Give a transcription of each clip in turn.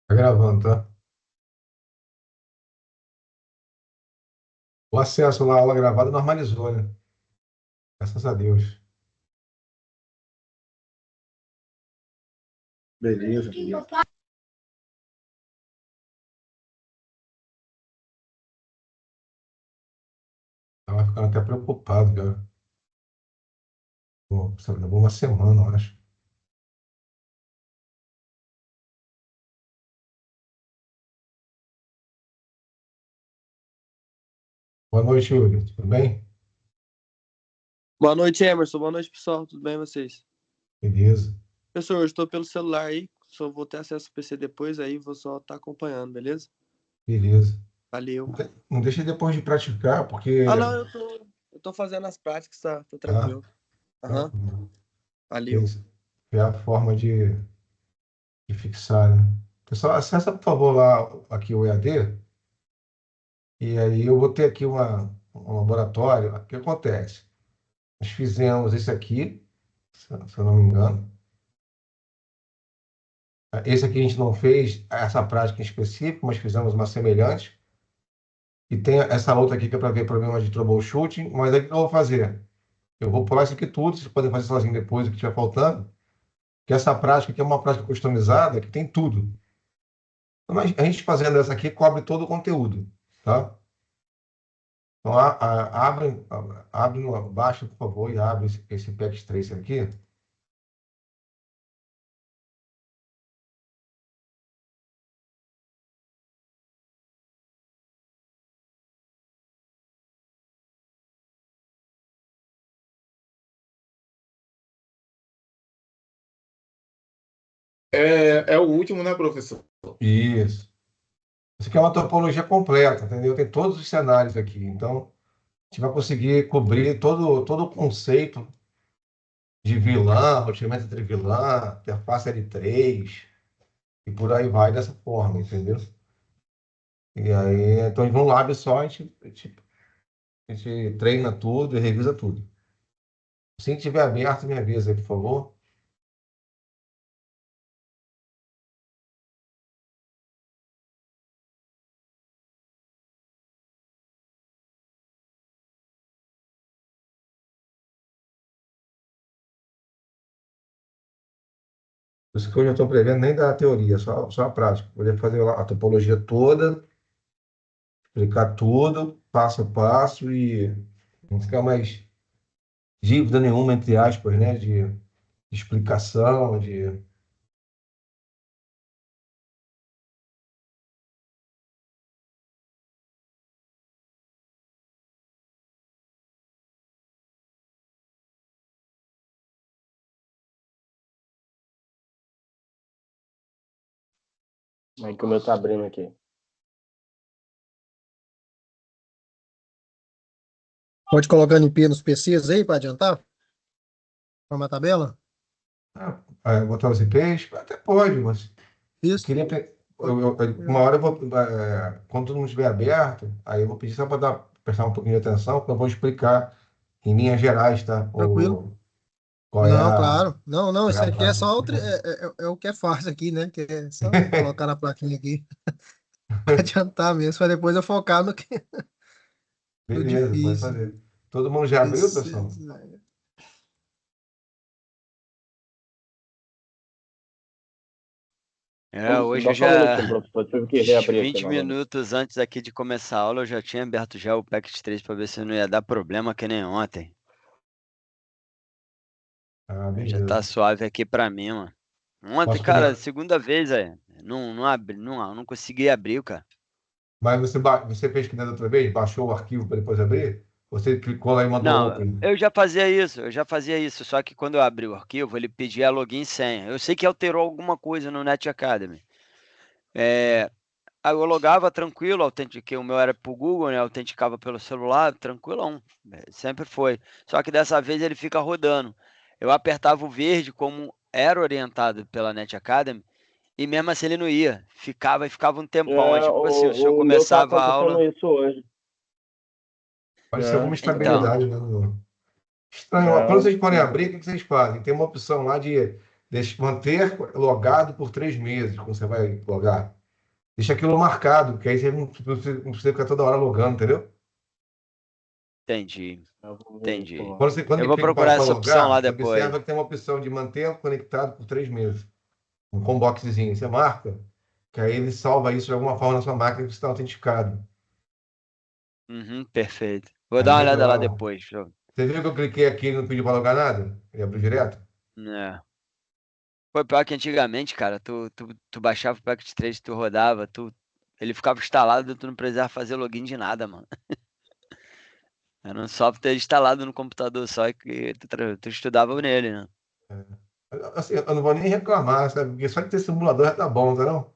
Tá gravando, tá? O acesso lá à aula gravada normalizou, né? Graças a Deus. Beleza, beleza. Tava ficando até preocupado, cara. Pô, você levou uma semana, eu acho. Boa noite, Yuri. Tudo bem? Boa noite, Emerson. Boa noite, pessoal. Tudo bem, vocês? Beleza, Professor, eu estou pelo celular aí, só vou ter acesso ao PC depois, aí vou só estar acompanhando, beleza? beleza. Valeu. Não deixe depois de praticar, porque. Ah, não, eu tô fazendo as práticas, tá Ah, tranquilo. Aham, tranquilo. valeu. Essa é a forma de fixar, né? Pessoal, acessa, por favor, lá aqui o EAD, e aí eu vou ter aqui um laboratório. O que acontece? Nós fizemos esse aqui, se eu não me engano. Esse aqui a gente não fez essa prática em específico, mas fizemos uma semelhante. E tem essa outra aqui que é para ver problemas de troubleshooting. Mas aí o que eu vou fazer? Eu vou pular isso aqui tudo, vocês podem fazer sozinho depois o que estiver faltando. Que essa prática aqui é uma prática customizada que tem tudo. Mas a gente fazendo essa aqui cobre todo o conteúdo, tá? Então, abre, baixa, por favor, e abre esse Patch Tracer aqui. É o último, né, professor? Isso. Isso aqui é uma topologia completa, entendeu? Tem todos os cenários aqui. Então, a gente vai conseguir cobrir todo o conceito de vilã, roteamento entre vilã, interface L3, e por aí vai dessa forma, entendeu? E aí, então, em um lab só, a gente treina tudo e revisa tudo. Se tiver aberto, me avisa aí, por favor. Por isso que eu já estou prevendo nem da teoria, só a prática. Poder fazer a topologia toda, explicar tudo, passo a passo, e não ficar mais dívida nenhuma, entre aspas, né? De explicação, de... Aí que o meu tá abrindo aqui. Pode colocando em P nos PCs aí para adiantar? Forma a tabela? botar os IPs? Até pode, mas eu Isso. queria. Uma hora eu vou. Quando todo mundo estiver aberto, aí eu vou pedir só para prestar um pouquinho de atenção, porque eu vou explicar em linhas gerais, tá? Tranquilo. Qual é Não, a. claro. Não, não, Qual é isso a aqui é prática. só é o que é fácil aqui, né? Que é só colocar na plaquinha aqui para adiantar mesmo, para depois eu focar no Beleza, pode difícil. fazer. Todo mundo já abriu, Isso, pessoal? Só Hoje eu só um minutinho, já, professor. Tive que reabrir aqui 20 novamente. minutos antes aqui de começar a aula, eu já tinha aberto já o Pact 3 para ver se não ia dar problema que nem ontem. Já tá Beleza. suave aqui pra mim, mano. Ontem, Posso cara, começar? segunda vez, não abri, não consegui abrir, cara. Mas você fez que nem da outra vez? Baixou o arquivo para depois abrir? Você clicou lá e mandou Não, open? eu já fazia isso, só que quando eu abri o arquivo, ele pedia login e senha. Eu sei que alterou alguma coisa no Net Academy. É, Aí eu logava tranquilo, autentiquei, o meu era pro Google, né? Autenticava pelo celular, tranquilão. Sempre foi. Só que dessa vez ele fica rodando. Eu apertava o verde como era orientado pela Net Academy, e mesmo assim ele não ia. Ficava um tempão. Aí, É, tipo assim, se eu o meu tá começava a acontecendo aula. isso hoje. Pode ser alguma É, Então, instabilidade, né? Estranho. Quando vocês podem abrir, o que vocês fazem? Tem uma opção lá de manter logado por 3 meses, quando você vai logar. Deixa aquilo marcado, que aí você não precisa ficar toda hora logando, entendeu? Entendi. Eu vou ver Entendi. isso lá. Quando Eu ele vou clica procurar para essa opção lá logar, você depois. observa que tem uma opção de manter conectado por 3 meses. Com um boxzinho. Você marca, que aí ele salva isso de alguma forma na sua máquina que você está autenticado. Uhum, perfeito. Vou Aí dar uma não tem olhada lá problema. depois. Você viu que eu cliquei aqui e não pediu para logar nada? Ele abriu direto? É. Foi pior que antigamente, cara, tu baixava o Packet 3, tu rodava, ele ficava instalado, tu não precisava fazer login de nada, mano. Era um software instalado no computador só que tu estudava nele, né? Assim, eu não vou nem reclamar, sabe? Porque só de ter simulador já tá bom, tá não?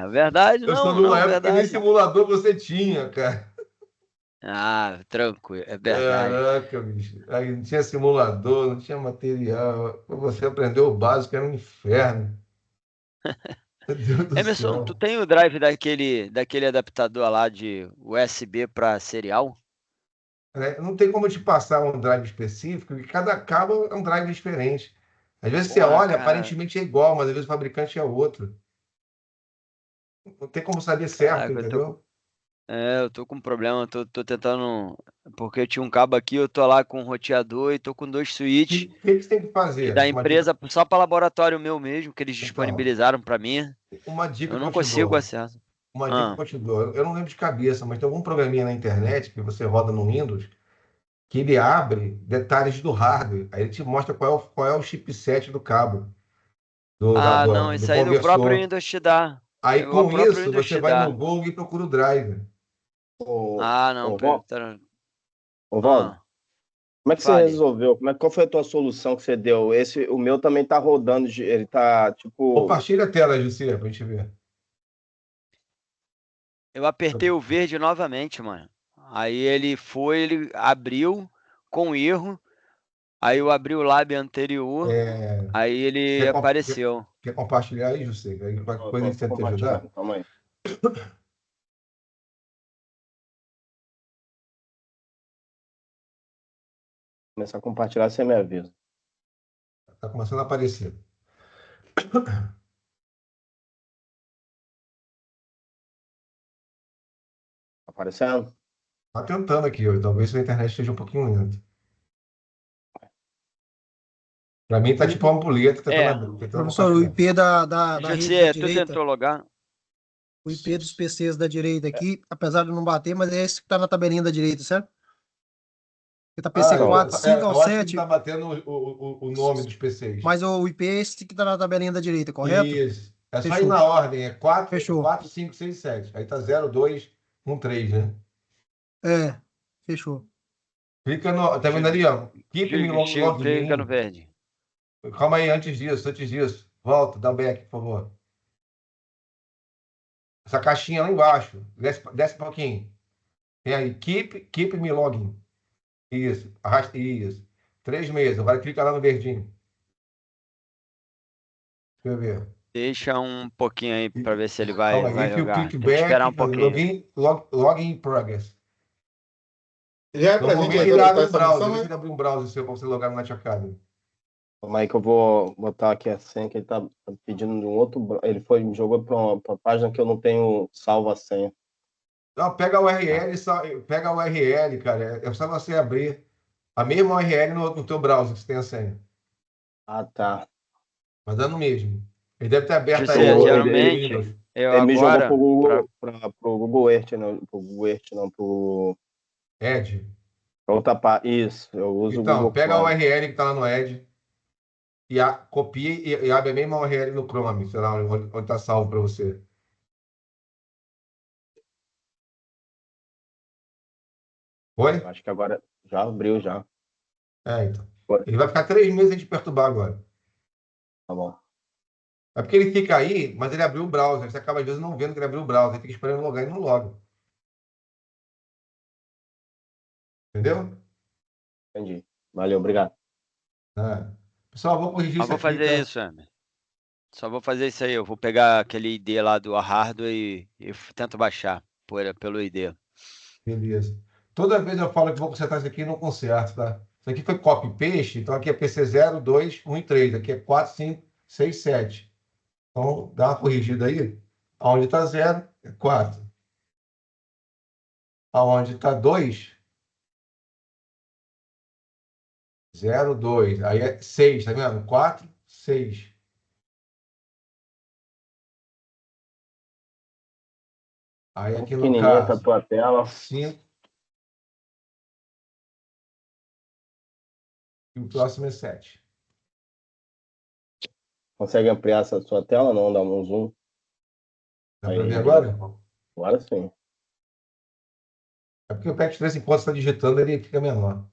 Verdade, Eu sou não, de uma não, época que nem verdade. simulador você tinha, cara. Ah, tranquilo, é verdade. Caraca, bicho. Aí não tinha simulador, não tinha material. Pra você aprender o básico era um inferno. Meu Deus do Emerson, tu céu. tem o drive daquele adaptador lá de USB para serial? Né? Não tem como eu te passar um drive específico, porque cada cabo é um drive diferente. Às vezes você Porra, olha, cara, aparentemente é igual, mas às vezes o fabricante é outro. Não tem como saber certo, caraca, entendeu? eu tô com um problema, tô tentando, porque eu tinha um cabo aqui, eu tô lá com um roteador e tô com 2 switches. O que você tem que Que fazer? da empresa só para laboratório meu mesmo, que eles Então, disponibilizaram para mim. uma dica Eu que não eu te consigo dou. acesso. Uma dica Ah, que eu te dou. Eu não lembro de cabeça, mas tem algum programinha na internet que você roda no Windows que ele abre detalhes do hardware. Aí ele te mostra qual é o chipset do cabo, não, do isso aí o próprio conversor. Windows te dá. Aí O com próprio isso, Windows você te vai no dá. Google e procura o driver. Ô, Não, ô, Val, ô, Valdo, ah, como é que você fale. resolveu? Qual foi a tua solução que você deu? O meu também tá rodando, ele tá, tipo, Compartilha a tela, Jussi, pra gente ver. Eu apertei o verde novamente, mano. Aí ele abriu com erro. Aí eu abri o lab anterior. É, Aí ele quer, com- quer, apareceu. quer compartilhar aí, Jussi? Aí qualquer eu coisa a gente tô tenta te ajudar. compartilhando, calma aí. Começar a compartilhar, você me avisa. Tá começando a aparecer. Tá aparecendo? Tá tentando aqui, ó. Talvez a internet esteja um pouquinho lenta. Para mim tá tipo uma ampulheta É, tentando Professor, o compartilhar. IP da rede da José, tu direita, tentou logar? o IP dos PCs da direita aqui, apesar de não bater, mas é esse que está na tabelinha da direita, certo? Porque tá PC Eu, Então, 4, 5 ao eu acho que ele 7, tá batendo o nome dos PCs. mas o IP é esse que está na tabelinha da direita, correto? Isso. É só ir Fechou, na ordem. É 4, fechou. 4, 5, 6, 7. Aí tá 0, 2, 1, 3, né? É, fechou. Clica no. Tá vendo ali, ó? Keep me Clica no login. verde. Calma aí, antes disso, antes disso. Volta, dá um back, por favor. Essa caixinha lá embaixo. Desce um pouquinho. Tem aí, keep me login. Isso. Arrasta, isso. 3 meses. Agora clica lá no verdinho. Deixa eu ver. Deixa um pouquinho aí pra ver se ele vai, Calma aí. vai If you jogar. click Tem que esperar back, um pouquinho. login in progress. Já é pra gente Normalmente ele abre executar um essa browser. missão, Deixa né? ele abrir um browser seu para você logar no Net Academy. calma aí que eu vou botar aqui a senha, que ele tá pedindo de um outro. Ele me jogou pra uma página que eu não tenho salvo a senha. Não, pega a URL, pega a URL, cara. É só você abrir a mesma URL no teu browser que você tem a senha. Ah, tá. Mas é no mesmo. Ele deve ter aberto aí José, o geralmente, Windows. eu Ele me jogou agora, pro Google Earth, não, pro Google Earth, não, Edge. pra outra parte. Isso, eu uso o Então, Google pega a Chrome. URL que está lá no Edge copia e abre a mesma URL no Chrome, sei lá, onde está salvo para você. Foi? Eu acho que agora já abriu, já. É, então. Foi. Ele vai ficar 3 meses sem te perturbar agora. Tá bom. É porque ele fica aí, mas ele abriu o browser. Você acaba, às vezes, não vendo que ele abriu o browser. Ele fica esperando logar e não loga. Entendeu? Entendi. Valeu, obrigado. É. Pessoal, vou corrigir só isso vou aqui, fazer tá? isso, Emer. Só vou fazer isso aí. Eu vou pegar aquele ID lá do hardware e tento baixar pelo ID. Beleza. Toda vez eu falo que vou consertar isso aqui e não conserto, tá? Isso aqui foi copy-paste, então aqui é PC 0, 2, 1 e 3. Aqui é 4, 5, 6, 7. Então, dá uma corrigida aí. Onde está 0, é 4. Aonde está 2, 0, 2. Aí é 6, tá vendo? 4, 6. Aí aqui no Pequenininha essa caso, tua tela. 5 e o próximo é 7. Consegue ampliar essa sua tela? Não, dá um zoom. Dá Aí, para ver agora? agora sim. É porque o PET 3, enquanto você está digitando, ele fica menor.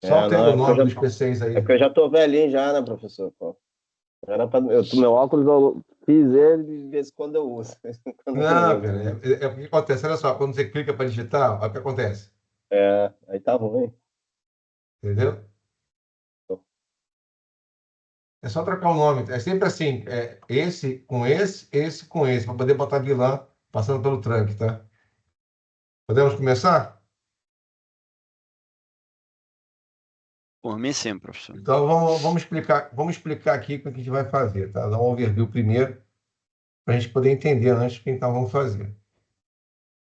Só É, altera não, o nome dos PCs aí. é que eu já tô velhinho já, né, professor? Pô. Meu óculos eu fiz ele de vez em quando eu uso. De vez em quando eu Não, ligo. cara, é porque acontece. Olha só, quando você clica para digitar, olha o que acontece. É, aí tá ruim. Entendeu? É só trocar o nome. É sempre assim, esse com esse, para poder botar vilã passando pelo trunk, tá? Podemos começar? Por mim, sim, professor. Então, vamos explicar aqui o que a gente vai fazer, tá? Dar um overview primeiro, para a gente poder entender antes o que então vamos fazer.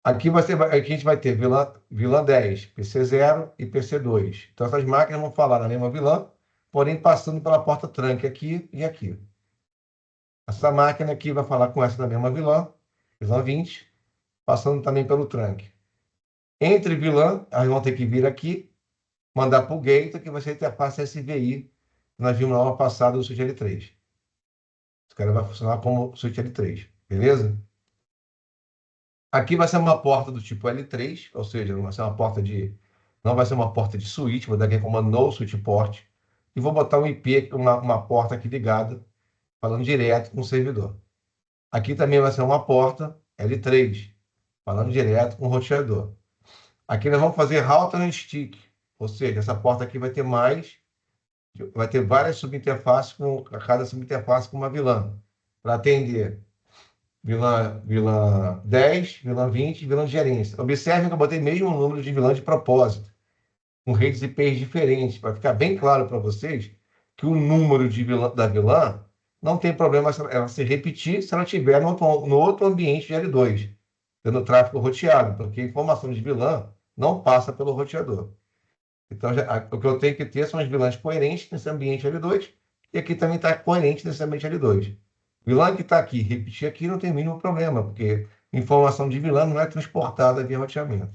Aqui aqui a gente vai ter vilã 10, PC0 e PC2. Então, essas máquinas vão falar na mesma vilã, porém passando pela porta trunk aqui e aqui. Essa máquina aqui vai falar com essa da mesma vilã 20, passando também pelo trunk. Entre vilã, elas vão ter que vir aqui, mandar para o gate, que vai ser a interface SVI, que nós vimos na aula passada do switch L3. Esse cara vai funcionar como switch L3, beleza? Aqui vai ser uma porta do tipo L3, ou seja, não vai ser uma porta de switch, vou dar aqui como no switch port, e vou botar um IP, uma porta aqui ligada, falando direto com o servidor. Aqui também vai ser uma porta L3, falando direto com o roteador. Aqui nós vamos fazer router and stick, ou seja, essa porta aqui vai ter várias subinterfaces, cada subinterface com uma vilã, para atender vilã 10, vilã 20 e vilã de gerência. Observem que eu botei mesmo o número de vilã de propósito, com redes IPs diferentes, para ficar bem claro para vocês que o número da vilã não tem problema ela se repetir se ela estiver no outro ambiente de L2, tendo tráfego roteado, porque a informação de vilã não passa pelo roteador. Então, o que eu tenho que ter são as vilãs coerentes nesse ambiente L2, e aqui também está coerente nesse ambiente L2. Vilã que está aqui, repetir aqui, não tem o mínimo problema, porque informação de vilã não é transportada via roteamento.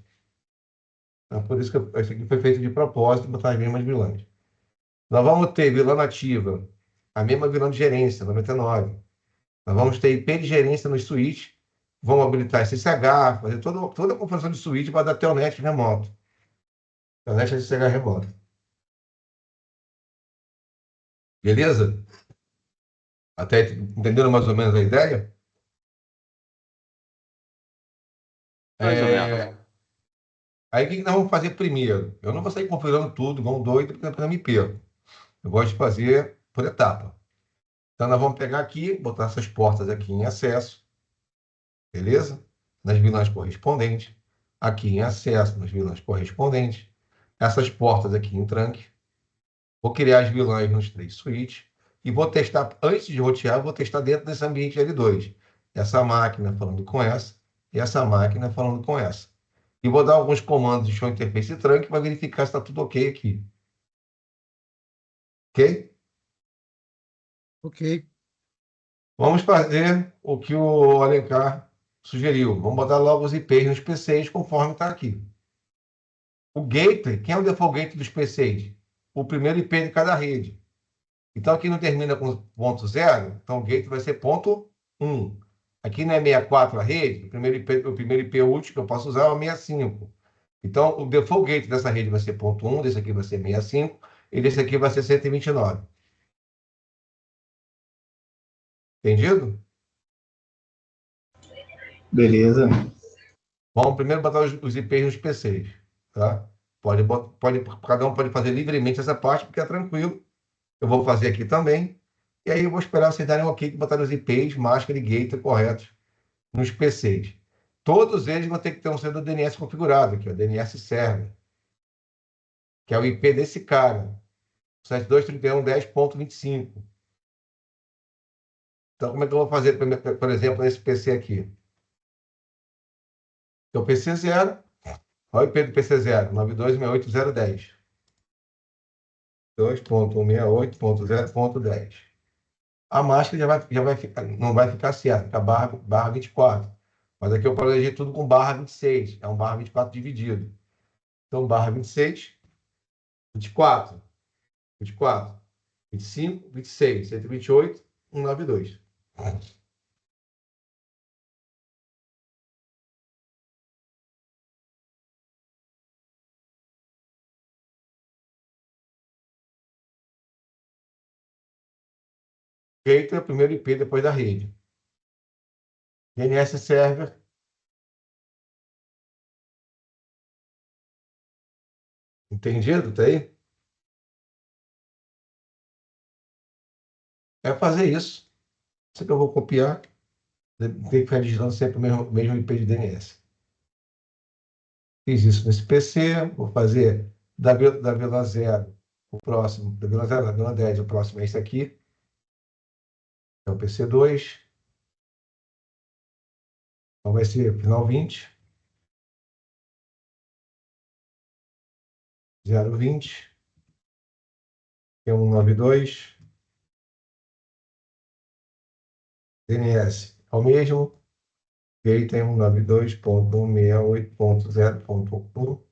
Então, por isso que isso aqui foi feito de propósito, botar as mesmas vilãs. Nós vamos ter vilã nativa, a mesma vilã de gerência, 99. Nós vamos ter IP de gerência nos switches, vamos habilitar SSH, fazer toda a configuração de switch para dar telnet remoto. Telnet SSH remoto. Beleza? Até entenderam mais ou menos a ideia? Mais ou menos. Aí o que nós vamos fazer primeiro? Eu não vou sair configurando tudo, igual um doido, porque eu me perco. Eu gosto de fazer por etapa. Então nós vamos pegar aqui, botar essas portas aqui em acesso, beleza? Nas vilãs correspondentes. Aqui em acesso, nas vilãs correspondentes. Essas portas aqui em trunk. Vou criar as vilãs nos 3 switches. E vou testar, antes de rotear, vou testar dentro desse ambiente L2. Essa máquina falando com essa, e essa máquina falando com essa. E vou dar alguns comandos de show interface trunk para verificar se está tudo ok aqui. Ok? Ok. Vamos fazer o que o Alencar sugeriu. Vamos botar logo os IPs nos PCs conforme está aqui. O gateway, quem é o default gateway dos PCs? O primeiro IP de cada rede. Então aqui não termina com ponto 0, então o gateway vai ser ponto 1. Aqui não é 64 a rede, o primeiro IP útil que eu posso usar é o 65. Então, o default gate dessa rede vai ser ponto 1, desse aqui vai ser 65, e desse aqui vai ser 129. Entendido? Beleza. Vamos primeiro botar os IPs nos PCs. Tá? Cada um pode fazer livremente essa parte, porque é tranquilo. Eu vou fazer aqui também. E aí eu vou esperar vocês darem um ok de botar os IPs, máscara e gateway corretos nos PCs. Todos eles vão ter que ter um servidor DNS configurado, aqui, o DNS Server, que é o IP desse cara, 72.31.10.25. Então, como é que eu vou fazer, por exemplo, nesse PC aqui? É o PC zero, olha o IP do PC zero, 92.68.0.10. 2.168.0.10. A máscara já vai ficar, não vai ficar certa, fica barra 24. Mas aqui eu planejei tudo com barra 26. É um barra 24 dividido. Então, barra 26, 24, 24, 25, 26, 128, 192. Feito é o primeiro IP depois da rede. DNS Server. Entendido? Tá aí? É fazer isso. Isso que eu vou copiar. Tem que ficar digitando sempre o mesmo IP de DNS. Fiz isso nesse PC. Vou fazer da vila 0, o próximo. Da vila 0, da vila 10, o próximo é esse aqui. É o PC2. Então vai ser final 20. 020. Tem 192. DNS é o mesmo. E aí tem 192.168.0.1.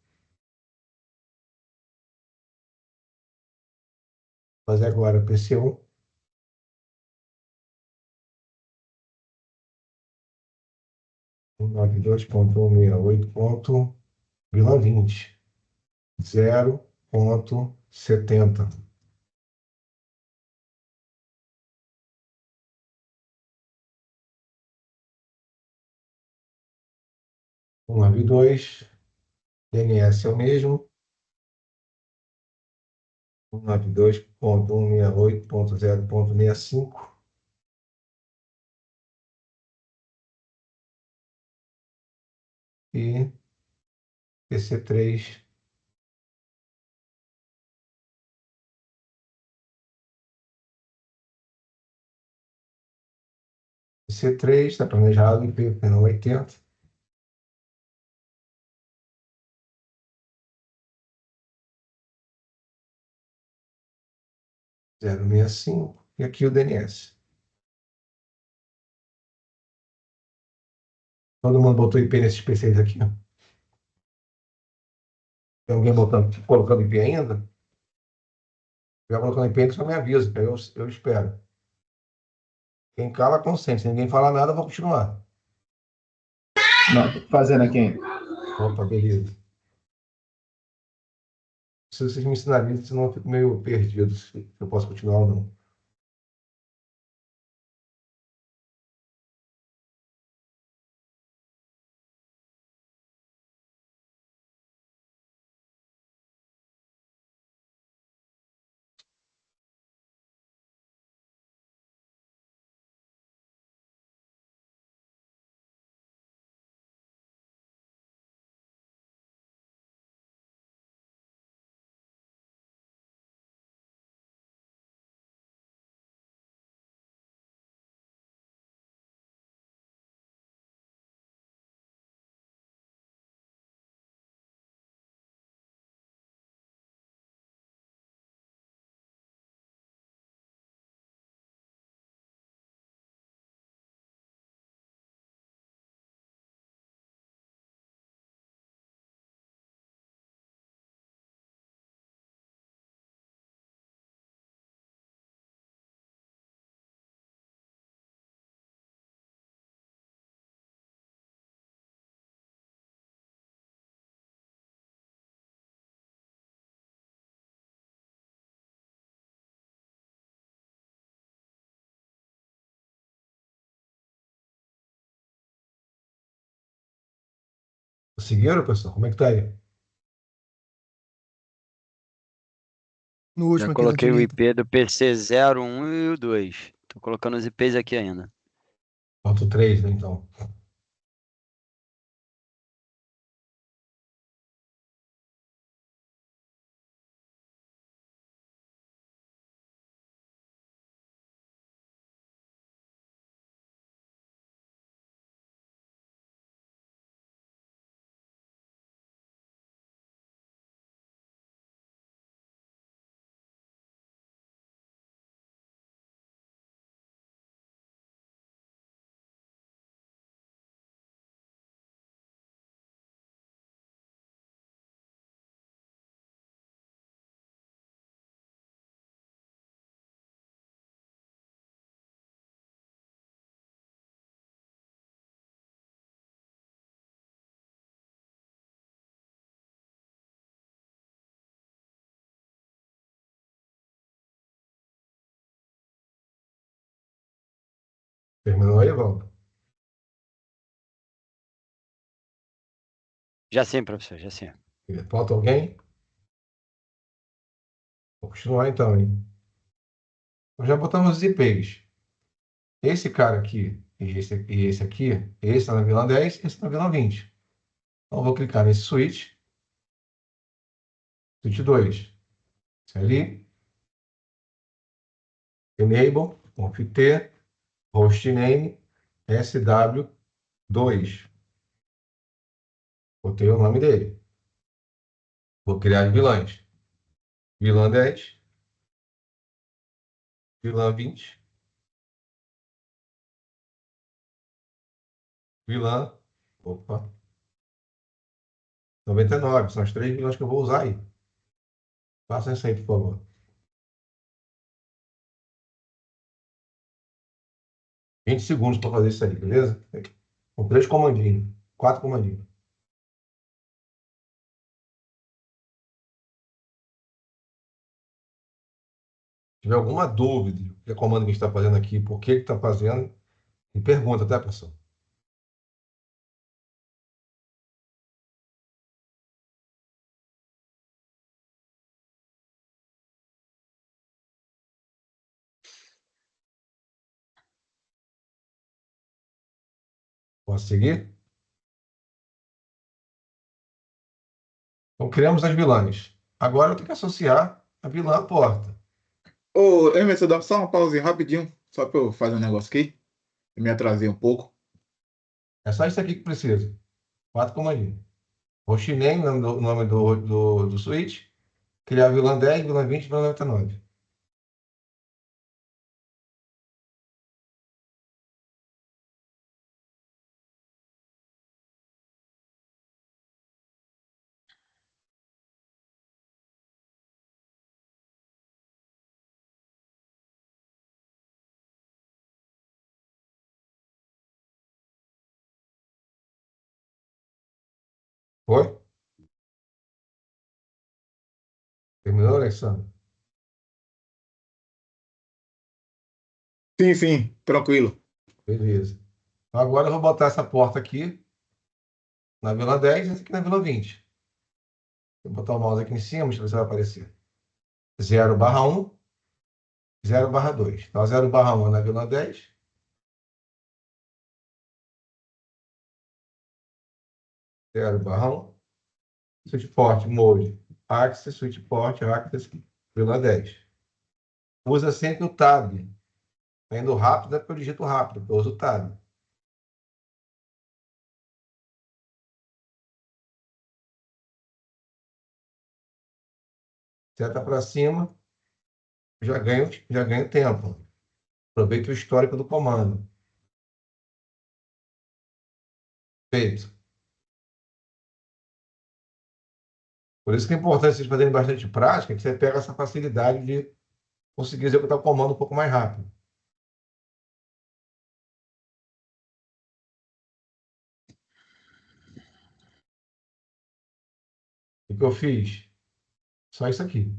Fazer agora PC1. 192.168.20. 0.70. Um 192. DNS é o mesmo. 192.168.0.65. E PC3. PC3 está planejado em IP 80. 065. E aqui o DNS. Todo mundo botou IP nesses PCs aqui, ó. Tem alguém colocando IP ainda? Se estiver colocando IP, só me avisa, que aí eu espero. Quem cala, consente. Se ninguém falar nada, eu vou continuar. Não, tô fazendo aqui. Opa, beleza. Se vocês me ensinarem, senão eu fico meio perdido se eu posso continuar ou não. Conseguiram, pessoal? Como é que tá aí? No Já último aqui da coloquei o direita. IP do PC 01 e o 2. Tô colocando os IPs aqui ainda. Falta o 3, né, então. Terminou aí, Valdo? Já sim, professor, já sim. Falta alguém? Vou continuar então, hein? Nós já botamos os IPs. Esse cara aqui e esse aqui, esse tá na VLAN 10, esse tá na VLAN 20. Então, eu vou clicar nesse switch 2. Esse ali, enable, conft hostname SW2. Botei o nome dele. Vou criar as vilãs. VLAN 10, VLAN 20, VLAN, opa, 99. São as 3 vilãs que eu vou usar aí. Faça isso aí, por favor. Vinte segundos para fazer isso aí, beleza? Com 3 comandinhos, 4 comandinhos. Se tiver alguma dúvida do que é comando que a gente está fazendo aqui, por que está fazendo, me pergunta, tá, pessoal? Posso seguir? Então, criamos as vilãs. Agora eu tenho que associar a vilã à porta. Ô, Emerson, dá só uma pausinha rapidinho, só para eu fazer um negócio aqui. Eu me atrasei um pouco. É só isso aqui que precisa. 4 comandinhos. Hostname, nome do switch. Criar vilã 10, vilã 20, vilã 99. Foi? Terminou, Alexandre? Sim, sim, tranquilo. Beleza. Então, agora eu vou botar essa porta aqui na vilã 10 e essa aqui na vilã 20. Vou botar o mouse aqui em cima, deixa eu ver se vai aparecer. 0/1, 0/2. Então, 0/1 é na vilã 10. 0/1. Switch port, mode, axis, switch port, axis, vilã 10. Usa sempre o tab. Tá indo rápido, é porque eu digito rápido, porque eu uso o tab. Seta para cima, já ganho tempo. Aproveito o histórico do comando. Feito. Por isso que é importante vocês fazerem bastante prática, que você pega essa facilidade de conseguir executar o comando um pouco mais rápido. O que eu fiz? Só isso aqui.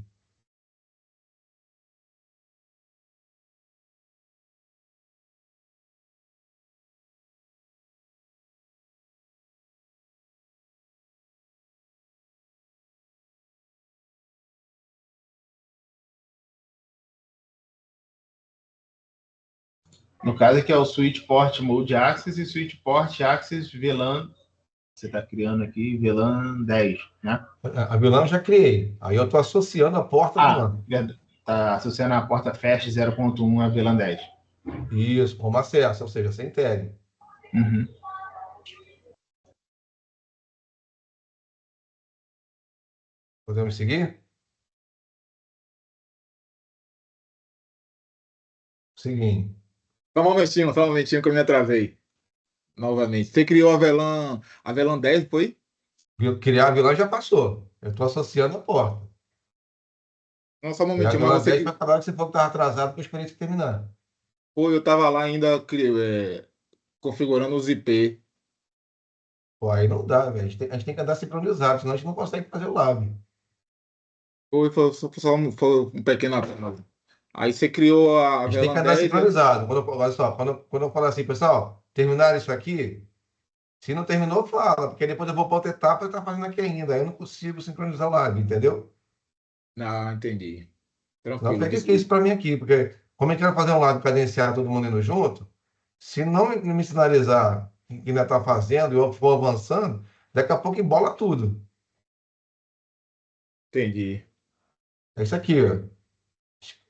No caso aqui é o Switch Port Mode Access e Switch Port Access VLAN. Você está criando aqui VLAN 10, né? A vilã eu já criei. Aí eu estou associando a porta à vilã. Está associando a porta Fast 0.1 a VLAN 10. Isso, como acesso, ou seja, sem tag. Uhum. Podemos seguir? Seguinte. Só um momentinho que eu me atrasei. Novamente. Você criou a VLAN 10, foi? Criar a vilã já passou. Eu estou associando a porta. Não, só um Criar a momentinho, vilã mas 10 foi acabar que você falou que estava atrasado para a experiência terminar. Pô, eu tava lá ainda configurando os IP. Pô, aí não dá, velho. A gente tem que andar sincronizado, senão a gente não consegue fazer o lab. Foi só um pequeno atraso. Aí você criou a A gente tem que VLAN andar 10, né? sincronizado. Olha só, quando eu falo assim, pessoal, terminar isso aqui, se não terminou, fala, porque depois eu vou para outra etapa e tá fazendo aqui ainda. Aí eu não consigo sincronizar o live, entendeu? Ah, entendi. Senão Tranquilo, fica difícil desculpa. para mim aqui, porque como eu quero fazer um live cadenciado, todo mundo indo junto, se não me sinalizar que ainda está fazendo e eu for avançando, daqui a pouco embola tudo. Entendi. É isso aqui, ó.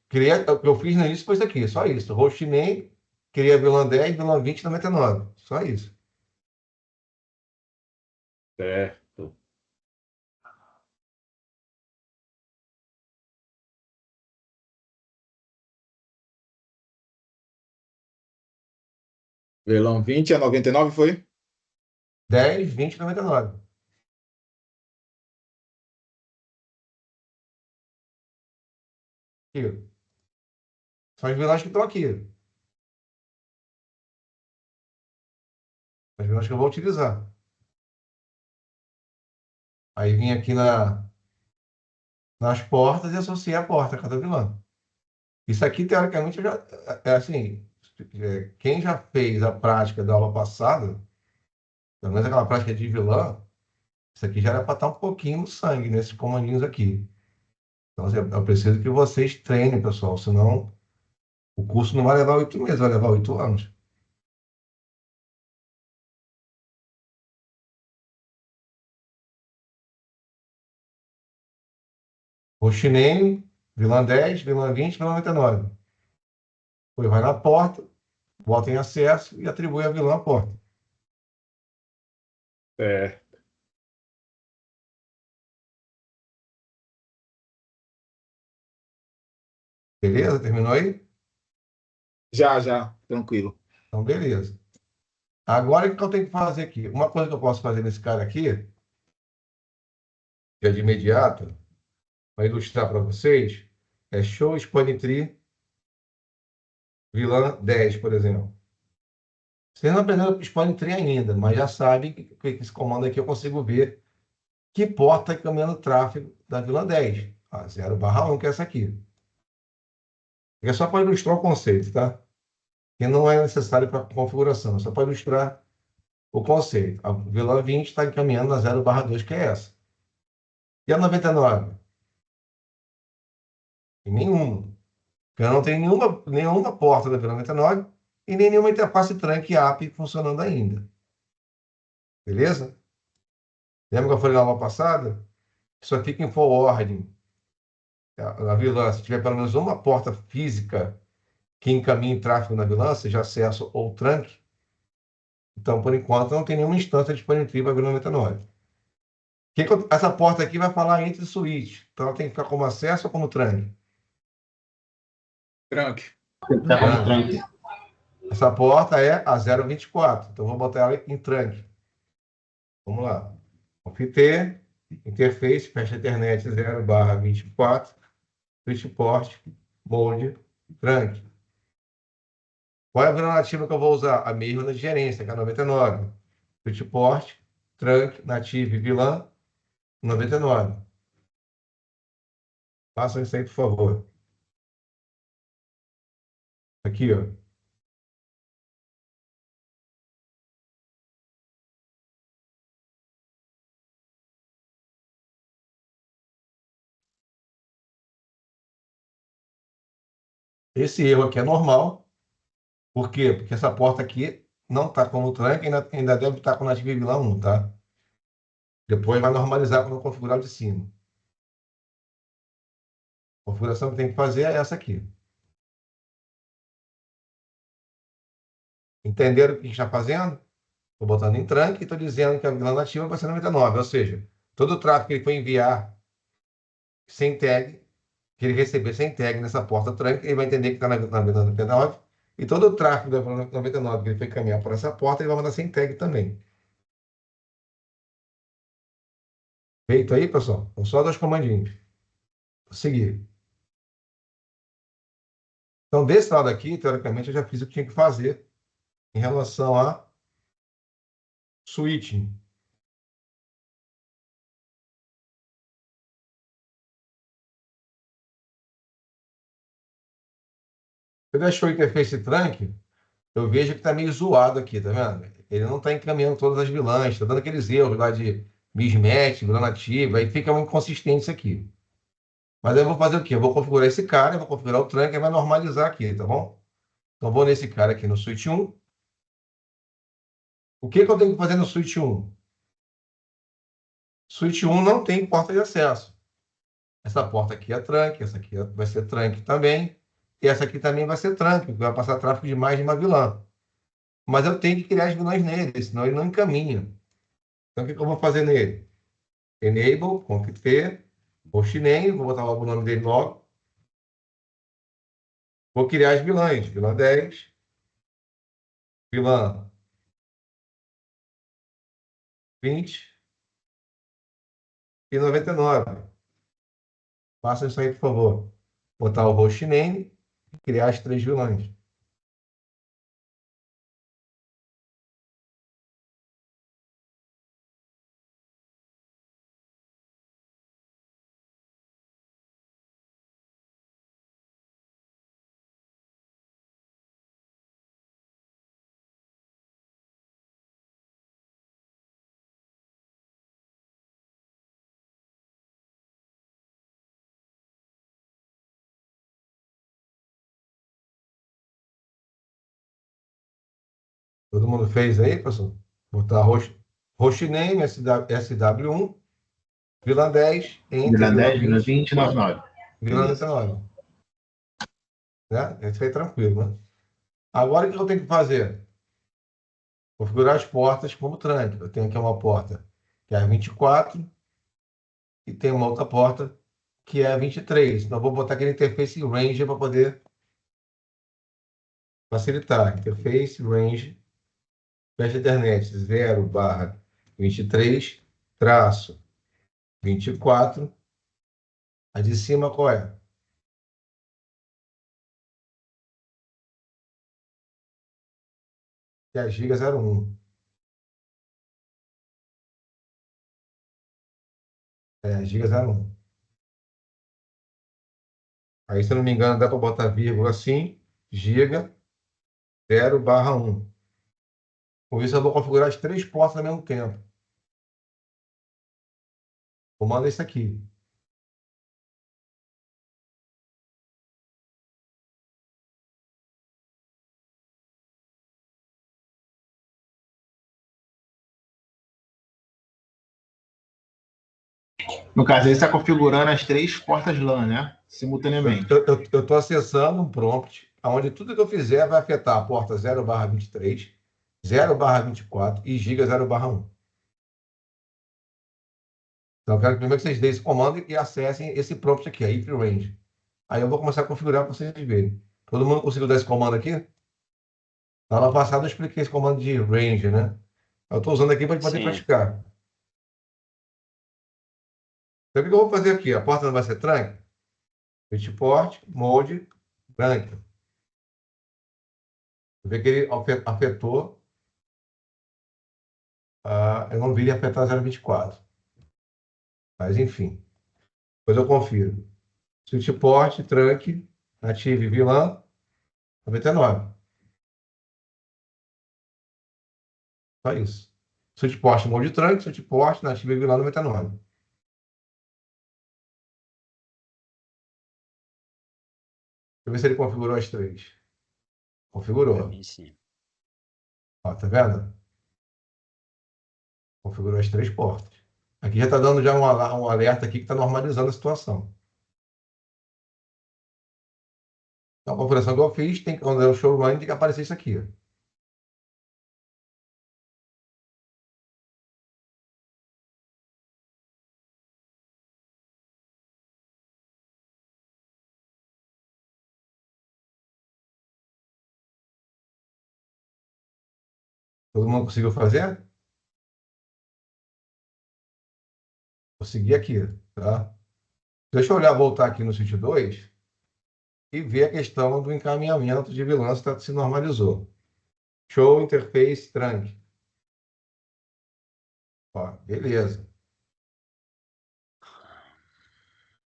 O que eu fiz no início foi isso aqui, só isso. Hostname, criei a VLAN 10, VLAN 20, 99. Só isso. Certo. VLAN 20 a 99 foi? 10, 20, 99. Aqui, ó. São as VLANs que estão aqui. As VLANs que eu vou utilizar. Aí vim aqui nas portas e associei a porta a cada vilã. Isso aqui, teoricamente, é assim, quem já fez a prática da aula passada, pelo menos aquela prática de vilã, isso aqui já era para estar um pouquinho no sangue, nesses comandinhos aqui. Então, assim, eu preciso que vocês treinem, pessoal, senão o curso não vai levar 8 meses, vai levar 8 anos. Hostname, vilã 10, vilã 20, vilã 99. Depois vai na porta, bota em acesso e atribui a vilã à porta. É. Beleza? Terminou aí? Já, já. Tranquilo. Então, beleza. Agora, o que eu tenho que fazer aqui? Uma coisa que eu posso fazer nesse cara aqui, que é de imediato, para ilustrar para vocês, é Show Span Tree vilã 10, por exemplo. Vocês não aprenderam Span Tree ainda, mas já sabem que esse comando aqui eu consigo ver que porta está caminhando o tráfego da vilã 10. A 0/1, que é essa aqui. É só para ilustrar o conceito, tá? Que não é necessário para configuração, é só para ilustrar o conceito. A vilã 20 está encaminhando na 0/2, que é essa. E a 99? E nenhuma. Porque eu não tenho nenhuma porta da vilã 99 e nem nenhuma interface trunk API funcionando ainda. Beleza? Lembra que eu falei na aula passada? Só fica em forwarding. A vilã, se tiver pelo menos uma porta física que encaminhe tráfego na vilã, seja acesso ou trunk, então, por enquanto, não tem nenhuma instância disponível para a vilã 99. Essa porta aqui vai falar entre switch. Então, ela tem que ficar como acesso ou como trunk? Tranque. Tá como Trunk. tranque. Essa porta é a 0/24. Então, vou botar ela em trunk. Vamos lá. Config interface, fecha internet 0/24, switch port, mode, trunk. Qual é a vilã nativa que eu vou usar? A mesma de gerência, que é a 99. Switch port, trunk, native, vilã, 99. Façam isso aí, por favor. Aqui, ó. Esse erro aqui é normal. Por quê? Porque essa porta aqui não está como trunk, ainda deve estar com native vilã 1, tá? Depois vai normalizar quando eu configurar o de cima. A configuração que tem que fazer é essa aqui. Entenderam o que a gente está fazendo? Estou botando em trunk e estou dizendo que a vilã nativa vai ser 99. Ou seja, todo o tráfego que ele foi enviar sem tag, que ele receber sem tag nessa porta trunk, ele vai entender que está na vilã 99. E todo o tráfego da vilã 99 que ele foi encaminhar por essa porta, ele vai mandar sem tag também. Feito aí, pessoal? São só dois comandinhos. Vou seguir. Então, desse lado aqui, teoricamente, eu já fiz o que tinha que fazer em relação a switching. Ele achou o interface trunk, eu vejo que está meio zoado aqui, tá vendo? Ele não está encaminhando todas as vilãs, está dando aqueles erros lá de mismatch, vilã nativa, aí fica uma inconsistência isso aqui. Mas aí eu vou fazer o quê? Eu vou configurar esse cara, eu vou configurar o trunk e vai normalizar aqui, tá bom? Então, vou nesse cara aqui no switch 1. O que que eu tenho que fazer no switch 1? Switch 1 não tem porta de acesso. Essa porta aqui é trunk, essa aqui vai ser trunk também, e essa aqui também vai ser trunk, porque vai passar tráfego de mais de uma vilã. Mas eu tenho que criar as vilãs nele, senão ele não encaminha. Então, o que que eu vou fazer nele? Enable, conf-t, hostname, vou botar logo o nome dele logo. Vou criar as vilãs. Vilã 10, vilã 20 e 99. Faça isso aí, por favor. Botar o hostname e criar as 3 vilãs. Todo mundo fez aí, pessoal? Botar hostname, SW1, vilã 10, enter, Vila vilã 10, Vila 20, 20, 99. vilã Beleza. 99. Né? Esse aí é tranquilo, né? Agora, o que eu tenho que fazer? Configurar as portas como trânsito. Eu tenho aqui uma porta que é a 24 e tem uma outra porta que é a 23. Então, eu vou botar aquele interface range para poder facilitar. Interface range, Flash Ethernet 0/23, traço 24. A de cima qual é? Que é a giga 01. É a giga 01. Aí, se eu não me engano, dá para botar vírgula assim, giga 0/1. Com isso, eu vou configurar as 3 portas ao mesmo tempo. Comando é esse aqui. No caso, ele está configurando as 3 portas LAN, né? Simultaneamente. Eu estou acessando um prompt onde tudo que eu fizer vai afetar a porta 0/23, 0/24 e giga 0/1. Então, eu quero que primeiro que vocês deem esse comando e acessem esse prompt aqui, a if range. Aí eu vou começar a configurar para vocês verem. Todo mundo conseguiu dar esse comando aqui? Na aula passada eu expliquei esse comando de range, né? Eu estou usando aqui para poder Sim. praticar. Então, o que eu vou fazer aqui? A porta não vai ser trunk? Switch port, mode, trunk. Vê que ele afetou. Eu não vi ele afetar 0/24. Mas, enfim. Depois eu confiro. Switch port, trunk, native vilã, 99. Só isso. Switch port, mode trunk, switch port, native vilã, 99. Deixa eu ver se ele configurou as 3. Pra Configurou. mim, sim. Ó, tá vendo? Configurou as 3 portas. Aqui já está dando já um alerta aqui que está normalizando a situação. Então, a configuração que eu fiz, quando é o showrun, tem que aparecer isso aqui. Ó. Todo mundo conseguiu fazer? Consegui aqui, tá? Deixa eu voltar aqui no switch 2 e ver a questão do encaminhamento de vilã se normalizou. Show interface trunk. Ó, beleza.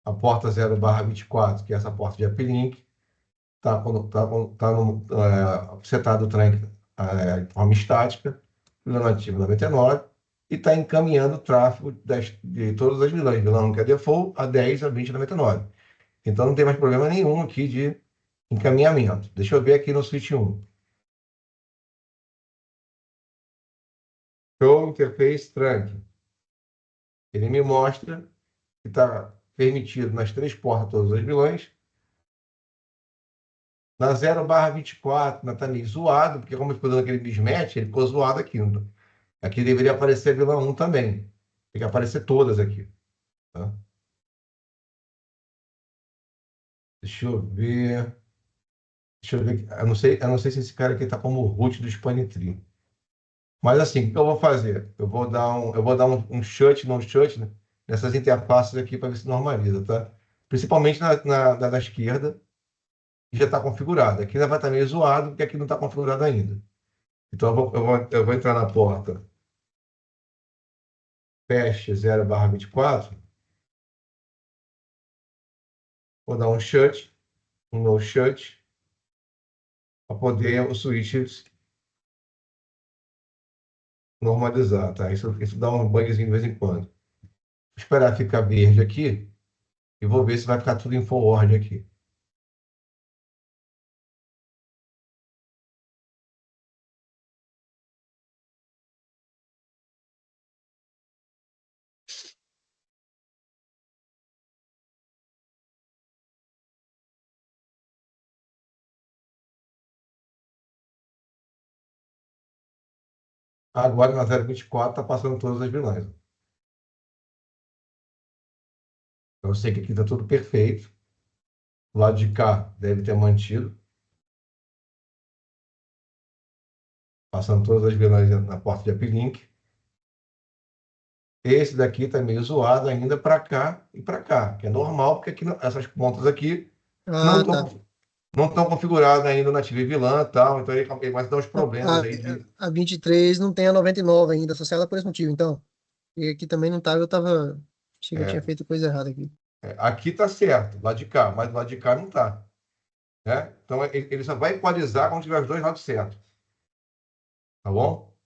A porta 0/24, que é essa porta de uplink, setado o tanque de forma estática, vilã nativa 99, e está encaminhando o tráfego de todas as vilãs. Vilã 1 que é default, a 10, a 20, a 99. Então não tem mais problema nenhum aqui de encaminhamento. Deixa eu ver aqui no switch 1. Show Interface Trunk. Ele me mostra que está permitido nas 3 portas todas as vilãs. Na 0/24, está meio zoado, porque como eu estou dando aquele mismatch, ele ficou zoado aqui. Aqui deveria aparecer a vilã 1 também. Tem que aparecer todas aqui. Tá? Deixa eu ver. Deixa eu ver. Eu não sei se esse cara aqui está como root do Spanitree. Mas assim, o que eu vou fazer? Eu vou dar um shut, no shut, né, nessas interfaces aqui para ver se normaliza, tá? Principalmente na esquerda, que já está configurada. Aqui ainda vai estar meio zoado, porque aqui não está configurado ainda. Então eu vou entrar na porta patch 0/24, vou dar um shut, um no shut, para poder o switch normalizar, tá? Isso dá um bugzinho de vez em quando. Vou esperar ficar verde aqui e vou ver se vai ficar tudo em forward aqui. Agora na 0/24 está passando todas as vilãs. Eu sei que aqui está tudo perfeito. O lado de cá deve ter mantido, passando todas as vilãs na porta de uplink. Esse daqui está meio zoado ainda para cá e para cá, que é normal, porque aqui, essas pontas aqui não Ah, tá. estão não estão configuradas ainda na TV vilã e tal, então ele vai dar uns problemas A, aí de. a 23 não tem a 99 ainda associada por esse motivo, então. E aqui também não estava, eu tava. Achei que eu tinha é, feito coisa errada aqui. Aqui está certo, lá de cá, mas lá de cá não está. Né? Então ele só vai equalizar quando tiver os dois lados certos. Tá bom?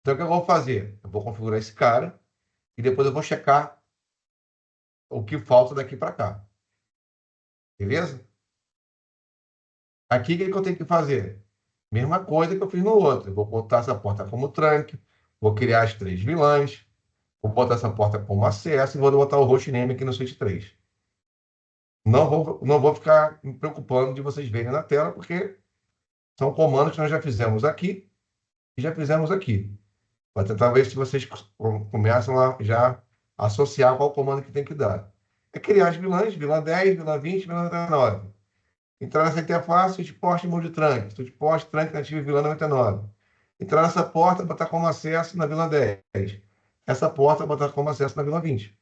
Então o que eu vou fazer? Eu vou configurar esse cara e depois eu vou checar o que falta daqui para cá. Beleza? Aqui o que que eu tenho que fazer? Mesma coisa que eu fiz no outro. Eu vou botar essa porta como trunk, vou criar as 3 vilãs, vou botar essa porta como acesso e vou botar o hostname aqui no switch 3. Não vou ficar me preocupando de vocês verem na tela, porque são comandos que nós já fizemos aqui e já fizemos aqui. Para tentar ver se vocês começam a já associar qual comando que tem que dar. É criar as vilãs, vilã 10, vilã 20, vilã 99. Entrar nessa interface, switch port mode trunk, switch port trunk nativo vilã 99. Entrar nessa porta, botar como acesso na vilã 10. Essa porta, botar como acesso na vilã 20.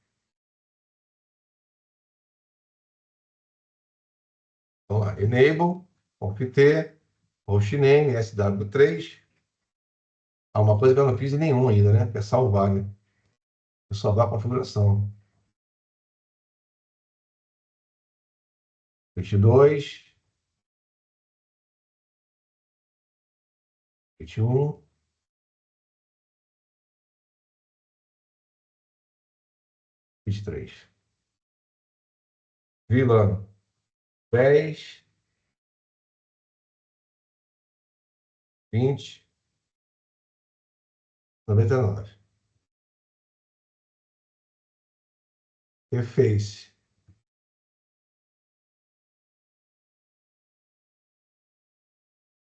Vamos lá, enable, conft, hostname, sw3. Uma coisa que eu não fiz em nenhum ainda, né? Que é salvar, né? Eu salvar a configuração. 22, 21, 23. Vilã 10, 20, 99. Interface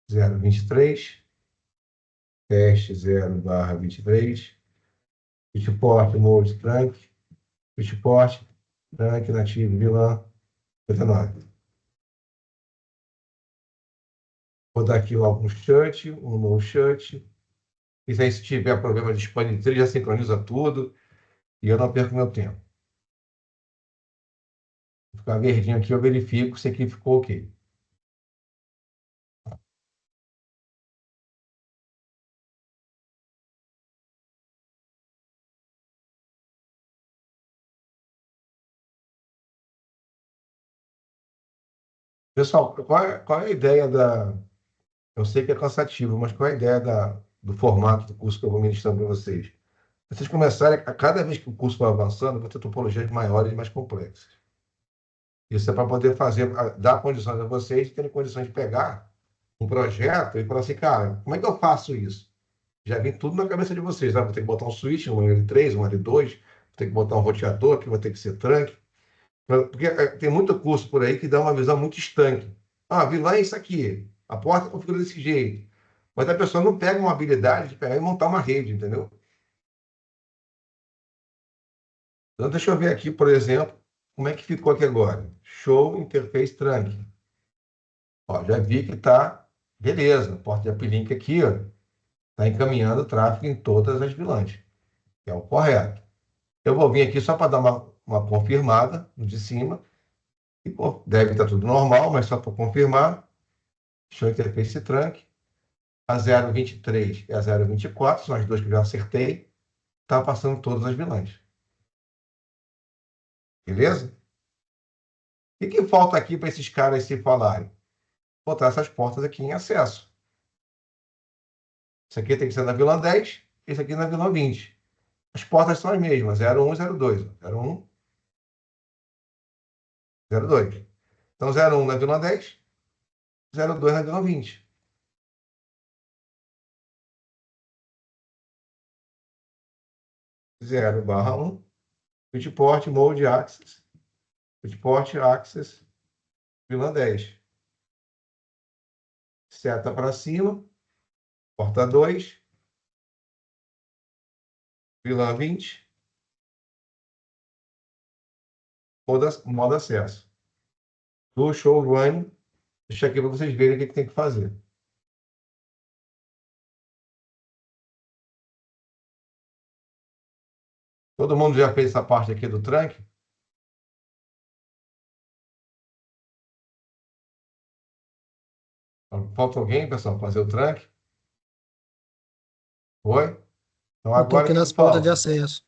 0/23, teste 0/23, switchport mode trunk, switchport trunk nativo vilã 99. Vou dar aqui algum shut, um no shut. E aí, se tiver problema de spanning tree, já sincroniza tudo e eu não perco meu tempo. Vou ficar verdinho aqui, eu verifico se aqui ficou ok. Pessoal, qual é a ideia da. Eu sei que é cansativo, mas qual é a ideia do formato do curso que eu vou ministrando para vocês? Vocês começarem, a cada vez que o curso vai avançando, vai ter topologias maiores e mais complexas. Isso é para poder fazer, dar condições a vocês de terem condições de pegar um projeto e falar assim, cara, como é que eu faço isso? Já vem tudo na cabeça de vocês, né? Vou ter que botar um switch, um L3, um L2, vou ter que botar um roteador, que vai ter que ser trunk. Porque tem muito curso por aí que dá uma visão muito estanque. Ah, vilã é isso aqui, a porta configura desse jeito. Mas a pessoa não pega uma habilidade de pegar e montar uma rede, entendeu? Então, deixa eu ver aqui, por exemplo, como é que ficou aqui agora. Show interface trunk. Ó, já vi que está, beleza, porta de uplink aqui, ó, está encaminhando o tráfego em todas as vilãs, que é o correto. Eu vou vir aqui só para dar uma confirmada no de cima, e, pô, deve estar tudo normal, mas só para confirmar, show interface trunk, a 023 e a 024, são as duas que eu já acertei, está passando todas as vilãs. Beleza? O que falta aqui para esses caras se falarem? Botar essas portas aqui em acesso. Isso aqui tem que ser na vilã 10, esse aqui na vilã 20. As portas são as mesmas, 01 e 02. 01, 02. Então, 01 na vilã 10, 02 na vilã 20. Zero barra 1, switchport, mode, access, switchport, access, vilã 10. Seta para cima, porta 2, vilã 20, modo acesso. Do show run, deixa aqui para vocês verem o que tem que fazer. Todo mundo já fez essa parte aqui do trunk? Falta alguém, pessoal, fazer o trunk? Foi? Então Eu tô agora aqui o que nas portas de falta? acesso.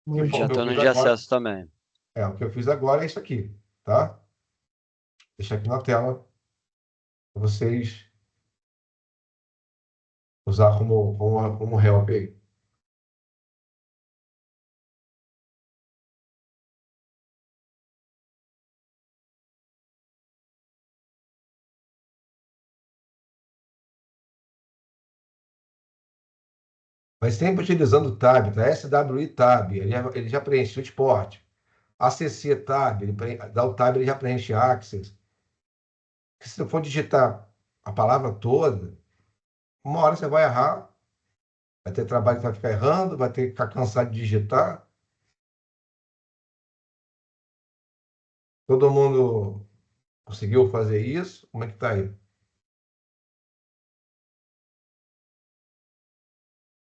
Que Já eu estou no fiz de agora, acesso também. o que eu fiz agora é isso aqui, tá? Deixa aqui na tela para vocês usar como help aí. Mas sempre utilizando o tab, tá? SWI tab, ele já preenche switchport. ACC tab, dá o tab, ele já preenche access. Se você for digitar a palavra toda, uma hora você vai errar, vai ter trabalho que vai ficar errando, vai ter que ficar cansado de digitar. Todo mundo conseguiu fazer isso? Como é que tá aí?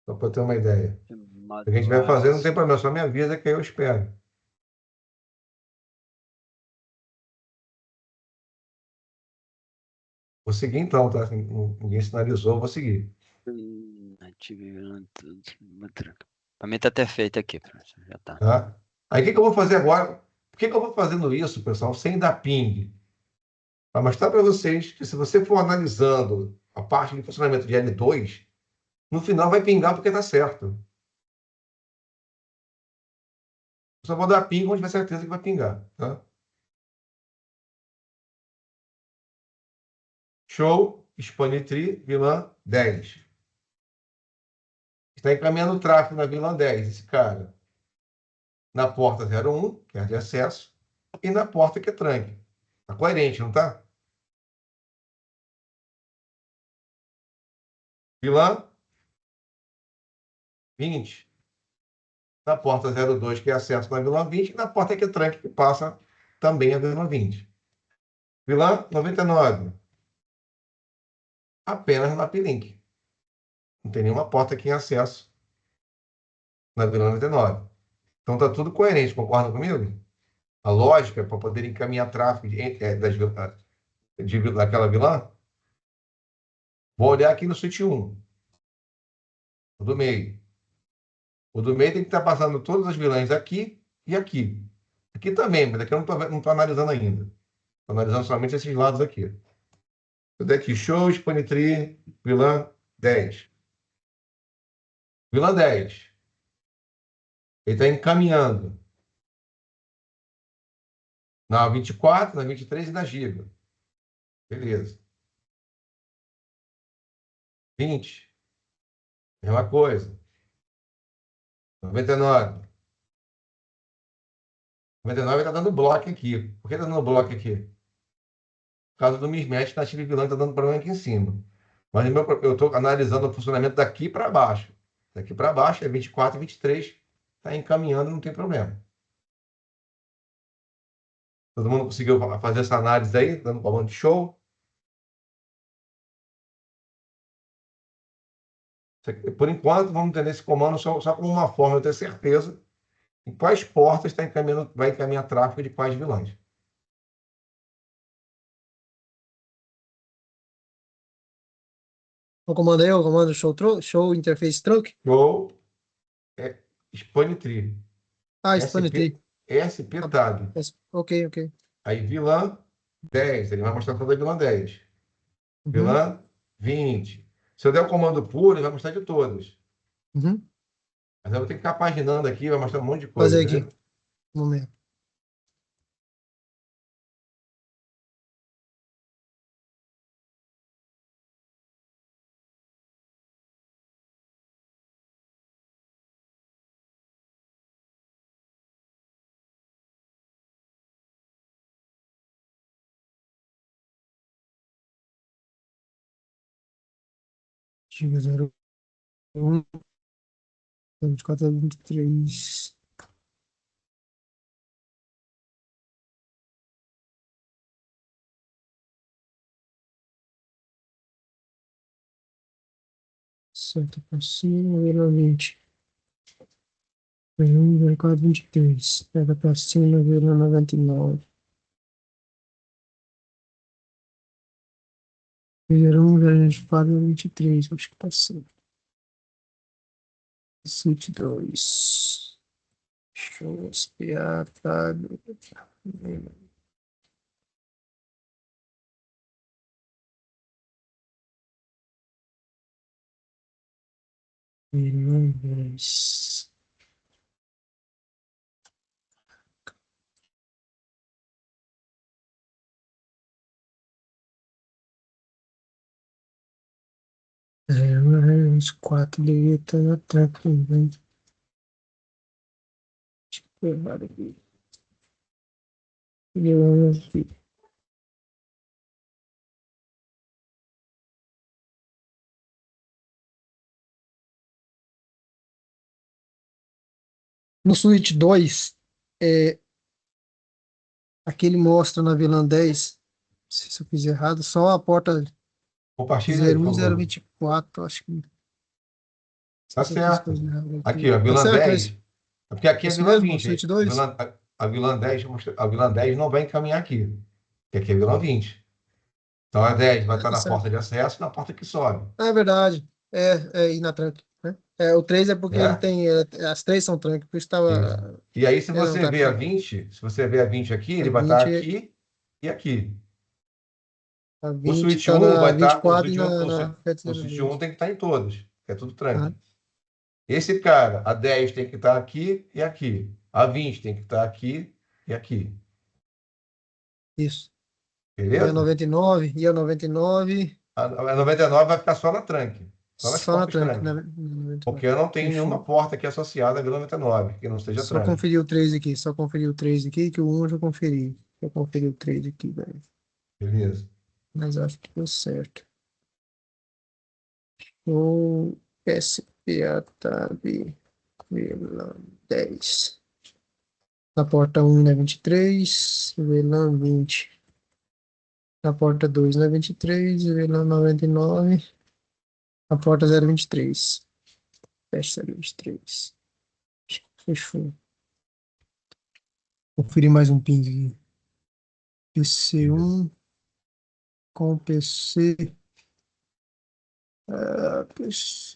Só para ter uma ideia. Se a gente estiver fazendo, não tem problema, só me avisa que aí eu espero. Vou seguir então, tá? Ninguém sinalizou, vou seguir. Para mim tá até feito aqui, professor. Já tá. Tá? Aí o que eu vou fazer agora? Por que eu vou fazendo isso, pessoal, sem dar ping? Para mostrar para vocês que se você for analisando a parte de funcionamento de L2, no final vai pingar porque está certo. Eu só vou dar ping onde tiver certeza que vai pingar. Tá? Show, Span Tree, vilã 10. Está encaminhando o tráfego na vilã 10, esse cara. Na porta 01, que é a de acesso, e na porta que é tranque. Está coerente, não está? Vilã 20. Na porta 02, que é acesso na vilã 20, e na porta que é tranque, que passa também a vilã 20. Vilã 99. Apenas na uplink. Não tem nenhuma porta aqui em acesso na vilã 99. Então está tudo coerente, concordam comigo? A lógica para poder encaminhar tráfego daquela vilã. Vou olhar aqui no switch 1. O do meio. O do meio tem que estar passando todas as vilãs aqui e aqui. Aqui também, mas aqui eu não estou analisando ainda. Tô analisando somente esses lados aqui. Eu dei aqui, show, Spanitree, vilã 10. Vilã 10. Ele está encaminhando na 24, na 23 e na Giga. Beleza. 20. Mesma coisa. 99. 99 está dando bloco aqui. Por que está dando bloco aqui? Por causa do mismatch na Chile vilã está dando problema aqui em cima. Mas eu estou analisando o funcionamento daqui para baixo. Daqui para baixo é 24 e 23. Está encaminhando, não tem problema. Todo mundo conseguiu fazer essa análise aí, dando comando de show? Por enquanto, vamos entender esse comando só como uma forma de eu ter certeza em quais portas está encaminhando, vai encaminhar tráfego de quais vilãs. O comando aí, o comando show interface trunk. Show é Spanitree. Ah, SP, Spanitree. SP-tab. Ok, ok. Aí vilã 10, ele vai mostrar toda a vilã 10. Uhum, Vilã 20. Se eu der o comando puro, ele vai mostrar de todas. uhum. Mas eu vou ter que ficar paginando aqui, vai mostrar um monte de coisa, Fazer entendeu? aqui. Um momento. Giga 01, 24 a 23. Certo para cima, vírgula 20. 1, 04, 23. Pega para cima, vírgula 99. 01, 24, 23. Acho que tá certo. Switch 2. Show eu espiar, tá? Irlandês. Uns 4 devia estar na track também. Deixa eu pegar aqui. Aqui. No Switch 2, aquele mostra na VLAN 10, se eu fiz errado, só a porta Compartilha aí, por 01 e favor. 024, acho que. Não Tá sei se eu fiz certo. coisa errada Aqui, aqui. ó, Tá vilã certo 10. esse? É porque aqui é Esse vilã mesmo, o 20. Switch 2? A vilã 10, a vilã 10 não vai encaminhar aqui. Porque aqui é vilã 20. Então a 10 vai estar Tá na porta certo. de acesso e na porta que sobe. Ah, é verdade. É ir na trunk, né? O 3 é porque ele Né? tem. As três são trunk, por isso Isso. estava. E aí, se Não, você tá vê a aqui. 20, se você vê a 20 aqui, A ele vai estar 20, aqui e aqui. a O 20 switch tá 1 na vai estar. 24 e na O switch 1 702. tem que estar em todos, que é tudo tranque. Ah, Esse cara, a 10 tem que estar aqui e aqui. A 20 tem que estar aqui e aqui. isso. Beleza? E a 99 A 99 vai ficar só na tranque. Só nas só na portas trunk, né? tranque. Porque 99. eu não tenho nenhuma Fechou. porta aqui associada a Vila 99, que não seja Só tranque. conferir o 3 aqui, só conferir o 3 aqui, que o 1 eu já conferi. Já conferi o 3 aqui, velho. Beleza. Mas acho que deu certo. O SPA tab VLAN 10. Na porta 1 na 23, VLAN 20. Na porta 2 na 23, VLAN 99. Na porta 023. Teste 023. Fechou. Conferir mais um ping aqui. Beleza. PC1 com PC.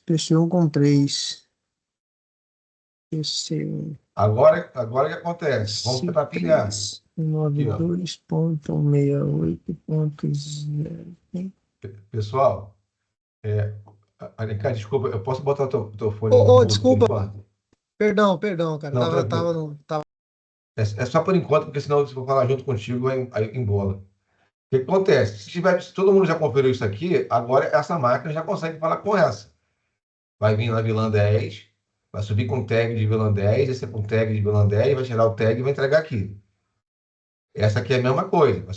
PC1 com 3. PC1, Agora o que acontece? Vamos tentar pingar. C3, Aqui, ó. 92.168.0. Pessoal, Alencar, desculpa, eu posso botar o teu fone no mudo por Desculpa, enquanto? perdão, cara. Não, Tava tranquilo. no. Tava... É só por enquanto, porque senão se eu for falar junto contigo, aí embola. O que acontece? Se todo mundo já conferiu isso aqui, agora essa máquina já consegue falar com essa. Vai vir na vilã 10, vai subir com tag de vilã 10, esse é com tag de vilã 10, vai tirar o tag e vai entregar aqui. Essa aqui é a mesma coisa, vai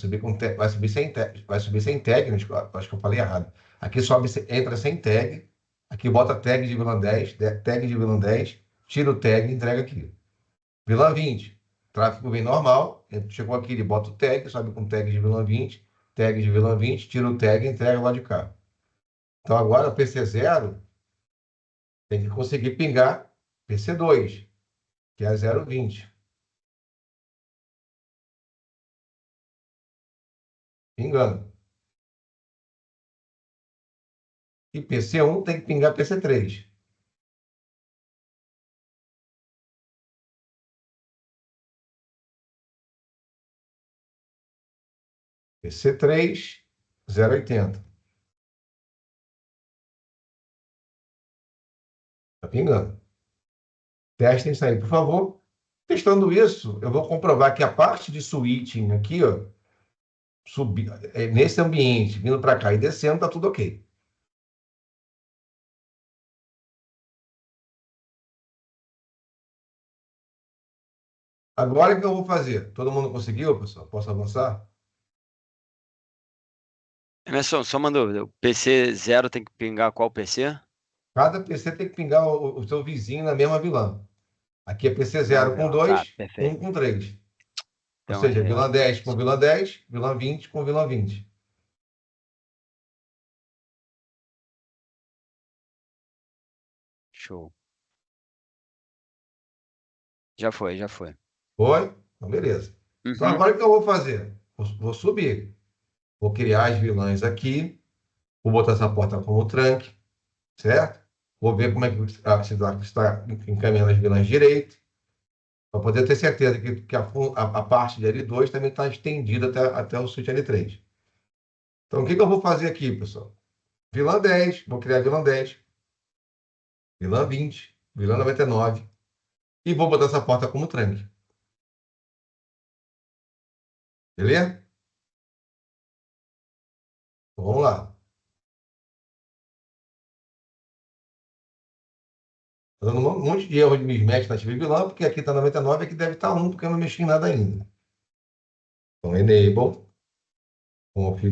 subir sem tag, acho que eu falei errado. Aqui entra sem tag, aqui bota tag de vilã 10, tag de vilã 10, tira o tag e entrega aqui. Vilã 20, tráfego vem normal, chegou aqui, ele bota o tag, sobe com tag de vilã 20, tag de vilã 20, tira o tag e entrega lá de cá. Então agora o PC0 tem que conseguir pingar PC2, que é 0,20. Pingando. E PC1 tem que pingar PC3. PC3, 0,80. Tá pingando. Testem isso aí, por favor. Testando isso, eu vou comprovar que a parte de switching aqui, ó, nesse ambiente, vindo para cá e descendo, tá tudo ok. Agora o que eu vou fazer? Todo mundo conseguiu, pessoal? Posso avançar? Emerson, só uma dúvida. O PC 0 tem que pingar qual PC? Cada PC tem que pingar o seu vizinho na mesma vilã. Aqui é PC Não, 0 com tá, 2, 1 perfeito. com 3. Ou Então seja, é vilã 10 com vilã 10, vilã 20 com vilã 20. show. Já foi, já foi. Foi? Então, beleza. Então, Uhum. agora o que eu vou fazer? Vou subir. Vou criar as vilãs aqui. Vou botar essa porta como tranque, certo? Vou ver como é que está encaminhando as vilãs direito, para poder ter certeza que a parte de L2 também está estendida até o switch L3. Então, o que eu vou fazer aqui, pessoal? Vilã 10, vou criar vilã 10, vilã 20, vilã 99, e vou botar essa porta como tranque. Beleza? Então, vamos lá. Estou dando um monte de erro de mismatch na ativa vilã, porque aqui está 99, aqui deve estar 1, porque eu não mexi em nada ainda. Então, enable, conft,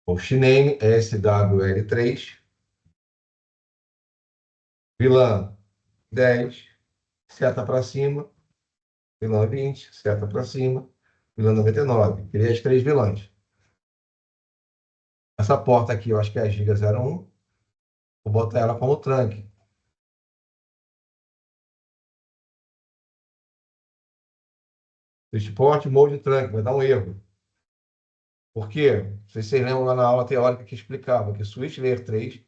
hostname, SWL3, vilã 10, seta para cima, vilã 20, seta para cima, vilã 99. Criei as três vilãs. Essa porta aqui, eu acho que é a Giga 01. Vou botar ela como tranque. Switchport, mode tranque, vai dar um erro. Por quê? Não sei se vocês lembram lá na aula teórica que explicava que switch layer 3,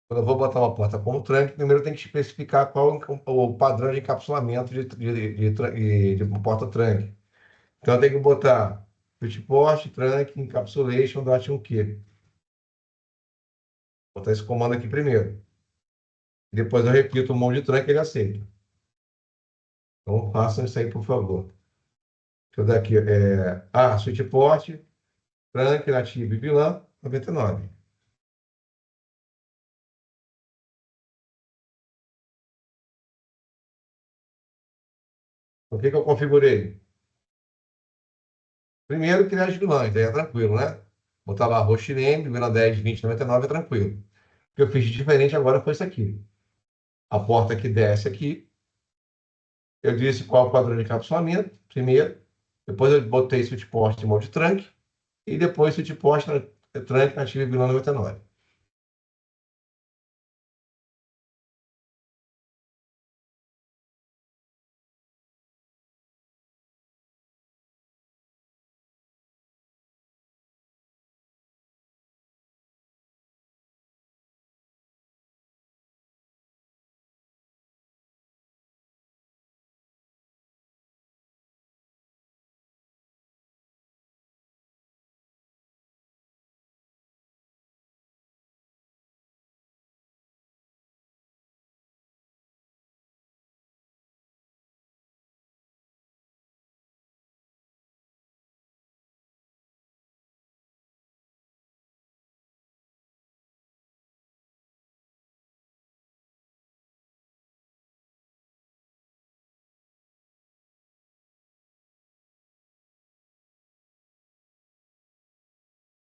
quando eu vou botar uma porta como tranque, primeiro tem que especificar qual o padrão de encapsulamento de porta tranque. Então, eu tenho que botar switchport, tranque, encapsulation, .1q. Vou botar esse comando aqui primeiro. Depois eu repito o mode tranque e ele aceita. Então, façam isso aí, por favor. Deixa eu dar aqui. Switchport, tranque, nativo e vilã, 99. O que que eu configurei? Primeiro, criar as vilãs, aí é tranquilo, né? Botar lá hostname, vilã 10, 20, 99 é tranquilo. O que eu fiz de diferente agora foi isso aqui. A porta que desce aqui, eu disse qual o padrão de encapsulamento, primeiro. Depois eu botei switchport em modo tranque. E depois switchport, tranque, nativo e vilã 99.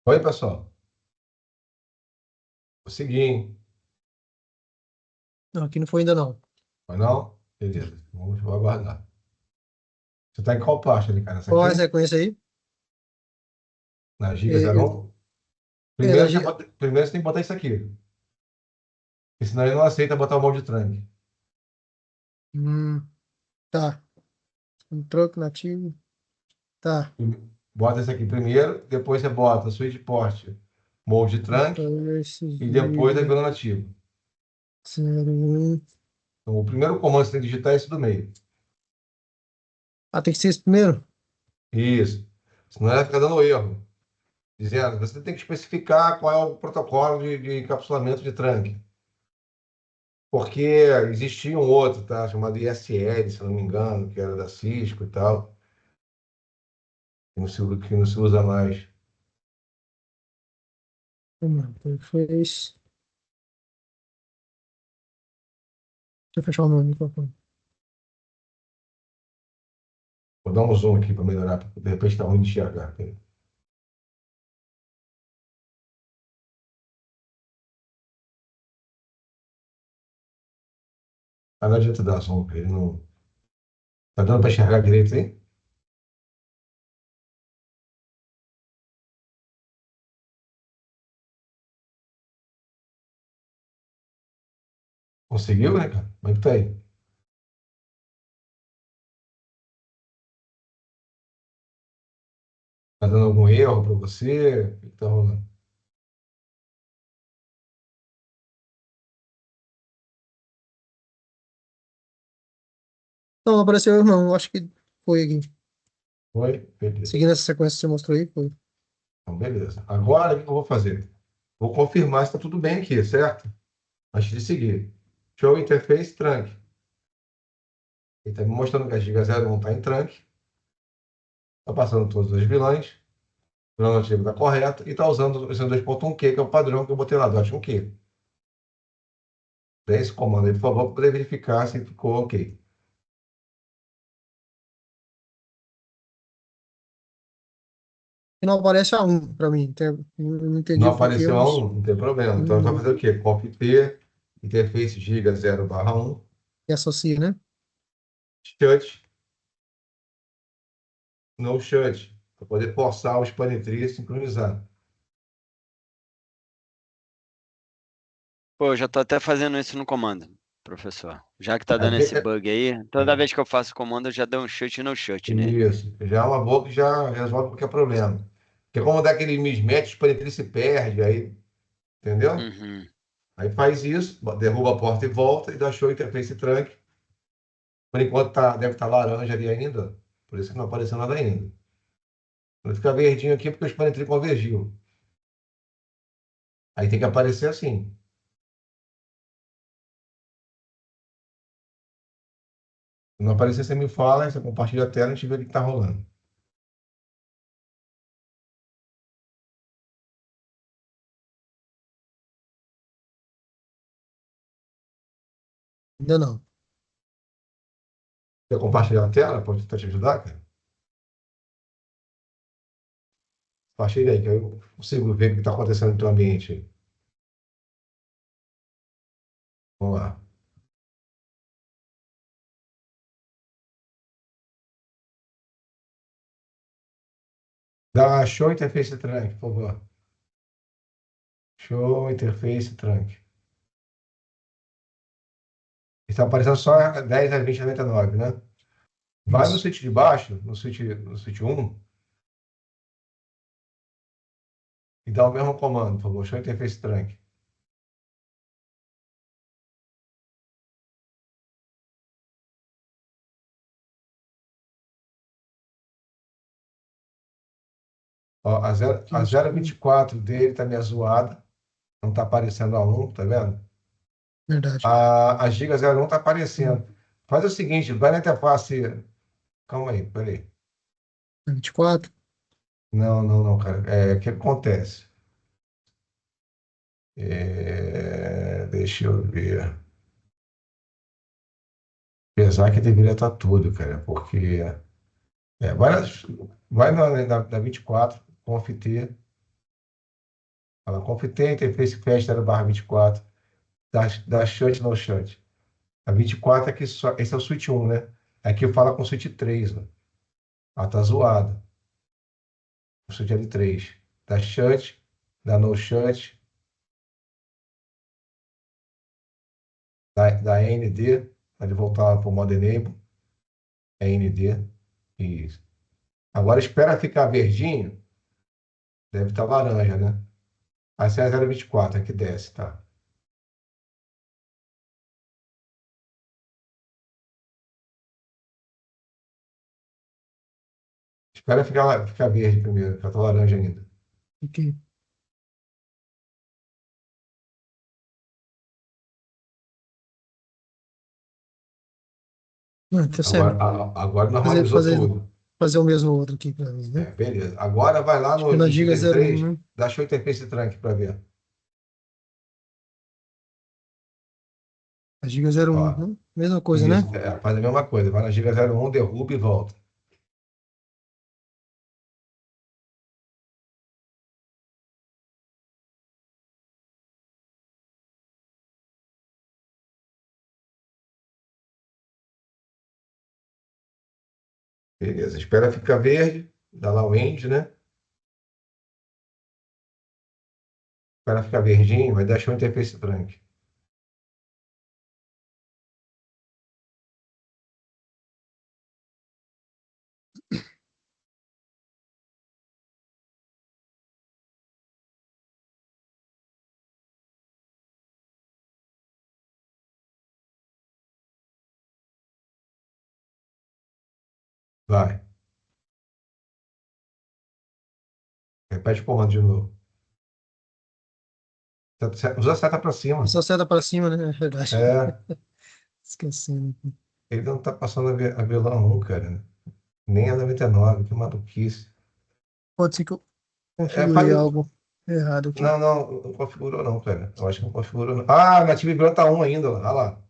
Oi, pessoal. Vou seguir, hein? Não, aqui não foi ainda não. Mas não? Beleza. Vou aguardar. Você está em qual parte ali, cara? Essa Qual aqui? é a sequência aí? Na Giga É, 01? na Primeiro, primeiro você tem que botar isso aqui. Porque senão ele não aceita botar o molde de trunk. Tá. Um troco nativo. Tá. Bota esse aqui primeiro, depois você bota switch port, molde de trunk e depois a vila nativa. 01. Então, o primeiro comando que você tem que digitar é esse do meio. Ah, tem que ser esse primeiro? Isso. Senão vai ficar dando erro. Dizendo, você tem que especificar qual é o protocolo de encapsulamento de trunk. Porque existia um outro, tá? Chamado ISL, se não me engano, que era da Cisco e tal, que não se usa mais. Interface. Deixa eu fechar o meu microfone. Vou dar um zoom aqui para melhorar, porque de repente está ruim de enxergar. Peraí. Ah, não adianta dar zoom, ele não. Tá dando para enxergar direito aí? Conseguiu, né, cara? Como é que tá aí? Tá dando algum erro para você? O que que tá rolando? Não, não apareceu não. Acho que foi aqui. Foi? Beleza. Seguindo essa sequência que você mostrou aí, foi. Então, beleza. Agora, o que eu vou fazer? Vou confirmar se está tudo bem aqui, certo? Antes de seguir. Show interface trunk. Ele está me mostrando que a Giga 01 está em trunk. Está passando todos os vilões. O vilão nativo está correto. E está usando o 2.1Q, que é o padrão que eu botei lá, .1Q. Dê esse comando aí, por favor, para poder verificar se ficou ok. E não aparece a 1 para mim. Não entendi Não o porquê, apareceu a mas 1, não tem problema. Então, vai não, fazer o quê? Copy P, interface Giga 0/1, e associa, né? shut, no shut, para poder forçar o Spanitree a sincronizar. Pô, eu já tô até fazendo isso no comando, professor. Já que tá Aí, dando esse bug aí, toda vez que eu faço comando, eu já dou um chute no chute nele. isso, já é uma boa que já resolve qualquer problema. Porque como dá aquele mismatch, o Spanitree se perde, aí, entendeu? Uhum. Aí faz isso, derruba a porta e volta e dá show interface trunk. Por enquanto deve estar laranja ali ainda, por isso que não apareceu nada ainda. Vai ficar verdinho aqui porque o Spanitree convergiu. Aí tem que aparecer assim. Se não aparecer, você me fala, você compartilha a tela e a gente vê o que está rolando. Ainda não. Quer compartilhar a tela? Pode tentar te ajudar, cara? Compartilha aí, que eu consigo ver o que está acontecendo no teu ambiente. Vamos lá. Dá show interface trunk, por favor. Show interface trunk. Está aparecendo só 10 a 20 a 99, né? Vai no Isso. switch de baixo, no switch 1, e dá o mesmo comando, por favor. Show interface trunk. Ó, a Isso. 024 dele está meio zoada. Não está aparecendo a 1, tá vendo? Verdade. A Giga 01 está aparecendo. Faz o seguinte, vai na interface. Calma aí, peraí. 24. Não, não, não, cara. O que acontece? Deixa eu ver. Apesar que deveria estar tudo, cara, porque. Vai na 24, conf T. Fala confitente, interface fast 0/24, da shunt no shunt. A 24 aqui só, esse é o switch 1, né? Aqui fala com o switch 3, né? Ela tá zoada. O switch L3. Da shunt, da no shunt, da ND, pode voltar para o modo enable, é ND. Isso. Agora espera ficar verdinho, deve estar laranja, né? Essa é a 0/24, aqui desce, tá? Espera ficar verde primeiro, que tá laranja ainda. Aqui. Não, tá Agora, certo. agora Fazer, normalizou fazer, tudo. fazer o mesmo outro aqui para mim, né? Beleza. Agora vai lá Acho que no na Giga Giga 01, 3, né? dá show interface trunk para ver. A Giga 01, Ó, né? Mesma coisa, né? isso, faz a mesma coisa. Vai na Giga 01, derruba e volta. Beleza. Espera ficar verde, dá lá o end, né? Espera ficar verdinho, vai dar show interface trunk. Vai. Repete o comando de novo. Usa a seta para cima. Só seta para cima, né? É verdade. É, Esquecendo. ele não tá passando a vilã 1, cara. Nem a 99, que maluquice. Pode ser que eu É, configurei algo errado aqui. não, não configurou não, cara. Eu acho que não configurou não. Ah, Native vilã tá 1 ainda, olha lá.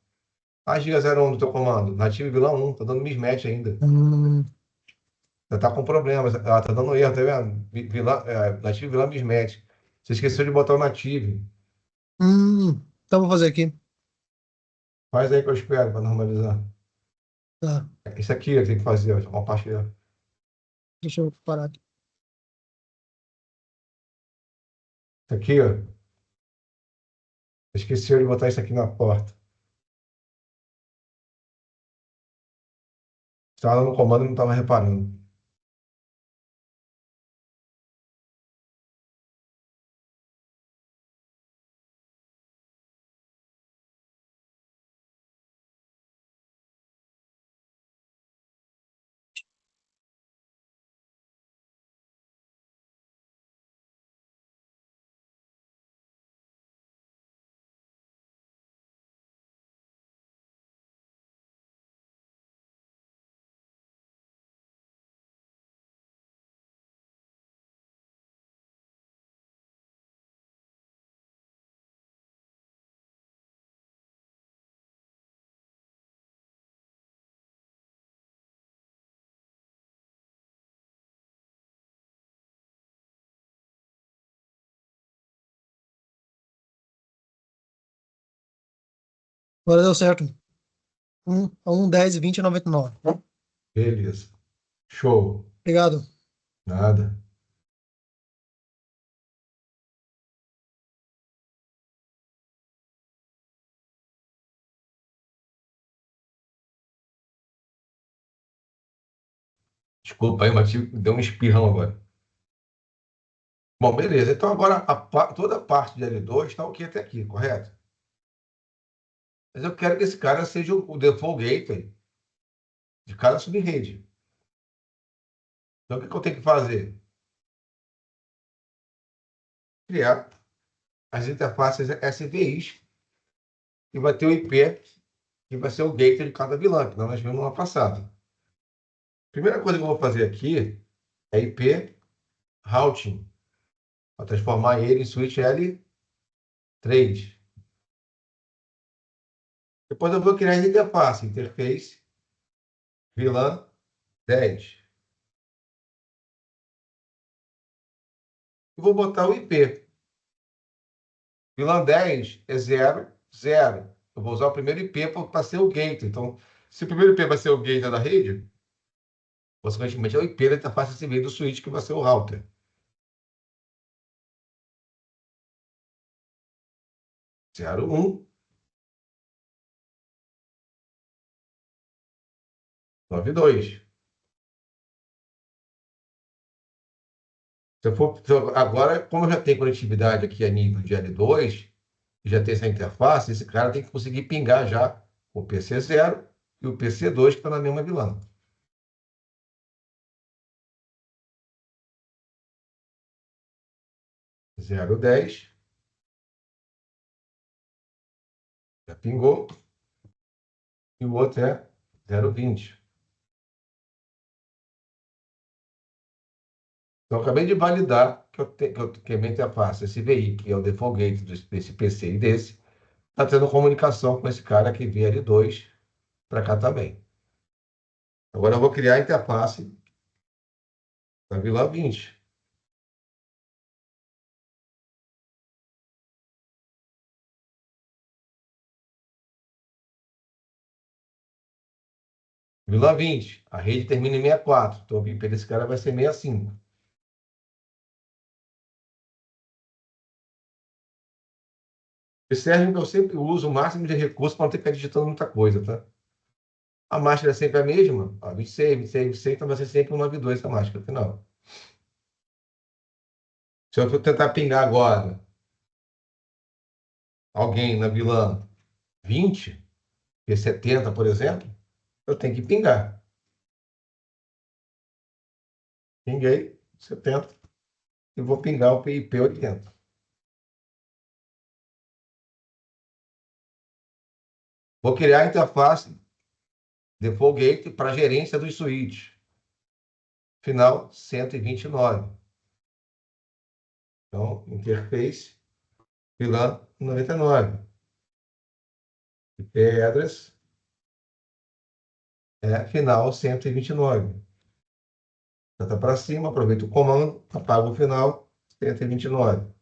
A Giga 01 do teu comando. Native vilã 1, tá dando mismatch ainda. Hum, Já tá com problemas. Ah, tá dando erro, tá vendo? Native vilã mismatch. Você esqueceu de botar o native. então vou fazer aqui. Faz aí que eu espero para normalizar. Tá, Isso aqui tem que fazer, ó, compartilhar. deixa eu parar aqui. Isso aqui, ó. Esqueceu de botar isso aqui na porta. Estava no comando e não estava reparando. Agora deu certo. 10, 20 e 99. Beleza. Show. Obrigado. Nada. Desculpa aí, mas deu um espirrão agora. Bom, beleza. Então agora toda a parte de L2 está ok até aqui, correto? Mas eu quero que esse cara seja o default gateway de cada subrede. Então o que eu tenho que fazer? Criar as interfaces SVIs e vai ter o IP que vai ser o gateway de cada vilã, que nós vimos no ano passado. Primeira coisa que eu vou fazer aqui é IP routing, para transformar ele em switch L3. Depois eu vou criar a interface, interface vilã 10. E vou botar o IP. VLAN 10 é 0, 0. Eu vou usar o primeiro IP para ser o gate. Então, se o primeiro IP vai ser o gate da rede, consequentemente é o IP da interface CV do switch que vai ser o router. 0, 1, 9, 2. Agora, como eu já tenho conectividade aqui a nível de L2, já tem essa interface, esse cara tem que conseguir pingar já o PC0 e o PC2 que está na mesma VLAN. 0, 10. Já pingou. E o outro é 0, 20. Então, eu acabei de validar que a minha interface, esse VI, que é o default gate desse PC e desse, está tendo comunicação com esse cara que veio L2 para cá também. Agora eu vou criar a interface da VLAN 20. VLAN 20. A rede termina em 64. Então, o IP desse cara vai ser 65. Observe que eu sempre uso o máximo de recursos para não ter que ficar digitando muita coisa, tá? A máscara é sempre a mesma. Ó, 26, 26, 26, então vai ser sempre 192 essa máscara final. Se eu for tentar pingar agora alguém na VLAN 20, P70, por exemplo, eu tenho que pingar. Pinguei, 70, e vou pingar o PIP 80. Vou criar a interface default gate para gerência dos switches. Final 129. Então, interface VLAN 99. IP address é final 129. Seta para cima, aproveita o comando, apaga o final 129.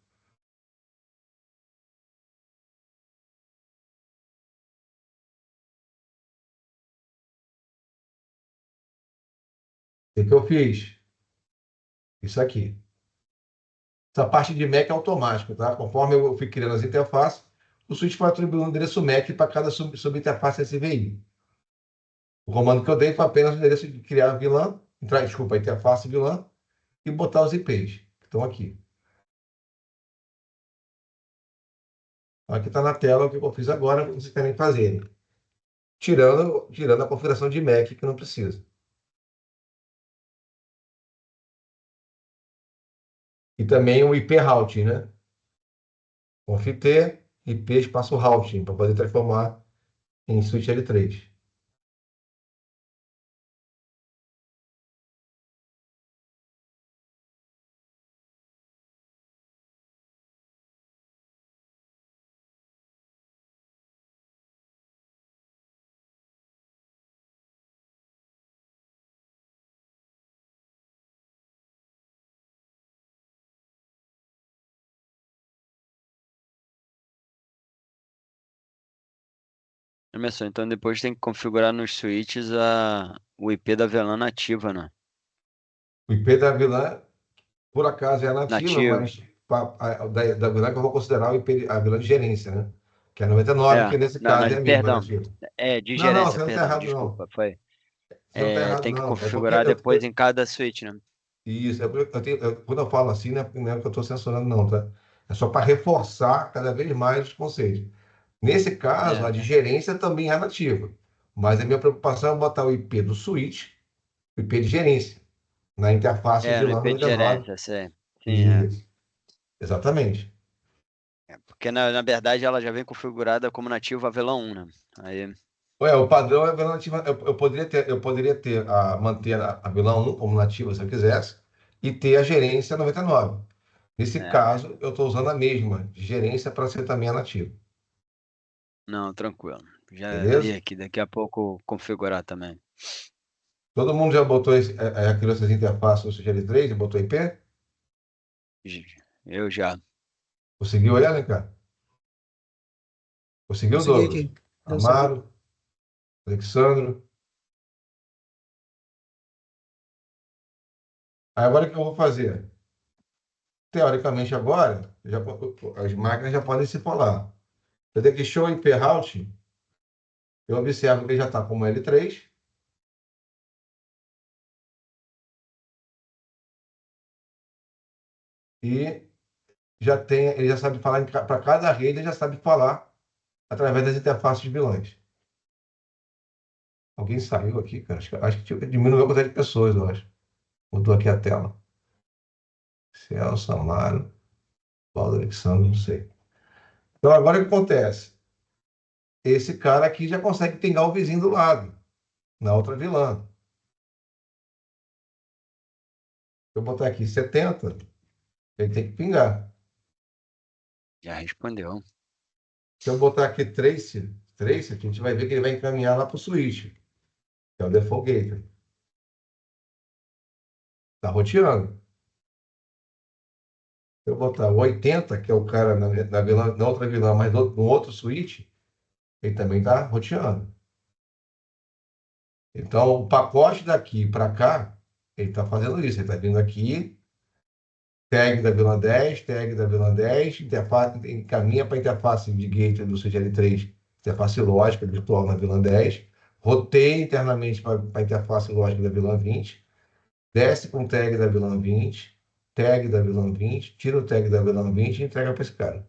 O que eu fiz? Isso aqui. Essa parte de MAC é automático, tá? Conforme eu fui criando as interfaces, o switch vai atribuindo um endereço MAC para cada subinterface SVI. O comando que eu dei foi apenas o endereço de criar a VLAN, desculpa, a interface VLAN e botar os IPs que estão aqui. Aqui está na tela o que eu fiz agora, para vocês querem fazer. Tirando a configuração de MAC, que não precisa. E também o IP routing, né? Conft IP espaço routing, para poder transformar em switch L3. Emerson, então depois tem que configurar nos switches o IP da VLAN nativa, né? O IP da VLAN, por acaso, é nativa, Nativo. mas da VLAN que eu vou considerar o IP, a VLAN de gerência, né? Que é 99, que nesse caso é a mesma, perdão. nativa. De Não, não, gerência, você não está perdão, errado, não. desculpa, foi. Você não está errado, Tem que não. É porque configurar depois em cada switch, né? isso, quando eu falo assim, não é que eu estou censurando, não, tá? É só para reforçar cada vez mais os conceitos. Nesse caso, a de gerência também é nativa. Mas a minha preocupação é botar o IP do switch, o IP de gerência, na interface No VLAN IP de 99. gerência, sei. Sim, Isso, exatamente. Porque na verdade ela já vem configurada como nativa a VLAN 1, né? Aí, Ué, o padrão é VLAN nativa. Eu poderia manter a VLAN 1 como nativa se eu quisesse, e ter a gerência 99. Nesse caso, eu estou usando a mesma, de gerência para ser também a nativa. não, tranquilo. Já vi Beleza? aqui, daqui a pouco configurar também. Todo mundo já botou criou essas interfaces no CGL3 e botou IP? Eu já. Conseguiu olhar, né, cara? Conseguiu, Consegui Douglas? aqui. Deu certo. Amaro, Alexandro. Aí agora o que eu vou fazer? Teoricamente agora, as máquinas já podem se falar. Eu dei que show e perrout, eu observo que ele já está como L3 e ele já sabe falar para cada rede, ele já sabe falar através das interfaces de vilãs. Alguém saiu aqui, cara. Acho que diminuiu a quantidade de pessoas, eu acho. Mudou aqui a tela. Celso, Amaro, Paulo Alexandre, não sei. Então agora o que acontece? Esse cara aqui já consegue pingar o vizinho do lado, na outra vilã. Se eu botar aqui 70, ele tem que pingar. Já respondeu. Se eu botar aqui Trace, a gente vai ver que ele vai encaminhar lá para o switch, que é o default gateway. Está roteando. Se eu botar o 80, que é o cara na outra vilã, mas no outro switch, ele também está roteando. Então, o pacote daqui para cá, ele está fazendo isso. Ele está vindo aqui, tag da vilã 10, tag da vilã 10, interface, encaminha para a interface de gateway do CGL3, interface lógica virtual na vilã 10, roteia internamente para a interface lógica da vilã 20, desce com tag da vilã 20, tag da vilã 20, tira o tag da vilã 20 e entrega para esse cara.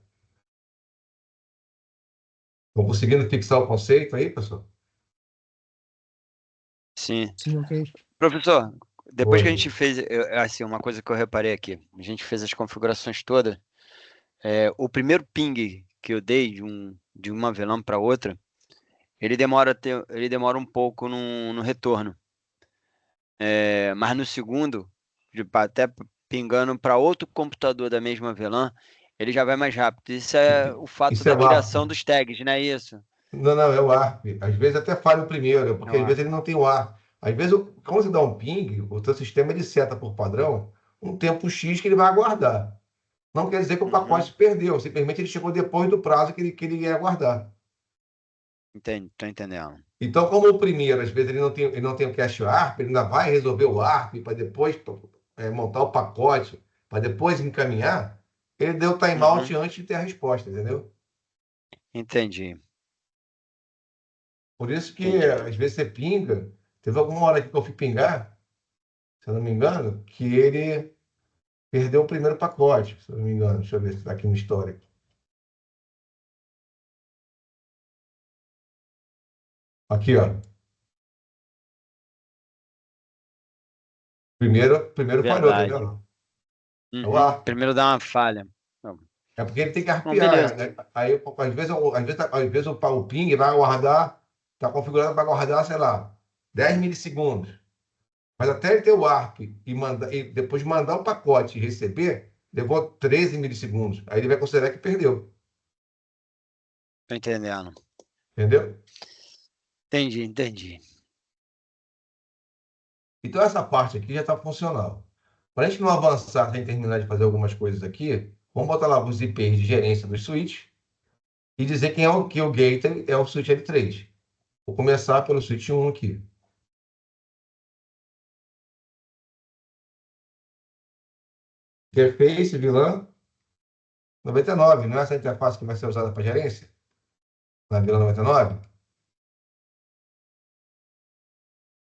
Estão conseguindo fixar o conceito aí, pessoal? Sim. Sim, ok. Professor, depois que a Oi. gente fez, assim, uma coisa que eu reparei aqui, a gente fez as configurações todas, o primeiro ping que eu dei de uma VLAN para outra, ele demora um pouco no retorno. Mas no segundo, até pingando para outro computador da mesma VLAN, ele já vai mais rápido. Isso é o fato Isso é da o ARP. criação dos tags, não é isso? Não, não, é o ARP. Às vezes até falha o primeiro, porque Não, às vezes ele não tem o ARP. Às vezes, quando você dá um ping, o teu sistema ele seta por padrão um tempo X que ele vai aguardar. Não quer dizer que o pacote Uhum, se perdeu, simplesmente ele chegou depois do prazo que ele ia aguardar. entendi, tô entendendo. Então, como o primeiro, às vezes, ele não tem o cache ARP, ele ainda vai resolver o ARP para depois montar o pacote, para depois encaminhar, ele deu timeout Uhum, antes de ter a resposta, entendeu? entendi, Por isso que, entendi. às vezes, você pinga. Teve alguma hora aqui que eu fui pingar, se eu não me engano, que ele perdeu o primeiro pacote, se eu não me engano. Deixa eu ver se está aqui no histórico. Aqui, ó. Primeiro falhou, tá Verdade. vendo? É o Uhum, ARP. primeiro dá uma falha. Não, É porque ele tem que não, beleza. arpear, né? Aí, às vezes o ping vai guardar, está configurado para guardar, sei lá, 10 milissegundos. Mas até ele ter o ARP e depois mandar o pacote e receber, levou 13 milissegundos. Aí ele vai considerar que perdeu. Tô entendendo. Entendeu? Entendi. Então essa parte aqui já está funcional. Para a gente não avançar sem terminar de fazer algumas coisas aqui, vamos botar lá os IPs de gerência dos switches e dizer que o gateway é o switch L3. Vou começar pelo switch 1 aqui. Interface, vilã, 99, não é essa interface que vai ser usada para gerência? Na vilã 99?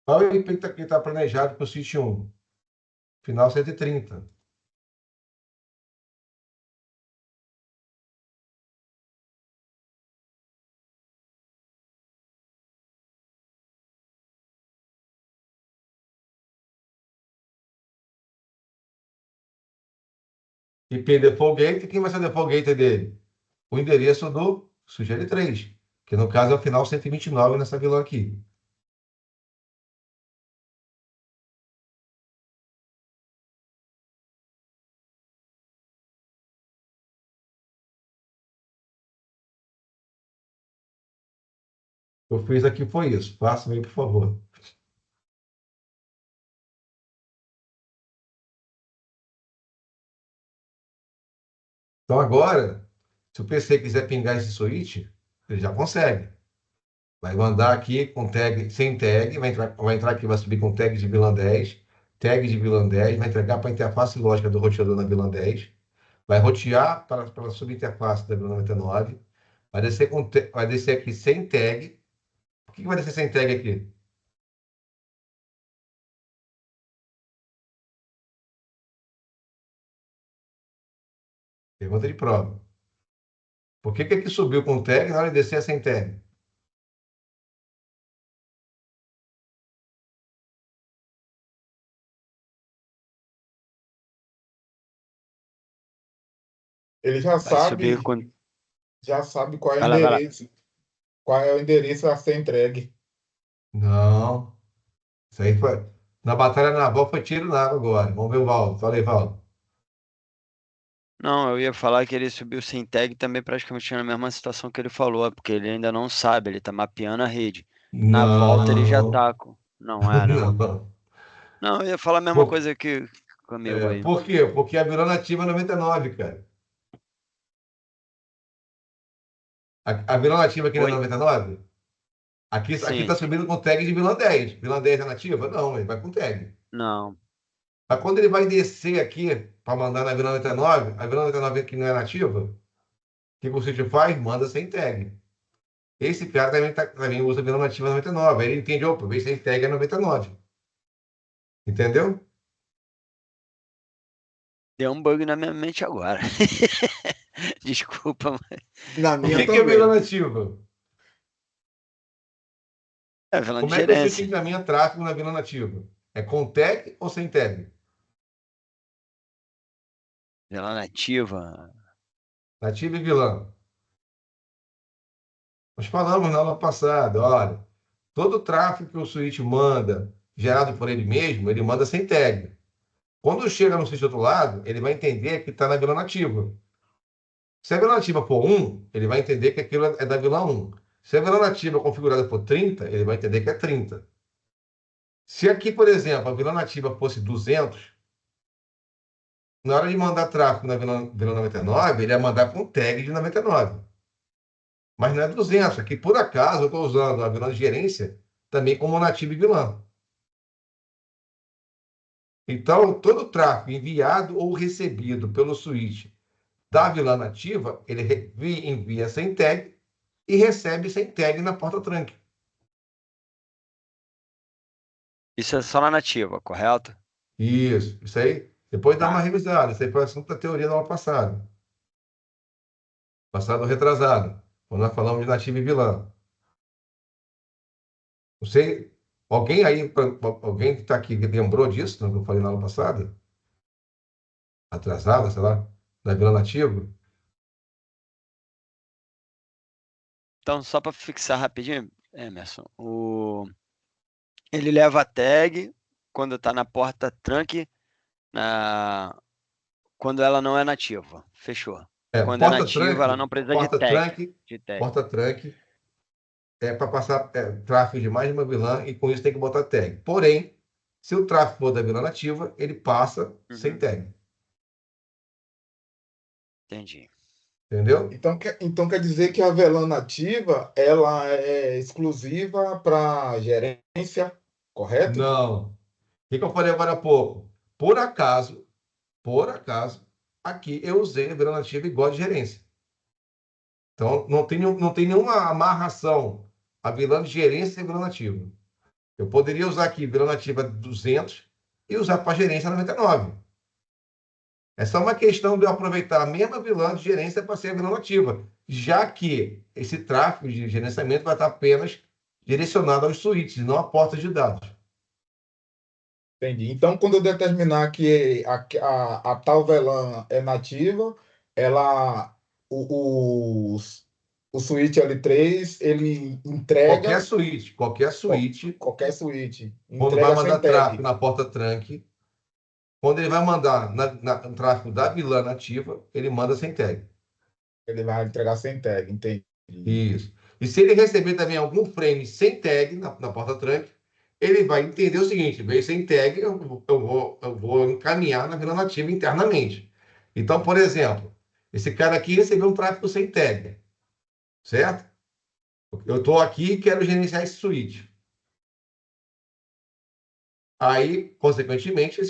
Qual é o IP que está planejado para o switch 1? Final 130. IP default gate, quem vai ser o default gate dele? O endereço do switch L3, que no caso é o final 129 nessa vilã aqui. Eu fiz aqui foi isso. Faça aí, por favor. Então agora, se o PC quiser pingar esse switch, Ele já consegue. Vai mandar aqui com tag, sem tag, vai entrar aqui, vai subir com tag de VLAN 10, tag de VLAN 10, vai entregar para a interface lógica do roteador na VLAN 10, vai rotear para a subinterface da VLAN 99, vai descer aqui sem tag. Por que vai descer sem tag aqui? Pergunta de prova. Por que aqui subiu com tag na hora de descer sem tag? Ele já Vai subir sabe, com. já sabe qual é o Vai lá, vai lá. endereço, qual é o endereço a ser entregue. Não. Isso aí foi. Na batalha naval foi tiro na água agora. Vamos ver o Valdo. Fala aí, Valdo. Não, eu ia falar que ele subiu sem tag também praticamente na mesma situação que ele falou, porque ele ainda não sabe, ele tá mapeando a rede. Na volta ele já Não. tá com. Não é, não. Não. Não, eu ia falar a mesma Por, coisa que comigo aí. por quê? Porque a virou nativa é 99, cara. A virou nativa aqui não é Oi? 99? Aqui tá Sim, subindo com tag de vilã 10. Vilã 10 é nativa? Não, ele vai com tag. não. Mas quando ele vai descer aqui para mandar na Vila 99, a Vila 99 aqui não é nativa, o que o sítio faz? Manda sem tag. Esse cara também usa a Vila Nativa 99. Aí ele entende, opa, vê se sem tag é 99. Entendeu? Deu um bug na minha mente agora. Desculpa, mas. Na O minha que é Vila também. Nativa? É vilão de Como é que o sítio gerência. encaminha tráfego na Vila Nativa? É com tag ou sem tag? Vilão nativa. Nativa e vilã. Nós falamos na aula passada, olha, todo o tráfego que o switch manda, gerado por ele mesmo, ele manda sem tag. Quando chega no switch do outro lado, ele vai entender que está na vila nativa. Se a vila nativa for 1, ele vai entender que aquilo é da vila 1. Se a vila nativa configurada for 30, ele vai entender que é 30. Se aqui, por exemplo, a vila nativa fosse 200, na hora de mandar tráfego na vila 99, ele ia mandar com tag de 99. Mas não é 200. Aqui, por acaso, eu estou usando a vilã de gerência também como nativa e vilã. Então, todo o tráfego enviado ou recebido pelo switch da vilã nativa, ele envia sem tag e recebe sem tag na porta trunk. Isso é só na nativa, correto? Isso aí. Depois dá uma Tá. revisada. Isso aí foi assunto da teoria da aula passada. Passado ou retrasado. Quando nós falamos de nativa e vilã. Não sei, alguém que está aqui lembrou disso, né, que eu falei na aula passada? Atrasada, sei lá, da vilã nativa? Então, só para fixar rapidinho, Emerson, ele leva a tag quando tá na porta trunk, quando ela não é nativa. Fechou. Quando é nativa, ela não precisa de porta tag. trunk, De tag. porta trunk é para passar tráfego de mais de uma vilã e com isso tem que botar tag. Porém, se o tráfego for da vilã nativa, ele passa sem tag. Entendi. Entendeu? Então quer dizer que a VLAN nativa ela é exclusiva para gerência, correto? Não. O que eu falei agora há pouco? Por acaso, aqui eu usei a vilã nativa igual de gerência. Então, não tem nenhuma amarração a vilã de gerência e a vilã nativa. Eu poderia usar aqui vilã nativa 200 e usar para gerência 99. É só uma questão de eu aproveitar a mesma vilã de gerência para ser a vilã nativa, já que esse tráfego de gerenciamento vai estar apenas direcionado aos switches, não a portas de dados. Entendi. Então, quando eu determinar que a tal VLAN é nativa, ela, o switch L3, ele entrega Qualquer switch, qualquer switch, quando vai entrega mandar sem tráfego tag. na porta trunk, quando ele vai mandar no tráfego da vilã nativa, ele manda sem tag. Ele vai entregar sem tag, entendi. Isso. E se ele receber também algum frame sem tag na porta trunk, ele vai entender o seguinte: veio sem tag, eu vou encaminhar na vila nativa internamente. Então, por exemplo, esse cara aqui recebeu um tráfego sem tag, certo? Eu estou aqui e quero gerenciar esse switch. Aí, consequentemente,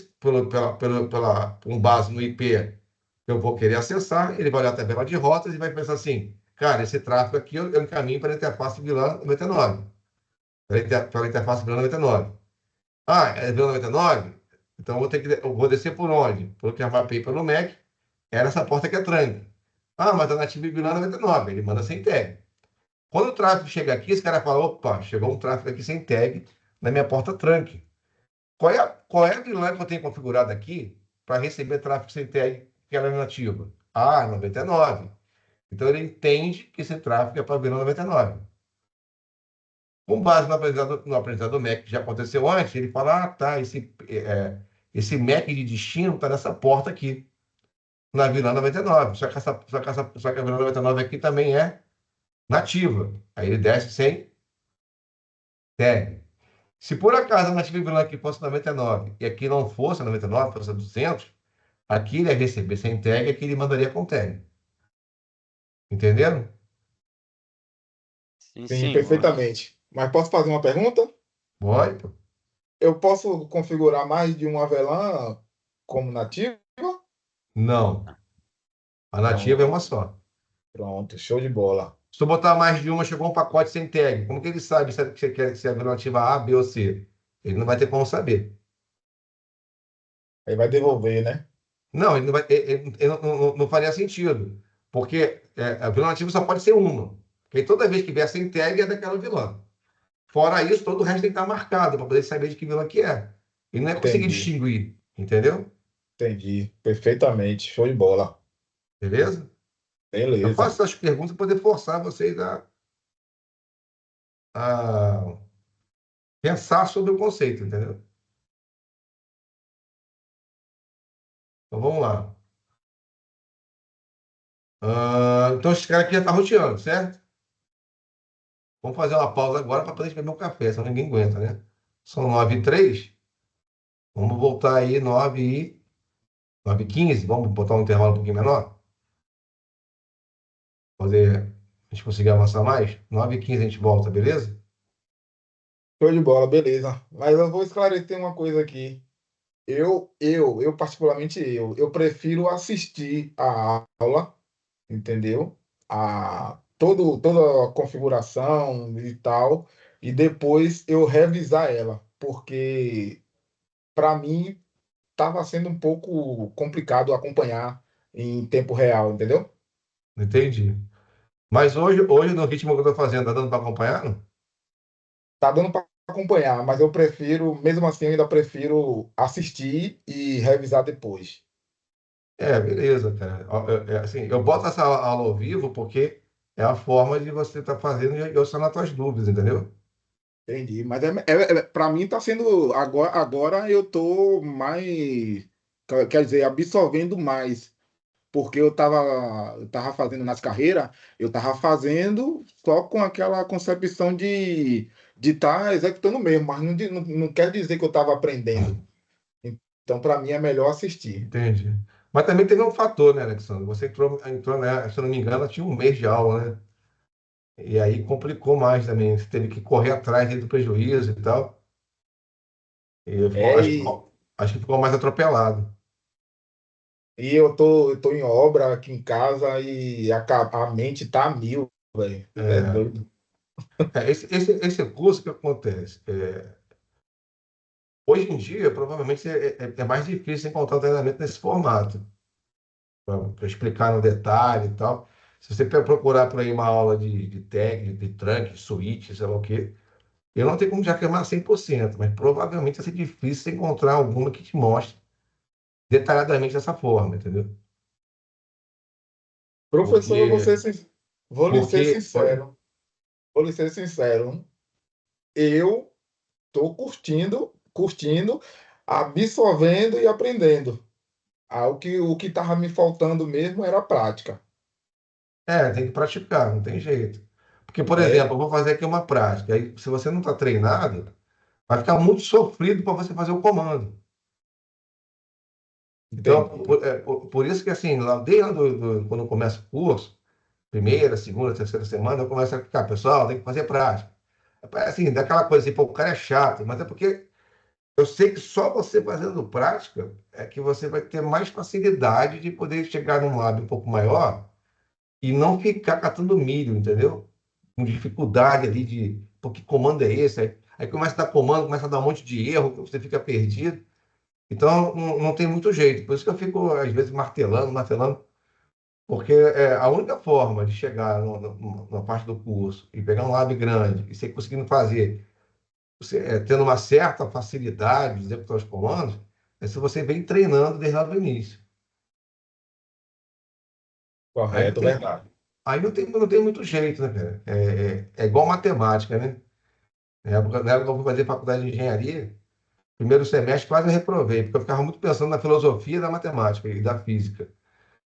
com base no IP que eu vou querer acessar, ele vai olhar a tabela de rotas e vai pensar assim, cara, esse tráfego aqui eu encaminho para a interface VLAN 99. Para a interface VLAN 99. Ah, é VLAN 99? Então eu vou descer por onde? Pelo que eu mapeei pelo MAC, era essa porta que é trunk. Ah, mas a nativa VLAN 99, ele manda sem tag. Quando o tráfego chega aqui, esse cara fala, opa, chegou um tráfego aqui sem tag na minha porta trunk. Qual é a VLAN que eu tenho configurado aqui para receber tráfego sem tag que ela é nativa? Ah, 99. Então ele entende que esse tráfego é para VLAN 99. Com base no aprendizado do MAC que já aconteceu antes, ele fala, ah, tá, esse MAC de destino está nessa porta aqui, na VLAN 99. Só que a VLAN 99 aqui também é nativa. Aí ele desce sem tag. Se por acaso a nativa VLAN aqui fosse 99 e aqui não fosse 99, fosse 200, aqui ele ia receber sem tag, aqui ele mandaria com tag. Entenderam? Sim, Sim, sim. perfeitamente. Mas posso fazer uma pergunta? Pode, pô. Eu posso configurar mais de uma VLAN como nativa? Não. A nativa é uma só. Pronto, show de bola. Se tu botar mais de uma, chegou um pacote sem tag. Como que ele sabe se você quer se a alternativa A, B ou C? Ele não vai ter como saber. Aí vai devolver, né? Não, ele não, vai, ele não faria sentido. Porque a alternativa só pode ser uma. Porque toda vez que vier sem tag é daquela vilã. Fora isso, todo o resto tem que estar marcado para poder saber de que vilã que é. Ele não é conseguir Entendi, distinguir. Entendeu? entendi. Perfeitamente, show de bola. Beleza? Eu Beleza. faço essas perguntas para poder forçar vocês a pensar sobre o conceito, entendeu? Então vamos lá. Então esse cara aqui já está roteando, certo? Vamos fazer uma pausa agora para poder beber um café, senão ninguém aguenta, né? São 9h03. Vamos voltar aí 9h15. Vamos botar um intervalo um pouquinho menor? Fazer a gente conseguir avançar mais? 9h15 a gente volta, beleza? Show de bola, beleza. Mas eu vou esclarecer uma coisa aqui. Eu particularmente eu prefiro assistir a aula, entendeu? Toda a configuração e tal, e depois eu revisar ela, porque para mim estava sendo um pouco complicado acompanhar em tempo real, entendeu? Entendi. Mas hoje no ritmo que eu estou fazendo, tá dando para acompanhar? Não? Tá dando para acompanhar, mas eu prefiro, mesmo assim, eu ainda prefiro assistir e revisar depois. Beleza, cara. Assim, eu boto essa aula ao vivo porque é a forma de você estar fazendo e eu sanar suas dúvidas, entendeu? Entendi, mas para mim está sendo agora eu tô mais, quer dizer, absorvendo mais, porque eu tava fazendo nas carreiras, eu tava fazendo só com aquela concepção de estar executando mesmo, mas não quer dizer que eu estava aprendendo. Então, para mim é melhor assistir. Entendi. Mas também teve um fator, né, Alexandre? Você entrou, né, se eu não me engano, tinha um mês de aula, né? E aí complicou mais também. Você teve que correr atrás aí do prejuízo e tal. É, Acho que ficou mais atropelado. e eu tô em obra aqui em casa e a mente tá a mil, velho. É É, doido. esse curso que acontece. Hoje em dia, provavelmente, é mais difícil encontrar um treinamento nesse formato, para explicar no detalhe e tal. Se você procurar por aí uma aula de tag, de trunk, switch, sei lá o quê, eu não tenho como já afirmar 100%, mas provavelmente vai ser difícil encontrar alguma que te mostre detalhadamente dessa forma, entendeu? Professor, Porque, vou lhe ser porque, oi? sincero. Vou lhe ser sincero. Eu tô curtindo, absorvendo e aprendendo. O que tava me faltando mesmo era a prática. Tem que praticar, não tem jeito. Porque, por exemplo, É, eu vou fazer aqui uma prática, aí se você não está treinado, vai ficar muito sofrido para você fazer o comando. Então, entendi. por isso que, assim, lá desde quando começa o curso, primeira, segunda, terceira semana, eu começo a ficar, pessoal, tem que fazer prática. Assim, daquela coisa assim, pô, o cara é chato, mas é porque eu sei que só você fazendo prática é que você vai ter mais facilidade de poder chegar num lab um pouco maior e não ficar catando milho, entendeu? Com dificuldade ali de, pô, que comando é esse? Aí começa a dar comando, começa a dar um monte de erro, você fica perdido. Então, não tem muito jeito. Por isso que eu fico, às vezes, martelando, martelando, porque a única forma de chegar na parte do curso e pegar um lab grande e você conseguindo fazer, tendo uma certa facilidade de executar os comandos, é se você vem treinando desde lá do início. Aí não Correto, tem, verdade. aí não tem muito jeito, né, cara? É igual matemática, né? Na época que eu fui fazer faculdade de engenharia, primeiro semestre quase eu reprovei, porque eu ficava muito pensando na filosofia da matemática e da física.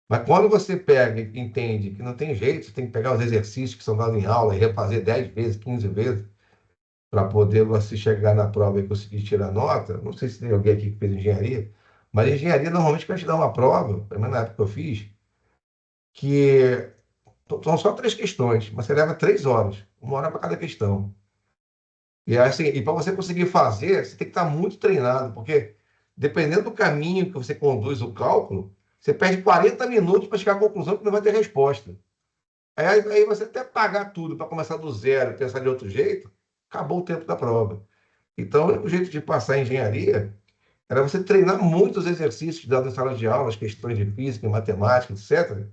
Mas quando você pega e entende que não tem jeito, você tem que pegar os exercícios que são dados em aula e refazer 10 vezes, 15 vezes, para poder você chegar na prova e conseguir tirar nota. Não sei se tem alguém aqui que fez engenharia, mas engenharia normalmente quer te dar uma prova, pelo menos na época que eu fiz, que são só 3 questões, mas você leva 3 horas, 1 hora para cada questão. E assim, e para você conseguir fazer, você tem que estar muito treinado, porque dependendo do caminho que você conduz o cálculo, você perde 40 minutos para chegar à conclusão que não vai ter resposta. Aí você até pagar tudo para começar do zero, pensar de outro jeito, acabou o tempo da prova. Então, o único jeito de passar em engenharia era você treinar muitos exercícios dados em sala de aula, as questões de física, matemática, etc.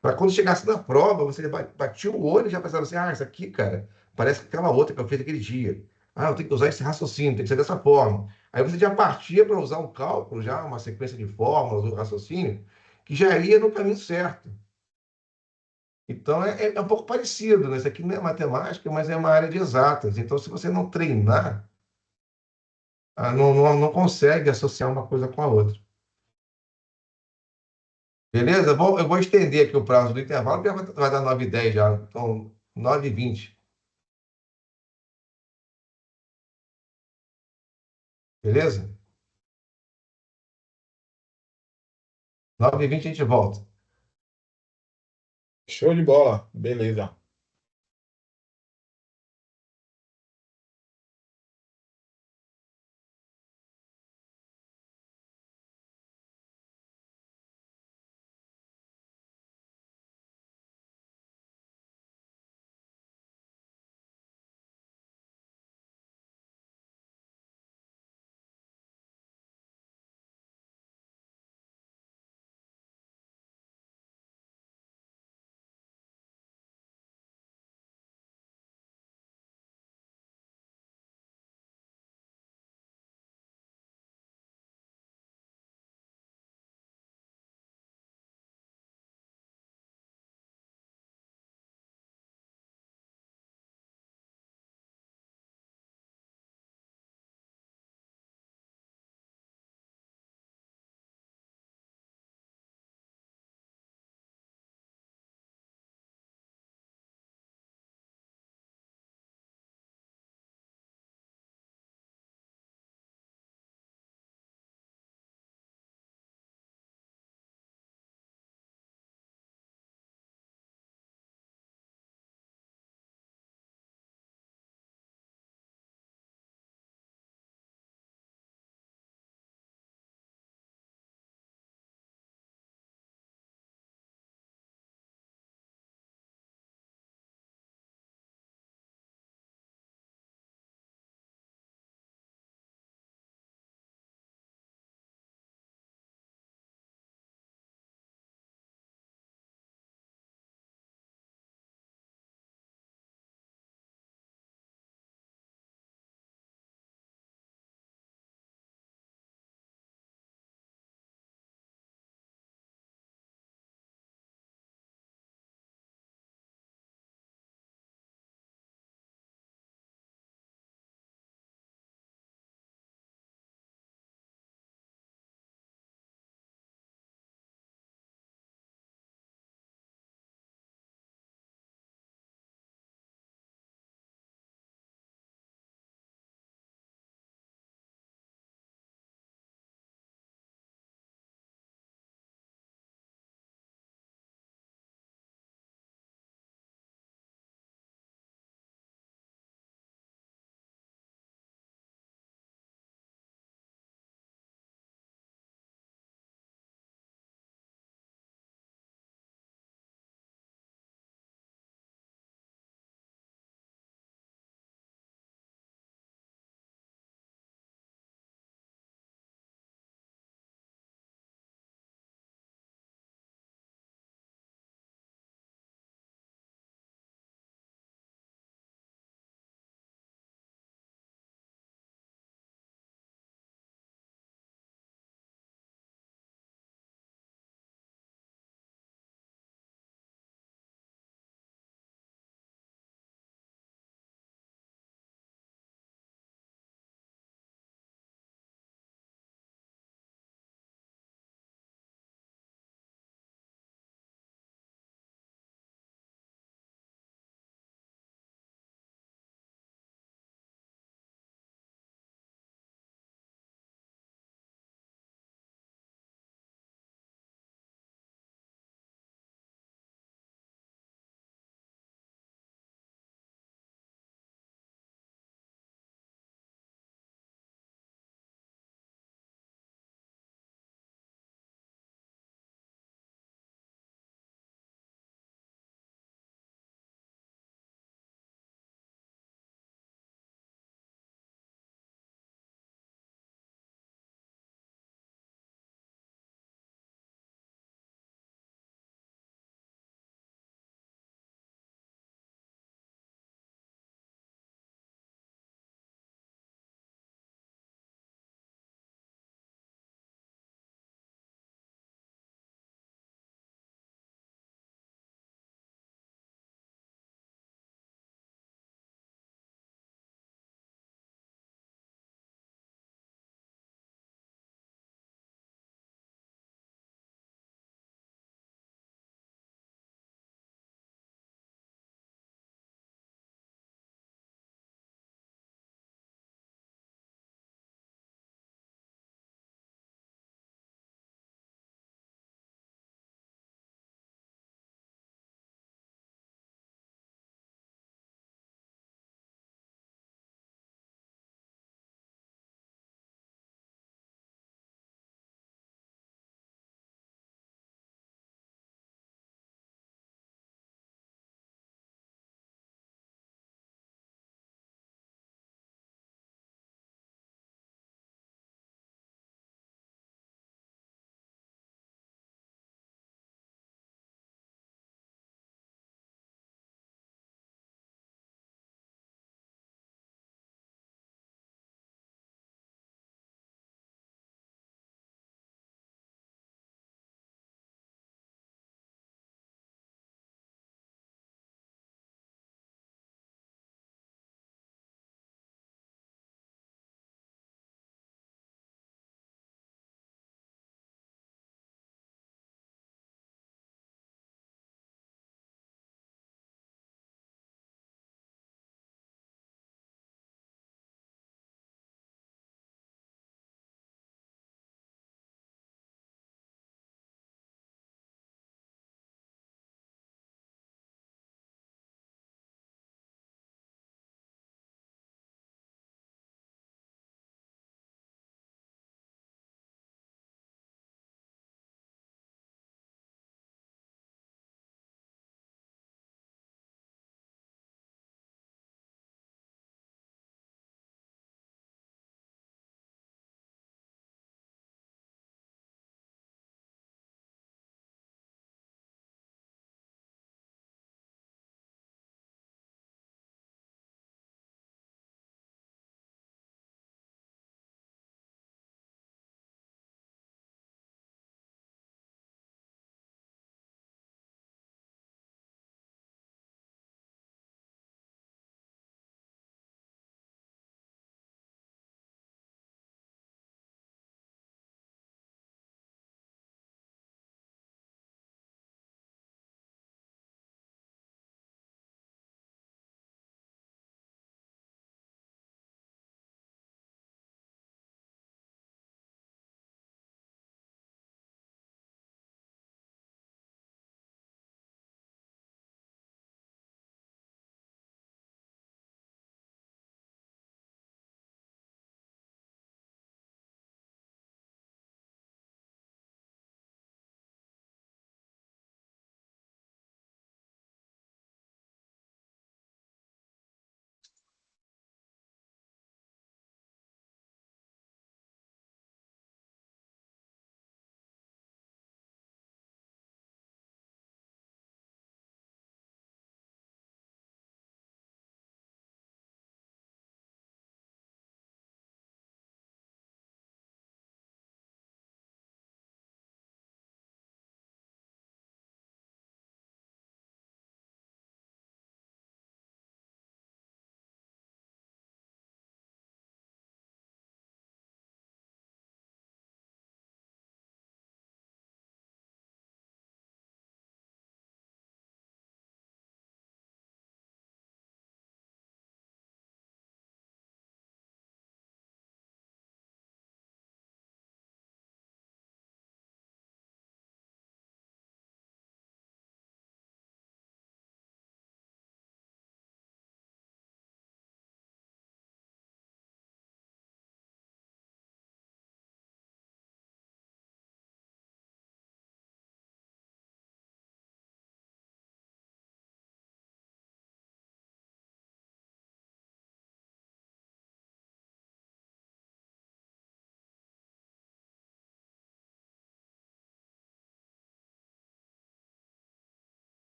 Para quando chegasse na prova, você batia o olho e já pensava assim: ah, isso aqui, cara, parece que aquela outra que eu fiz aquele dia. Ah, eu tenho que usar esse raciocínio, tem que ser dessa forma. Aí você já partia para usar um cálculo, já uma sequência de fórmulas, um raciocínio, que já ia no caminho certo. Então é um pouco parecido, né? Isso aqui não é matemática, mas é uma área de exatas. Então, se você não treinar, não consegue associar uma coisa com a outra. Beleza? Bom, eu vou estender aqui o prazo do intervalo, porque vai dar 9h10 já. Então, 9h20. Beleza? 9h20 a gente volta. Show de bola. Beleza.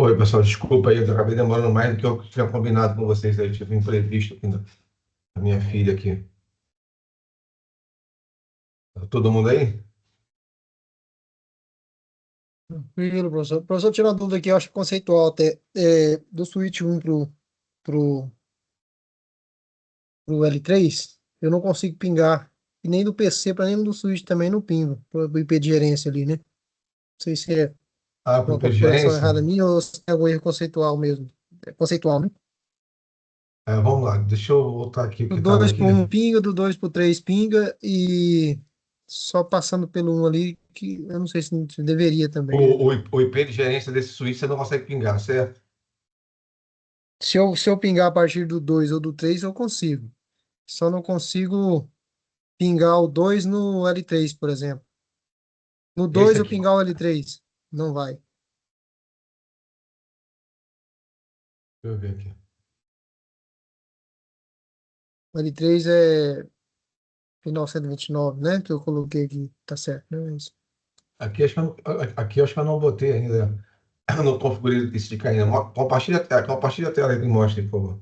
Oi, pessoal, desculpa aí, eu acabei demorando mais do que eu tinha combinado com vocês aí, tive um imprevisto aqui da minha filha aqui. Tá todo mundo aí? Tranquilo, professor. Professor, tirando uma dúvida aqui, eu acho conceitual até. Do Switch 1 pro, pro L3, eu não consigo pingar. E nem do PC para nem do Switch também não pingo. Pro IP de gerência ali, né? Não sei se é Ah, uma por configuração gerência? errada minha ou se é algum erro conceitual mesmo. É conceitual, né? Vamos lá, deixa eu voltar aqui o Do que estava 2 aqui. pro 1 pinga, do 2 pro 3 pinga e só passando pelo 1 ali, que eu não sei se deveria também, né? O IP de gerência desse switch você não consegue pingar, certo? Se eu pingar a partir do 2 ou do 3 eu consigo. Só não consigo pingar o 2 no L3, por exemplo. No Esse 2 eu aqui, pingar o L3. Não vai. deixa eu ver aqui. O L3 é final 129, né? Que eu coloquei aqui. Tá certo, né? Isso. Aqui acho que eu não botei ainda. Eu não configurei esse de ainda. Compartilha a tela aí e mostre, por favor.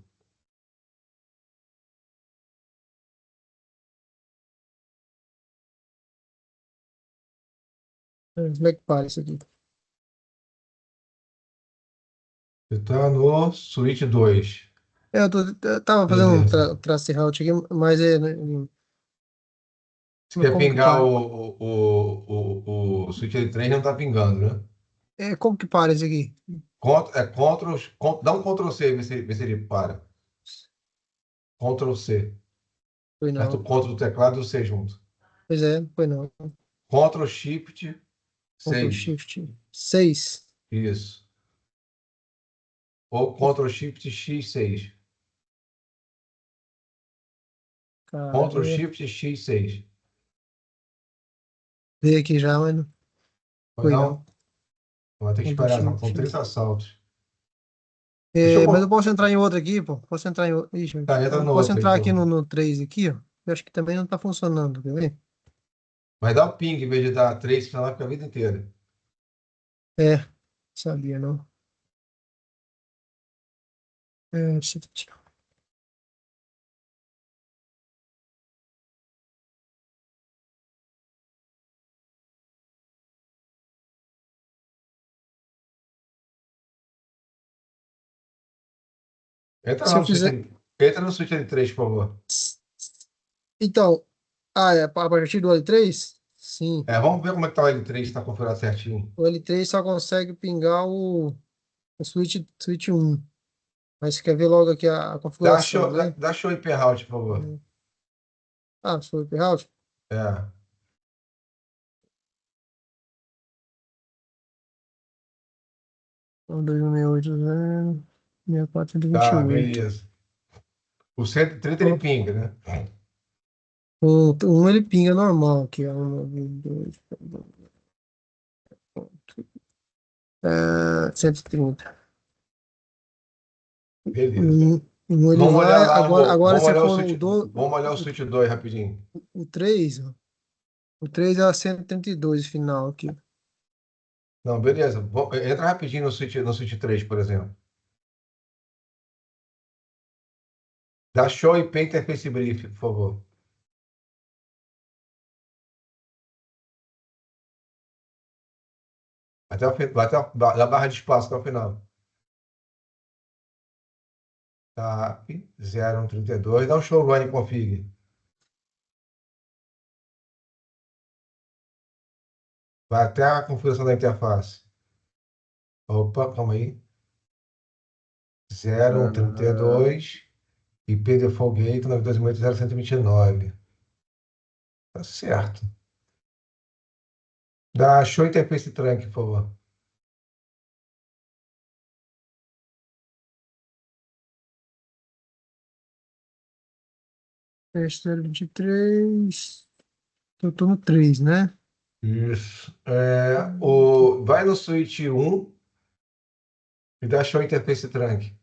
Como é que para isso aqui? Você está no switch 2. Eu tava fazendo um Beleza. trace route aqui, mas Você quer como que pingar para? o switch L3 não está pingando, né? Como que para isso aqui? Dá um Ctrl C, vê se ele para. Ctrl C. Foi Aperta o não. Ctrl do teclado e o C junto. Pois é, foi não. Ctrl Shift Ctrl 6. Shift 6. Isso. Ou Ctrl Shift X6. Ctrl Caramba. Shift X6. Dei aqui já, mas não Foi foi não. não? Vai ter que Ctrl esperar, não. São Shift. 30 saltos. Deixa eu. Mas eu posso entrar em outro aqui, pô. Posso entrar em outro. Ixi, Tá, entra eu no posso outro aí, entrar aqui então. no 3 aqui, ó. Eu acho que também não tá funcionando, quer ver? Mas dá o ping em vez de dar 3, senão vai ficar a vida inteira. É, sabia não. Shift. Entra Se lá eu no switch, fizer. entra no switch L3, por favor. Então, a partir do L3? Sim. Vamos ver como é que tá o L3, se tá configurado certinho. O L3 só consegue pingar o switch 1. Mas você quer ver logo aqui a configuração, né? Dá show IP route, por favor. Foi o route? É. 2168, 6428. Tá, beleza. O 130 ele Pronto. pinga, né? Ele pinga normal aqui, ó. 130. Beleza. Ele vai. Agora Vamos se olhar for vamos olhar o switch 2 rapidinho. o 3, ó. O 3 é a 132 final aqui. Não, beleza. Entra rapidinho no switch 3, por exemplo. Dá show IP interface brief, por favor. Da barra de espaço até o final. Tá, 0132. Dá um show run config. Vai até a configuração da interface. Opa, calma aí. 0132. IP default gate 92.0.129. Tá certo. Dá show interface trunk, por favor. Teste 23. Eu tô no 3, né? Isso. Vai no switch 1 e dá show interface trunk.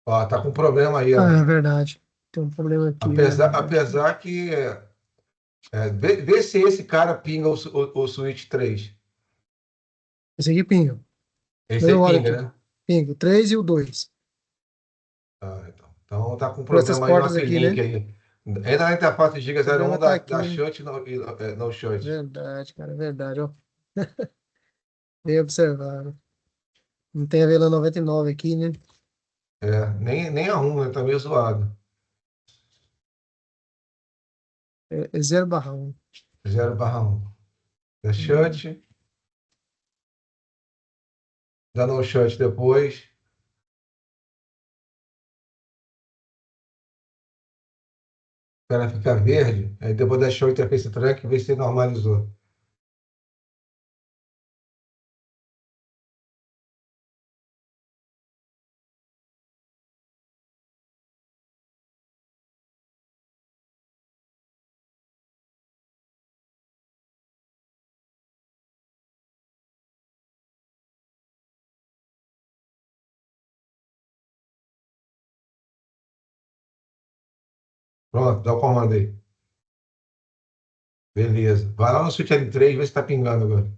Ó, tá com problema aí, ó. É verdade. Tem um problema aqui, Apesar, né? apesar que Vê se esse cara pinga o Switch 3. Esse aqui pinga. Esse aí Eu olho pinga, aqui. né? Pinga. O 3 e o 2. Ah, então tá com Por essas problema aí no portas aqui, uplink né? aí. Ainda na interface O Giga problema 01 tá da aqui. Shut no Shut. Verdade, cara. Verdade, ó. Bem observado. Não tem a VLAN 99 aqui, né? Nem a 1, né? Tá meio zoado. É 0/1. 0/1. Da Hum. Shut, da No Shut depois. Para ficar verde. Aí depois da Show Interface Track, vê se normalizou. Pronto, dá o comando aí. Beleza. Vai lá no Switch L3, vê se tá pingando agora.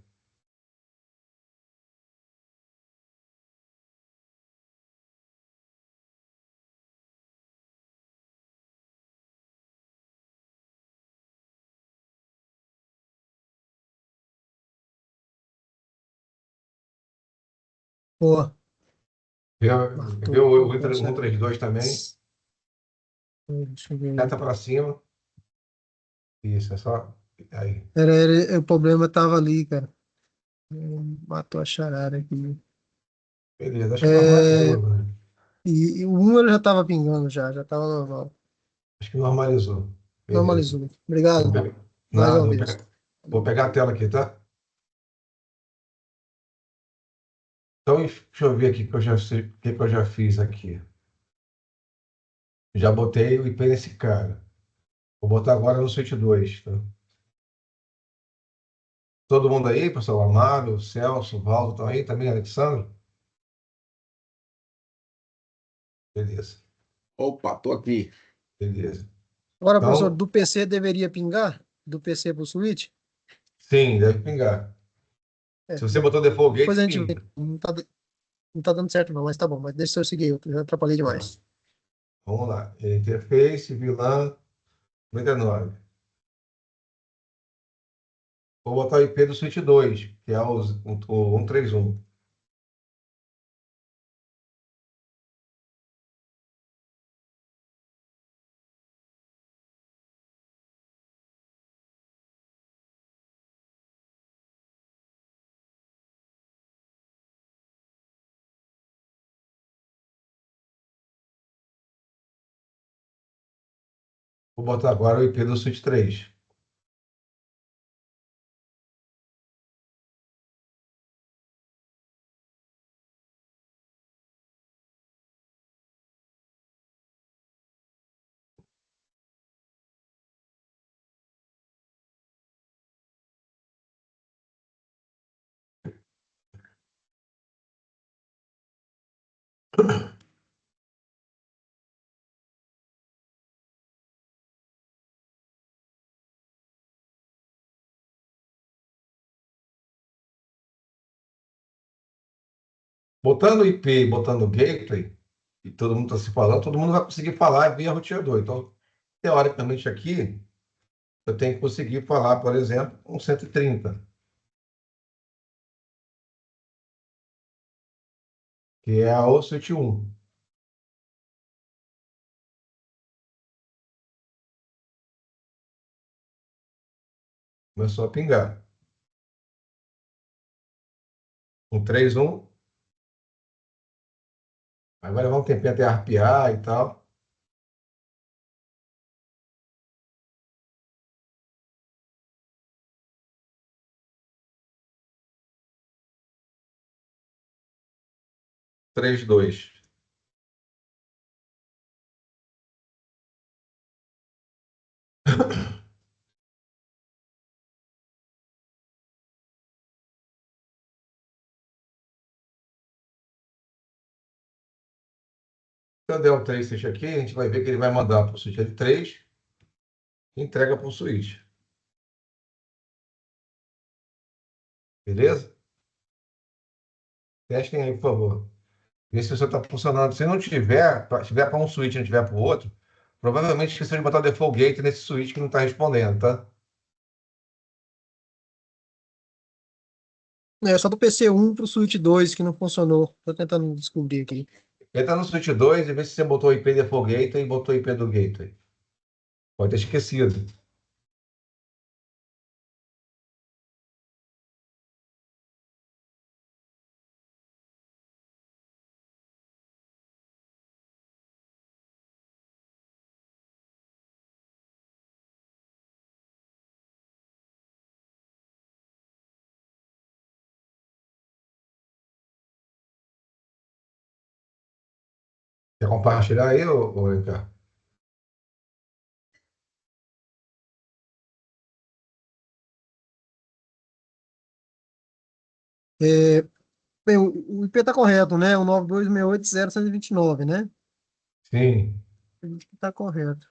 Boa. Vê, vê Matou. o Matou a 132 também. Deixa eu ver. Seta para cima. Isso, é só. Aí. O problema tava ali, cara. Matou a charada aqui. Beleza, acho que É, normalizou agora. e o 1 ele já tava pingando, já tava normal. Acho que normalizou. Beleza. Normalizou. Vou Obrigado, pegar- mais Nada, uma vez. vou pegar a tela aqui, tá? Então, deixa eu ver aqui o que eu já fiz aqui. Já botei o IP nesse cara. Vou botar agora no Switch 2, tá? Todo mundo aí, pessoal? Amado, Celso, Valdo, estão aí também, Alexandre? Beleza, Opa, tô aqui. beleza. Agora, professor, Então, do PC deveria pingar? Do PC pro Switch? sim, deve pingar. Se É, você botou Default depois Gate, a gente vê. pinga. Não tá dando certo não, mas tá bom. Mas deixa eu seguir, eu já atrapalhei Tá. demais. Vamos lá. Interface, VLAN 99. Vou botar o IP do Switch 2, que é o 131. Vou botar agora o IP do Switch 3. Botando o IP, botando o gateway, e todo mundo está se falando, todo mundo vai conseguir falar via roteador. Então, teoricamente aqui, eu tenho que conseguir falar, por exemplo, um 130, que é a OSUT 1. Começou a pingar. Um 31. Agora vamos um tempinho até arpear e tal. Três, dois. Se eu der o 3 switch aqui, a gente vai ver que ele vai mandar para o switch L3 e entrega para o switch. Beleza? Testem aí, por favor. Vê se o seu está funcionando. Se não tiver, tiver para um switch e não tiver para o outro, provavelmente esqueceu de botar o default gate nesse switch que não está respondendo, tá? É só do PC1 pro Switch 2 que não funcionou. Tô tentando descobrir aqui. Entra no switch 2 e vê se você botou o IP default gateway e botou o IP do gateway. Pode ter esquecido. Quer compartilhar aí, ô Ricardo? É, bem, o IP tá correto, né? O 92680129, né? Sim, Acredito que tá correto.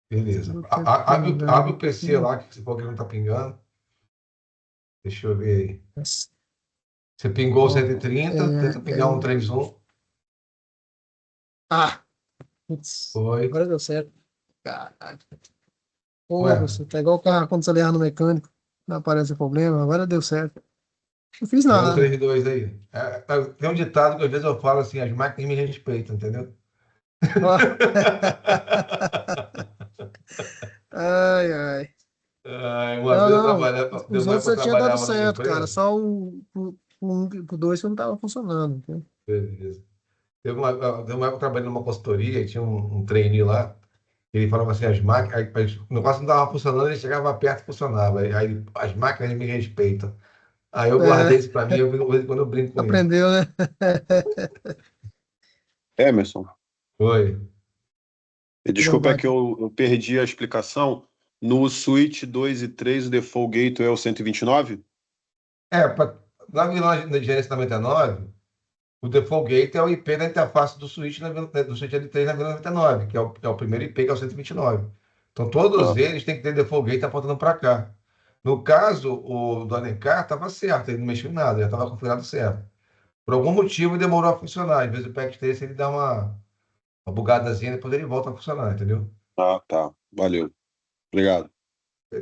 beleza. Vou tentar mudar Abre o PC aqui. lá, que você falou que não está pingando. Deixa eu ver aí. Você pingou o Ó, 130, tenta pingar um 31. Ah! Putz, Foi. agora deu certo. Caralho. Ué, Porra, você tá igual o carro quando você ligar no mecânico. Não aparece o problema, agora deu certo. Não fiz é o nada. 32 aí. Tem um ditado que às vezes eu falo assim, as máquinas me respeitam, entendeu? Ó. Ai, ai. Uma Não, vez eu não. trabalhava, Os teve uma outros época eu já tinha dado trabalhava numa certo, cara. empresa. Só o 1 e o 2 que não tava funcionando. Entendeu? Beleza. Teve uma época que eu trabalhei numa consultoria e tinha um trainee lá. Ele falava assim, as máquinas, o negócio não estava funcionando, ele chegava perto e funcionava. Aí as máquinas me respeitam. Aí eu guardei É, isso para mim, quando eu brinco com ele. aprendeu, né? Emerson, Foi. desculpa, é que eu perdi a explicação. No Switch 2 e 3, o default gateway é o 129? Na vilã de gerência 99, o default gate é o IP da interface do switch, do switch L3 na vilã 99, que é o primeiro IP, que é o 129. Então, todos Tá. eles têm que ter default gate apontando para cá. No caso, o do Alencar estava certo, ele não mexeu em nada, já estava configurado certo. Por algum motivo, demorou a funcionar. Às vezes o packet trace ele dá uma bugadazinha, depois ele volta a funcionar, entendeu? Tá. Valeu. Obrigado.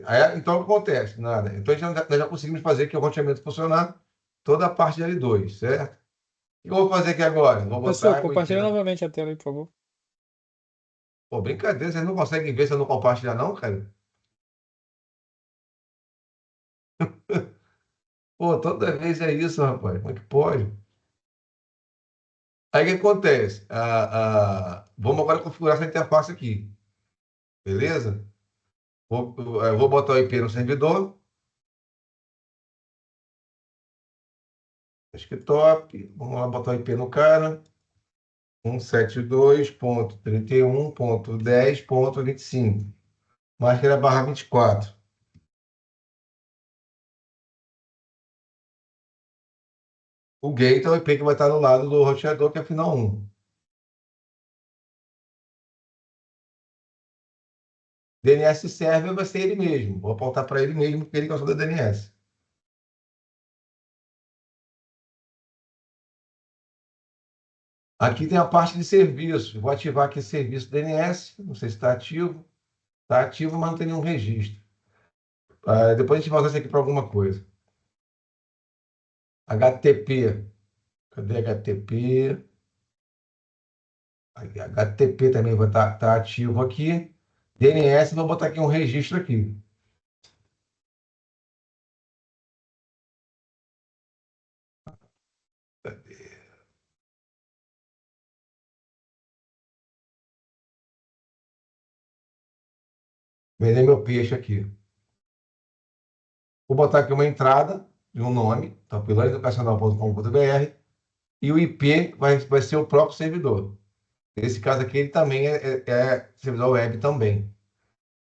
Aí, então, o que acontece? Nada. Então, nós já conseguimos fazer aqui o roteamento funcionar, toda a parte de L2, certo? O que eu vou fazer aqui agora? Vou Professor, botar o IP. compartilha novamente a tela aí, por favor. Pô, brincadeira, vocês não conseguem ver se eu não compartilhar, não, cara? Pô, toda vez é isso, rapaz. Como é que pode? Aí o que acontece? Vamos agora configurar essa interface aqui, beleza? Eu vou botar o IP no servidor, desktop, vamos lá botar o IP no cara, 172.31.10.25, máscara barra 24. O gate é o IP que vai estar no lado do roteador, que é final 1. DNS server vai ser ele mesmo. Vou apontar para ele mesmo, porque ele gostou da DNS. Aqui tem a parte de serviço. Vou ativar aqui serviço DNS. Não sei se está ativo. Está ativo, mas não tem nenhum registro. Depois a gente vai usar isso aqui para alguma coisa. HTTP. Cadê HTTP? HTTP também vai estar ativo aqui. DNS, vou botar aqui um registro aqui. Vender meu peixe aqui. Vou botar aqui uma entrada de um nome, tapilareducacional.com.br, e o IP vai ser o próprio servidor. Nesse caso aqui, ele também é servidor web também.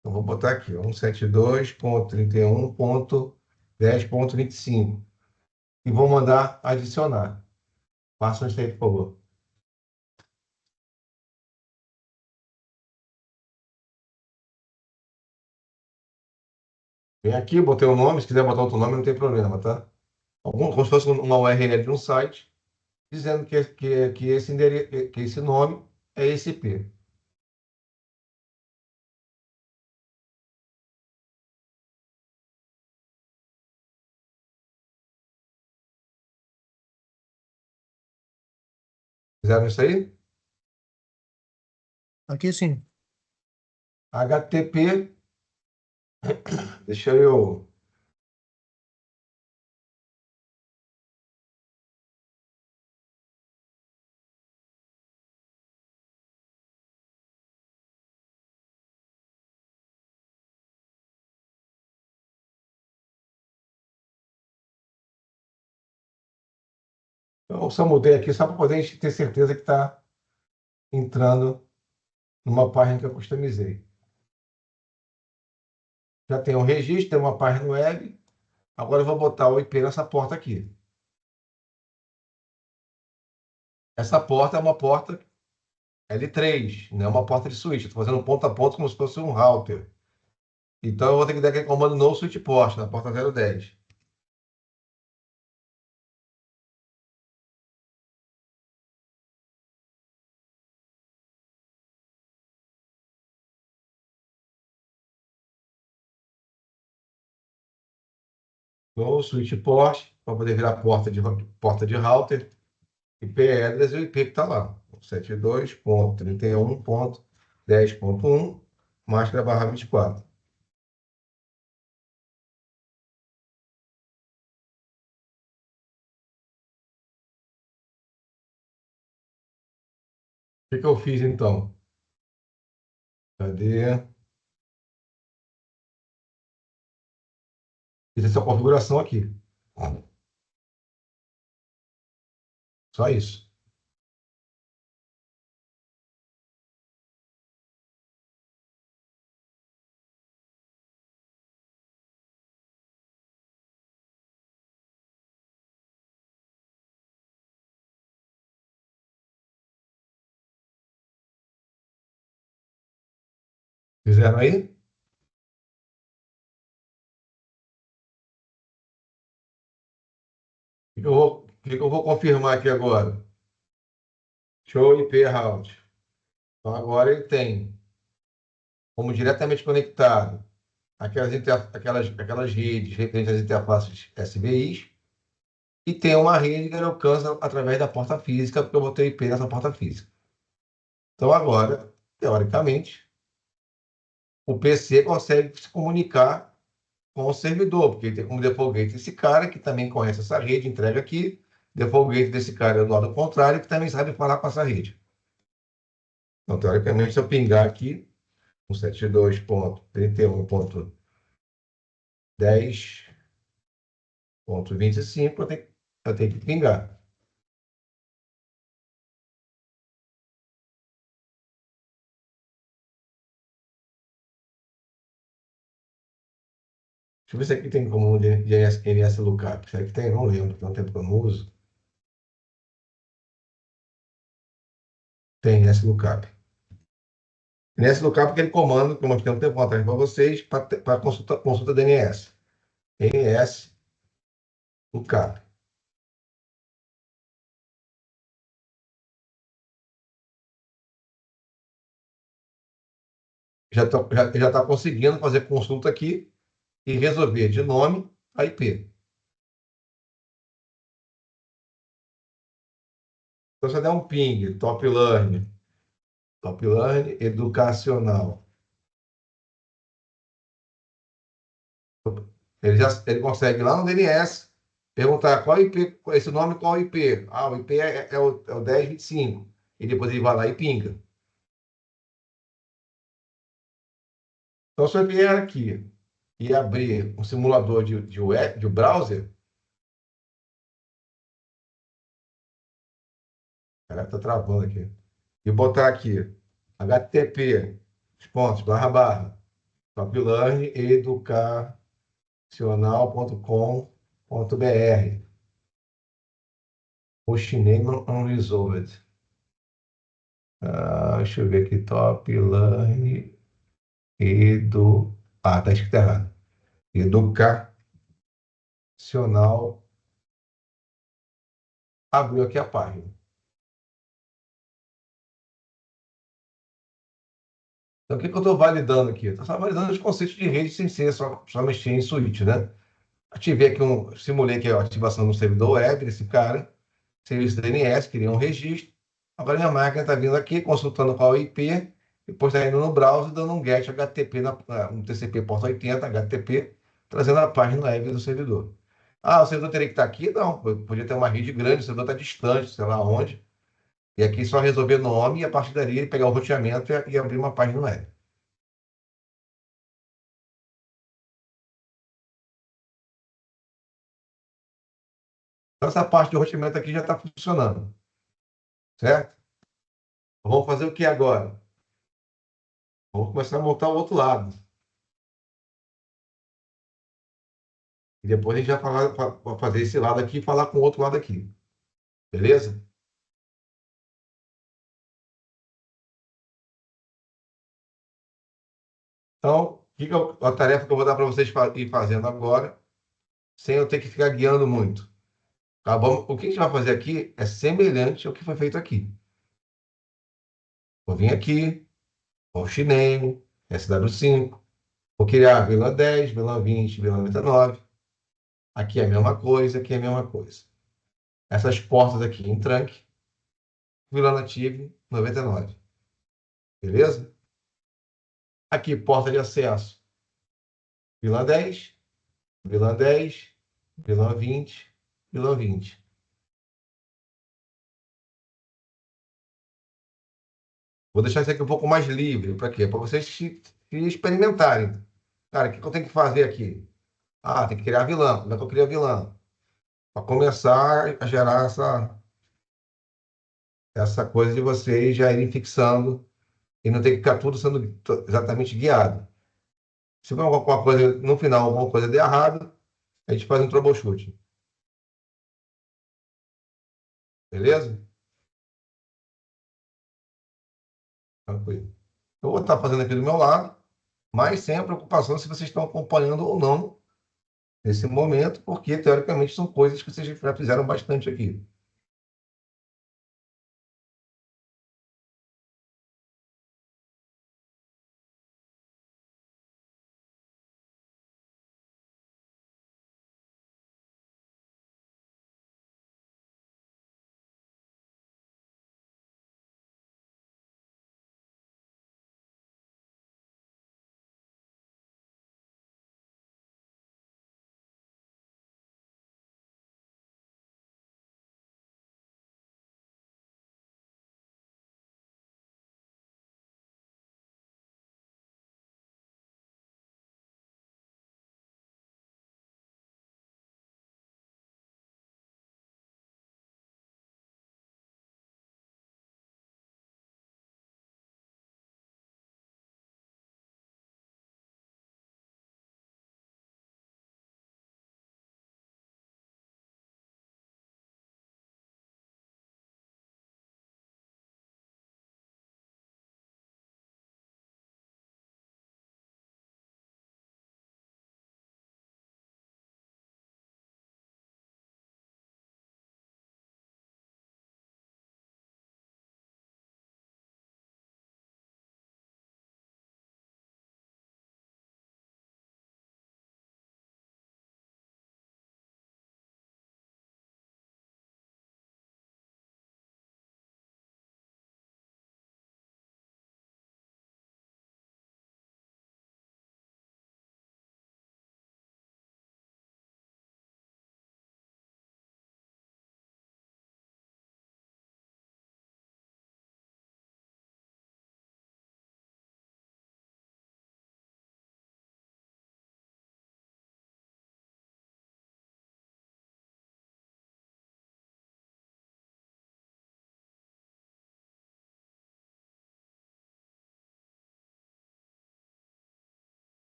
Então, vou botar aqui, 172.31.10.25. E vou mandar adicionar. Façam isso aí, por favor. Vem aqui, botei o nome, se quiser botar outro nome, não tem problema, tá? Como se fosse uma URL de um site, dizendo que esse nome é esse IP. Fizeram isso aí? Aqui sim. HTTP, deixa eu. Eu só mudei aqui só para poder ter certeza que está entrando numa página que eu customizei. Já tem um registro, tem uma página web. Agora eu vou botar o IP nessa porta aqui. Essa porta é uma porta L3, não é uma porta de switch. Estou fazendo ponto a ponto como se fosse um router. Então eu vou ter que dar aquele comando no switch port, na porta 010. No switch port, para poder virar porta de router. IP address e o IP que está lá. 72.31.10.1, máscara barra 24. O que eu fiz então? Cadê? Fiz essa configuração aqui. Só isso. Fizeram aí? O que eu vou confirmar aqui agora? Show IP route. Então agora ele tem como diretamente conectado aquelas redes referentes às interfaces SBIs e tem uma rede que ele alcança através da porta física, porque eu botei IP nessa porta física. Então agora, teoricamente, o PC consegue se comunicar com o servidor, porque ele tem como default gate esse cara que também conhece essa rede, entrega aqui, default gate desse cara é do lado contrário, que também sabe falar com essa rede. Então, teoricamente, se eu pingar aqui, um 72.31.10.25, eu tenho que pingar. Deixa eu ver se aqui tem como NS Lookup. Será que tem? Não lembro, tem um tempo que eu não uso. Tem NS Lookup. NS Lookup é aquele comando que eu mostrei um tempo atrás para vocês, para consulta DNS. NS Lookup. Já tá conseguindo fazer consulta aqui e resolver de nome a IP. Então, você der um ping, top learn educacional. Ele consegue lá no DNS perguntar qual IP, esse nome, qual IP. Ah, o IP é o 1025. E depois ele vai lá e pinga. Então, se eu vier aqui e abrir um simulador de browser, caraca, tá travando aqui. E botar aqui http, os pontos, barra, barra, toplearneducacional.com.br. Hostname unresolved. Deixa eu ver aqui, top learn tá escrito errado. Educacional. Abriu aqui a página. Então, o que que eu estou validando aqui? Estou só validando os conceitos de rede sem ser só mexer em switch, né? Ativei aqui simulei aqui a ativação do servidor web desse cara, serviço DNS, criei um registro. Agora minha máquina está vindo aqui, consultando qual é o IP, depois está indo no browser, dando um GET HTTP, um TCP porta 80, HTTP, trazendo a página web do servidor. Ah, o servidor teria que estar aqui? Não, podia ter uma rede grande, o servidor está distante, sei lá onde. E aqui só resolver nome e a partir dali pegar o roteamento e abrir uma página web. Então, essa parte de roteamento aqui já está funcionando, certo? Vamos fazer o que agora? Vamos começar a montar o outro lado. E depois a gente vai fazer esse lado aqui e falar com o outro lado aqui. Beleza? Então, a tarefa que eu vou dar para vocês ir fazendo agora, sem eu ter que ficar guiando muito. Tá bom? O que a gente vai fazer aqui é semelhante ao que foi feito aqui. Vou vir aqui, hostname, SW5, vou criar vírgula 10, vírgula 20, vírgula 99. Aqui é a mesma coisa, aqui é a mesma coisa. Essas portas aqui em trunk, vírgula native 99. Beleza? Aqui, porta de acesso, vírgula 10, vírgula 10, vírgula 20, vírgula 20. Vou deixar isso aqui um pouco mais livre. Para quê? Para vocês se experimentarem. Cara, o que eu tenho que fazer aqui? Ah, tem que criar vilã. Como é que eu crio a vilã? Para começar a gerar essa coisa de vocês já irem fixando e não ter que ficar tudo sendo exatamente guiado. Se for alguma coisa, no final, alguma coisa der errado, a gente faz um troubleshooting. Beleza? Tranquilo. Eu vou estar fazendo aqui do meu lado, mas sem a preocupação se vocês estão acompanhando ou não nesse momento, porque teoricamente são coisas que vocês já fizeram bastante aqui.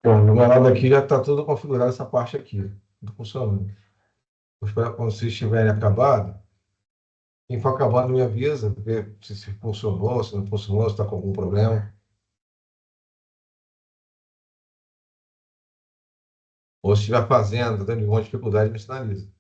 Bom, no meu lado aqui já está tudo configurado, essa parte aqui, tudo funcionando. Vou esperar quando vocês estiverem acabado. Quem for acabando me avisa, ver se funcionou, se não funcionou, se está com algum problema. Ou se estiver fazendo, tendo alguma dificuldade, me sinaliza.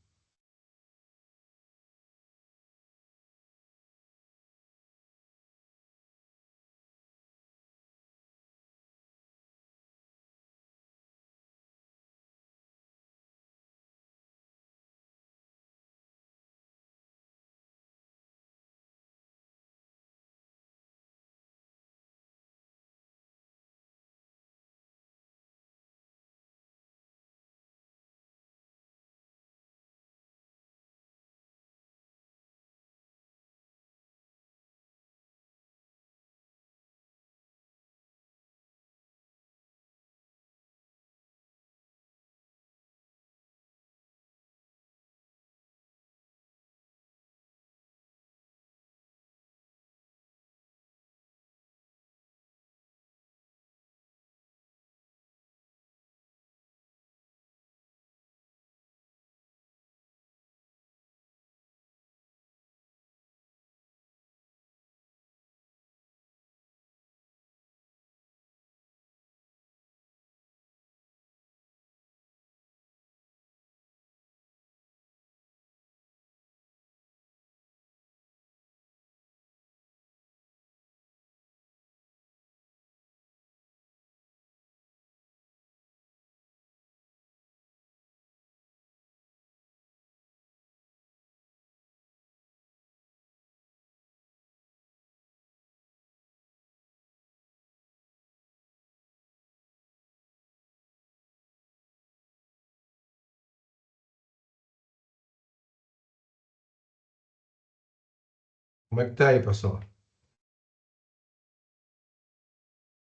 Como é que tá aí, pessoal?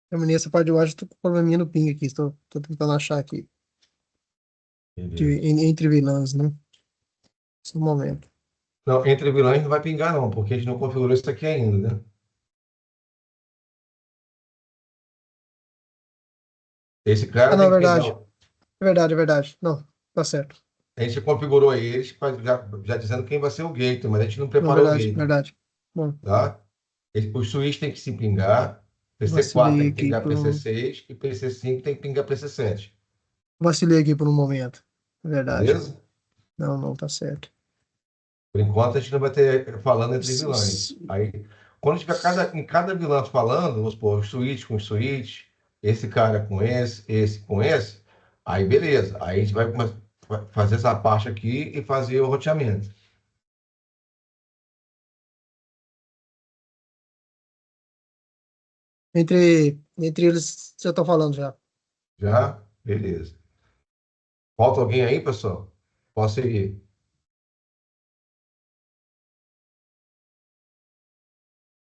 Terminei essa parte de baixo, tô com probleminha no ping aqui. Tô tentando achar aqui. Beleza. Entre vilãs, né? Só um momento. Não, entre vilões não vai pingar, não, porque a gente não configurou isso aqui ainda, né? Esse Ah, cara não, tem é que pingar. verdade. É verdade, é verdade. Não, tá certo. A gente configurou eles já dizendo quem vai ser o gate, mas a gente não Não, é preparou o verdade, gate, verdade. Bom, tá? Os switch tem que se pingar, PC4 tem vacilei que aqui pingar por um, PC6 e PC5 tem que pingar PC7, vacilei aqui por um momento. É verdade. beleza? Não, não, tá certo. Por enquanto a gente não vai ter falando entre S- vilões. s- Aí, quando tiver em cada vilão falando, vamos supor, o switch com o switch, esse cara com esse com esse, aí beleza. Aí a gente vai fazer essa parte aqui e fazer o roteamento. Entre eles, já tô falando já. Já? Beleza. Falta alguém aí, pessoal? Posso seguir.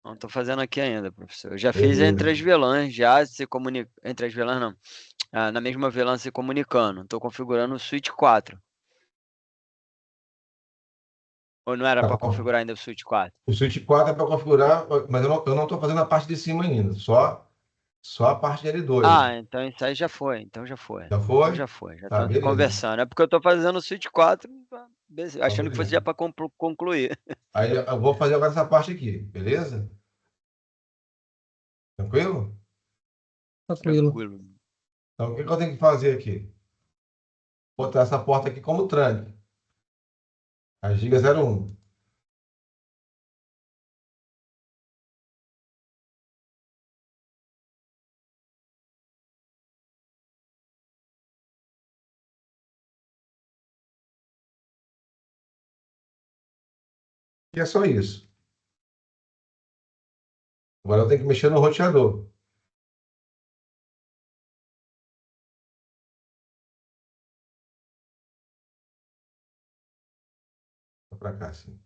Não tô fazendo aqui ainda, professor. Eu já fiz entre Beleza. as vilãs, já se comunica. Entre as vilãs, não. Ah, na mesma vilã se comunicando. Tô configurando o Switch 4. Ou não era Tá para bom. configurar ainda o Switch 4? O Switch 4 é para configurar, mas eu não estou fazendo a parte de cima ainda, só a parte de L2. Ah, então isso aí já foi. Então já foi. Já Então foi? já foi. Já Tá, estamos beleza. conversando. É porque eu tô fazendo o Switch 4, Tá, achando que fosse beleza. já para concluir. Aí eu vou fazer agora essa parte aqui, beleza? Tranquilo? Tranquilo. Tranquilo. Então, o que que eu tenho que fazer aqui? Botar essa porta aqui como tranque. A giga 01. E é só isso. Agora eu tenho que mexer no roteador. Para cá, assim.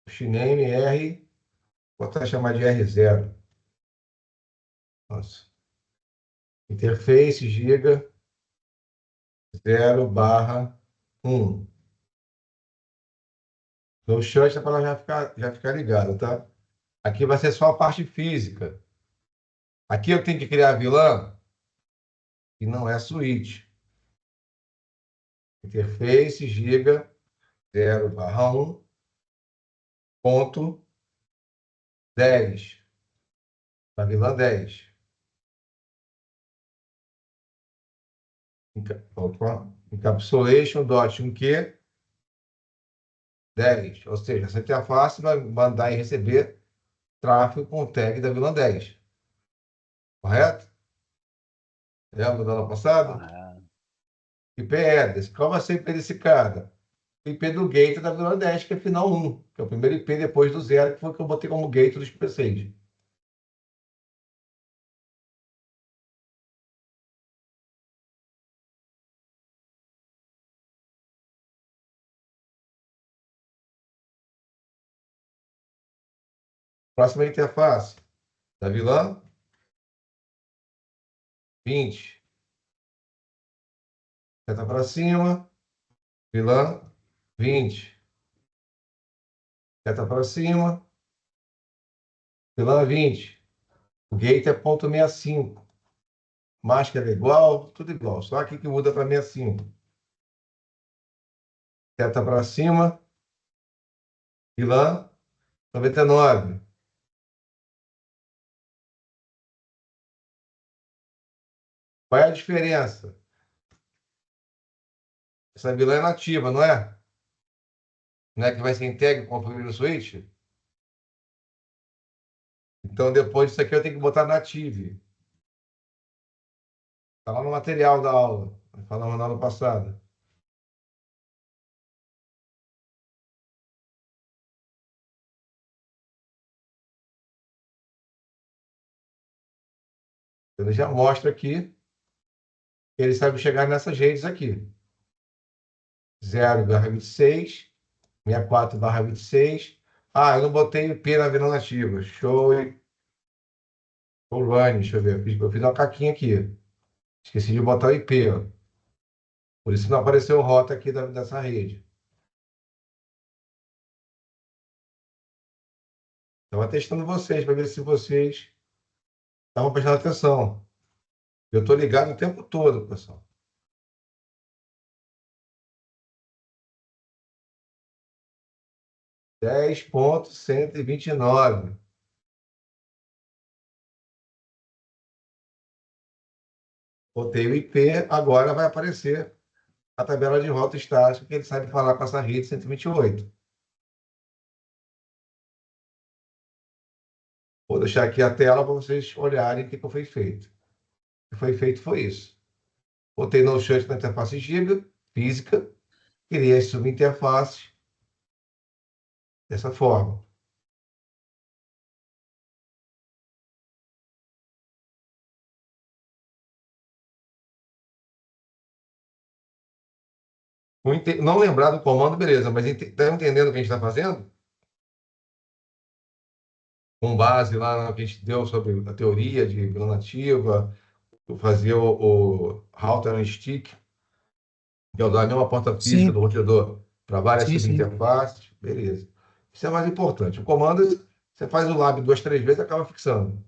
Chiname R, vou até chamar de R0. Nossa. Interface giga 0/1. No shut é para ela já ficar ligado, tá? Aqui vai ser só a parte física. Aqui eu tenho que criar a vilã, que não é switch. Interface giga 0/1 ponto 10. Para vilã 10. Opa. Encapsulation dot um Q 10. Ou seja, essa interface vai mandar e receber tráfego com o tag da vilã 10. Correto? Lembra da aula passada? Ah, IP address. Qual vai ser o IP desse cara? O IP do gate da vilã 10, que é final 1, que é o primeiro IP depois do 0, que foi o que eu botei como gate dos PCs. Próxima interface da vilã 20. Seta para cima, vilã 20. Seta para cima, vilã 20. O gate é ponto 65. Máscara é igual, tudo igual. Só aqui que muda para 65. Seta para cima, vilã 99. Qual é a diferença? Essa vilã é nativa, não é? Não é que vai ser integre configure no switch? Então, depois disso aqui, eu tenho que botar native. Está lá no material da aula. Falamos na aula passada. Ele já mostra aqui que ele sabe chegar nessas redes aqui. 0,26, 64/26. Ah, eu não botei IP na vila nativa. Show, hein? Run, deixa eu ver. Eu fiz uma caquinha aqui. Esqueci de botar o IP, ó. Por isso não apareceu o rota aqui dessa rede. Estava testando vocês para ver se vocês estavam prestando atenção. Eu estou ligado o tempo todo, pessoal. Dez ponto cento e vinte e nove. Botei o IP, agora vai aparecer a tabela de rota estática que ele sabe falar com essa rede 128. Vou deixar aqui a tela para vocês olharem o que foi feito. O que foi feito foi isso. Botei no shut na interface Giga, física, criei as subinterfaces dessa forma. Não lembrar do comando, beleza, mas está entendendo o que a gente está fazendo? Com base lá no que a gente deu sobre a teoria de vila nativa, eu fazia o router and stick, que é usar a mesma porta física Sim, do roteador para várias sim, sim. subinterfaces, beleza. Isso é mais importante. O comando, você faz o lab 2, 3 vezes e acaba fixando.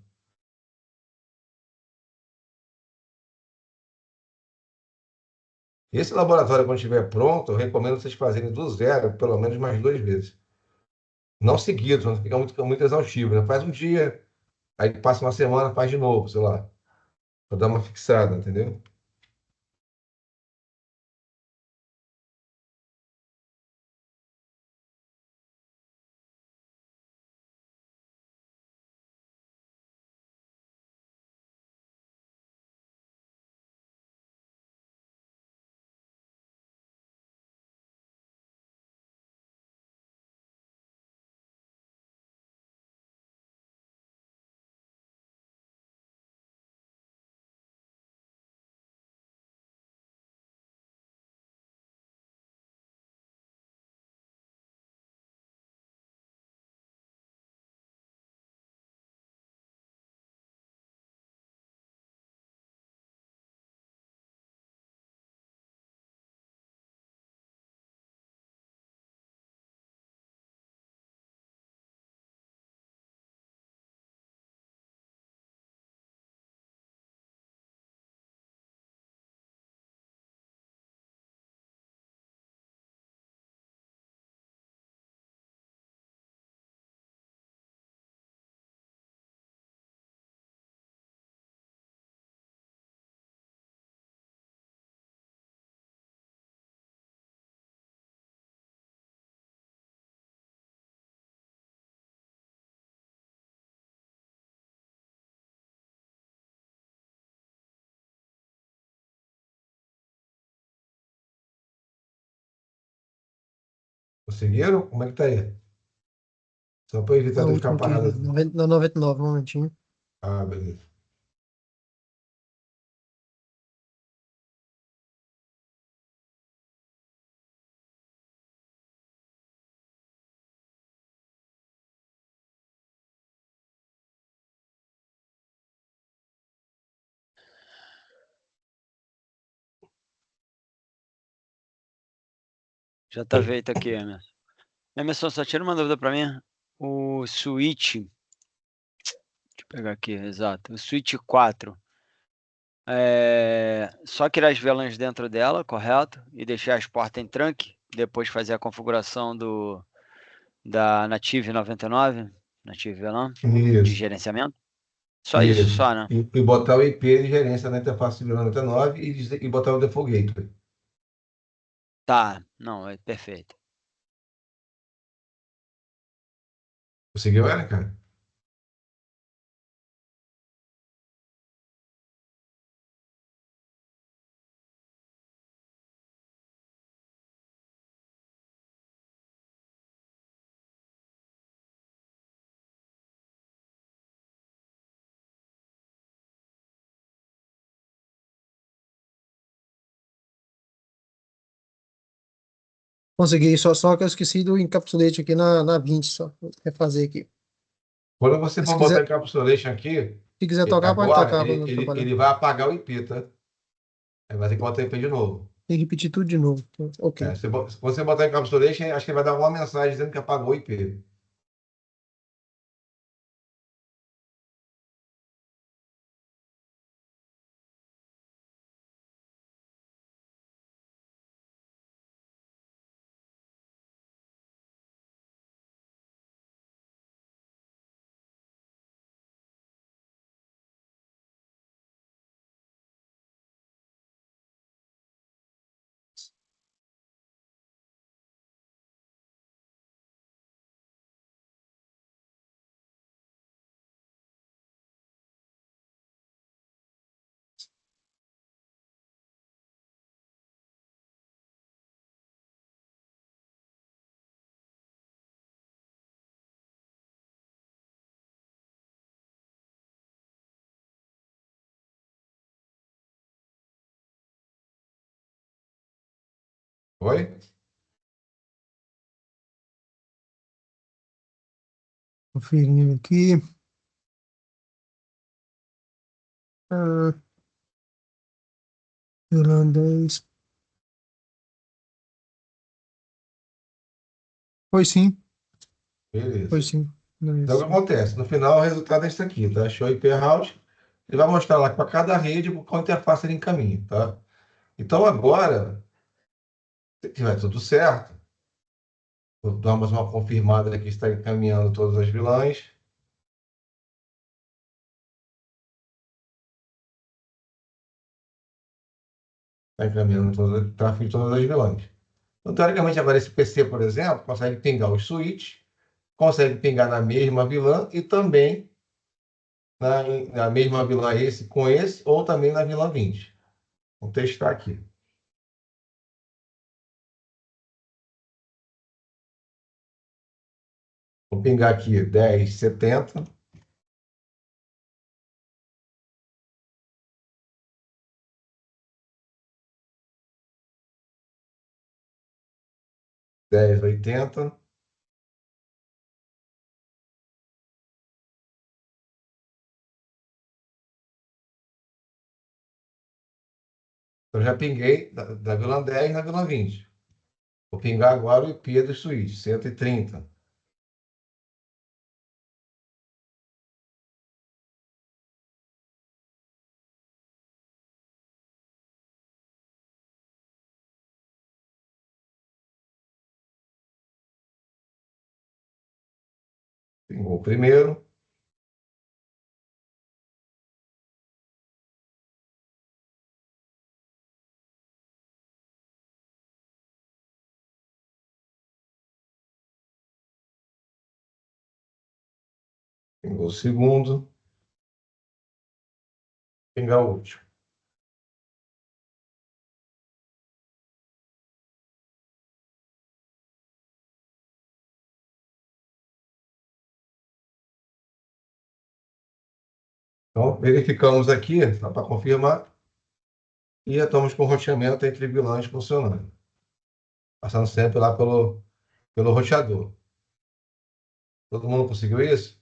Esse laboratório, quando estiver pronto, eu recomendo vocês fazerem do zero, pelo menos mais 2 vezes. Não seguidos, não fica muito exaustivo, né? Faz um dia, aí passa uma semana, faz de novo, sei lá, para dar uma fixada, entendeu? Conseguiram? Como é que tá aí? Só para evitar Na de eu ficar última aqui, parado. na 99, um momentinho. Ah, beleza. Já tá feito aqui, Emerson. Emerson, só tira uma dúvida para mim. O switch, deixa eu pegar aqui, exato. O switch 4. Só criar as VLANs dentro dela, correto? E deixar as portas em trunk. Depois fazer a configuração da Native 99, Native VLAN, de Isso, gerenciamento. Só isso, isso. só, né? E botar o IP de gerência na interface de 99 e botar o default gateway. Tá, não, é perfeito. Conseguiu ela, cara? Consegui, só que eu esqueci do encapsulete aqui na 20, só. Vou refazer aqui. Quando você Se for botar quiser, encapsulation aqui, se quiser tocar, pode agora, tocar para ele, não ele, atrapalhar. ele vai apagar o IP, tá? Aí vai ter que botar o IP de novo. Tem que repetir tudo de novo. Ok. Se você botar encapsulation, acho que ele vai dar uma mensagem dizendo que apagou o IP. Oi? Conferindo aqui. Ah, irlandês. Foi sim, foi Beleza. sim. Então, o que Isso. acontece? No final, o resultado é isso aqui, tá? Show IP route. Ele vai mostrar lá para cada rede qual interface ele encaminha, tá? Então, agora, se tiver tudo certo, damos uma confirmada aqui que está encaminhando todas as vilãs. Está encaminhando todo o tráfego de todas as vilãs. Então, teoricamente, agora esse PC, por exemplo, consegue pingar os switches, consegue pingar na mesma vilã e também na mesma vilã esse com esse, ou também na vilã 20. Vou testar aqui. Vou pingar aqui 1070. Dez oitenta. Eu já pinguei da vilã 10 na vilã 20. Vou pingar agora o IP do switch, 130. Pingou o primeiro. Pingou o segundo. Pingar o último. Então, verificamos aqui, só para confirmar, e já estamos com o roteamento entre vilãs funcionando. Passando sempre lá pelo roteador. Todo mundo conseguiu isso?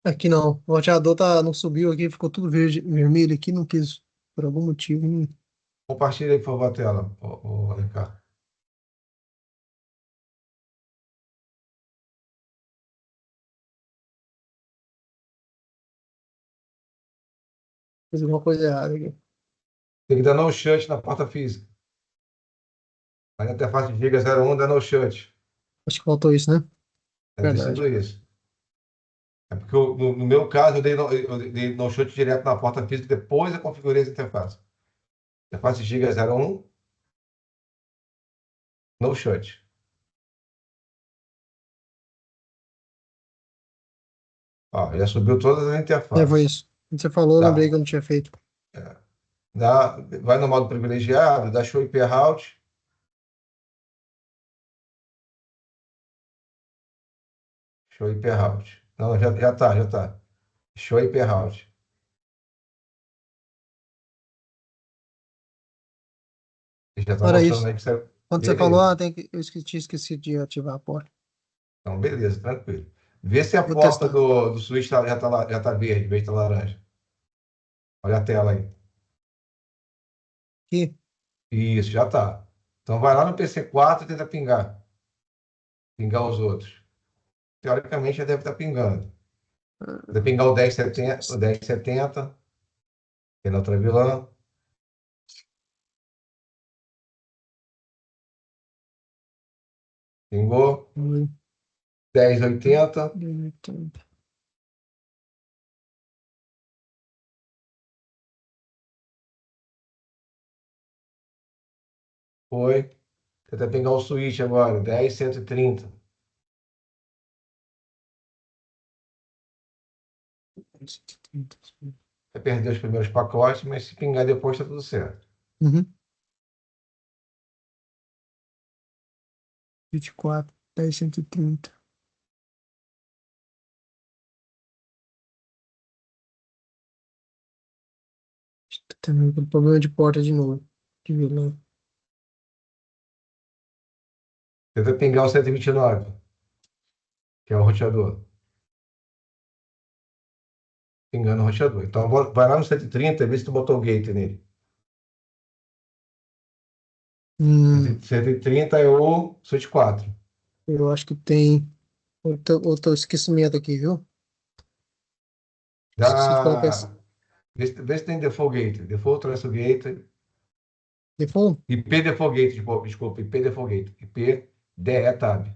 Aqui não. O roteador não subiu aqui, ficou tudo verde, vermelho aqui, não quis, por algum motivo. Compartilha aí, por favor, a tela, Ricardo. Fiz alguma coisa errada aqui. Tem que dar no shut na porta física. Aí na interface de Giga 01 dá no shut. Acho que faltou isso, né? Deve ter sido Verdade. isso. É porque no meu caso, eu dei no shut direto na porta física, depois eu configurei essa interface. Interface Giga 01, no shut. Ó, já subiu todas as Foi interfaces. isso. Quando você falou, eu lembrei Dá, que eu não tinha feito. vai no modo privilegiado, dá show IP route. Show IP route. Não, já tá, já tá. Show IP route. Já está Olha mostrando isso. aí que você. Quando você falou, Beleza. esqueci de ativar a porta. Então, beleza, tranquilo. Vê se a Vou porta testar. do switch já tá verde, em vez de tá laranja. Olha a tela aí. Aqui. Isso, já tá. Então vai lá no PC4 e tenta pingar. Pingar os outros. Teoricamente já deve estar pingando. Tenta pingar o 1070, que é na outra vilã. Pingou. Oi. 1080. Foi. Tenta pingar o switch agora. 10.130. Vai perder os primeiros pacotes, mas se pingar depois tá tudo certo. Uhum. 24, 10, 130. Tá tendo um problema de porta de novo. De vilão. Tenta pingar o 129, que é o roteador. Pingando o roteador. Então vai lá no 130 e vê se tu botou o gate nele. Hum, 130 é o switch 4. eu acho que tem outro esquecimento aqui, viu? Esqueci de colocar esse. Da... Vê se tem default gate. Default transfer gate. Default? IP default gate, desculpa, IP default gate. IP DE tab.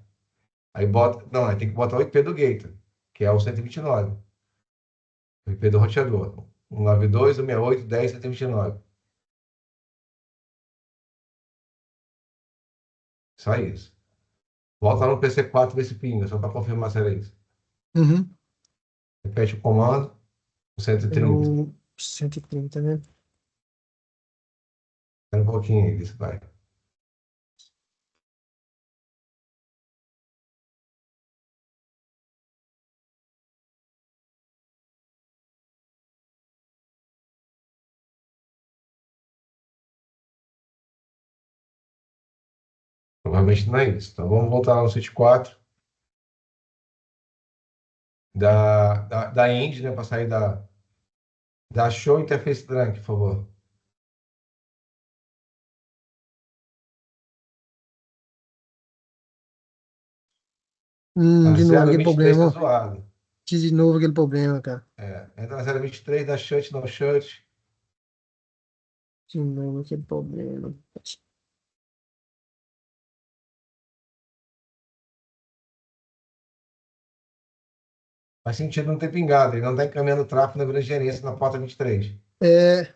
Aí bota. Não, aí tem que botar o IP do gate, que é o 129. O IP do roteador. 192, 168, 10, 129. Só isso. Volta lá no PC4 e vê se pinga, só para confirmar se era isso. Uhum. Repete o comando, o É 130. o 130, né? Espera um pouquinho aí, isso vai. Provavelmente não é isso. Então vamos voltar lá no switch 4 da End, né? Para sair da Show Interface Trunk, por favor. A De novo aquele 023 problema, está ó. zoado. De novo aquele problema, cara. Entra na 023, dá shut, não shut. De novo aquele problema. Faz sentido não ter pingado, ele não está encaminhando tráfego na grande gerência na porta 23. É,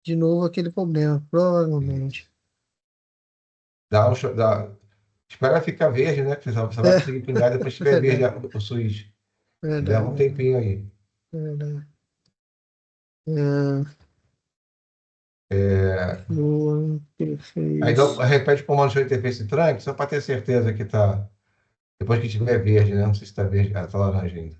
de novo aquele problema, provavelmente. Isso. Dá um shut, espera ficar verde, né? Que você vai É, conseguir pingar depois que tiver verde verdade, o switch. Leva um verdade, tempinho aí. verdade. É, É, boa, que aí fez. repete o comando show interface trunk, só para ter certeza que tá. Depois que tiver verde, né? Não sei se está verde, tá laranja ainda.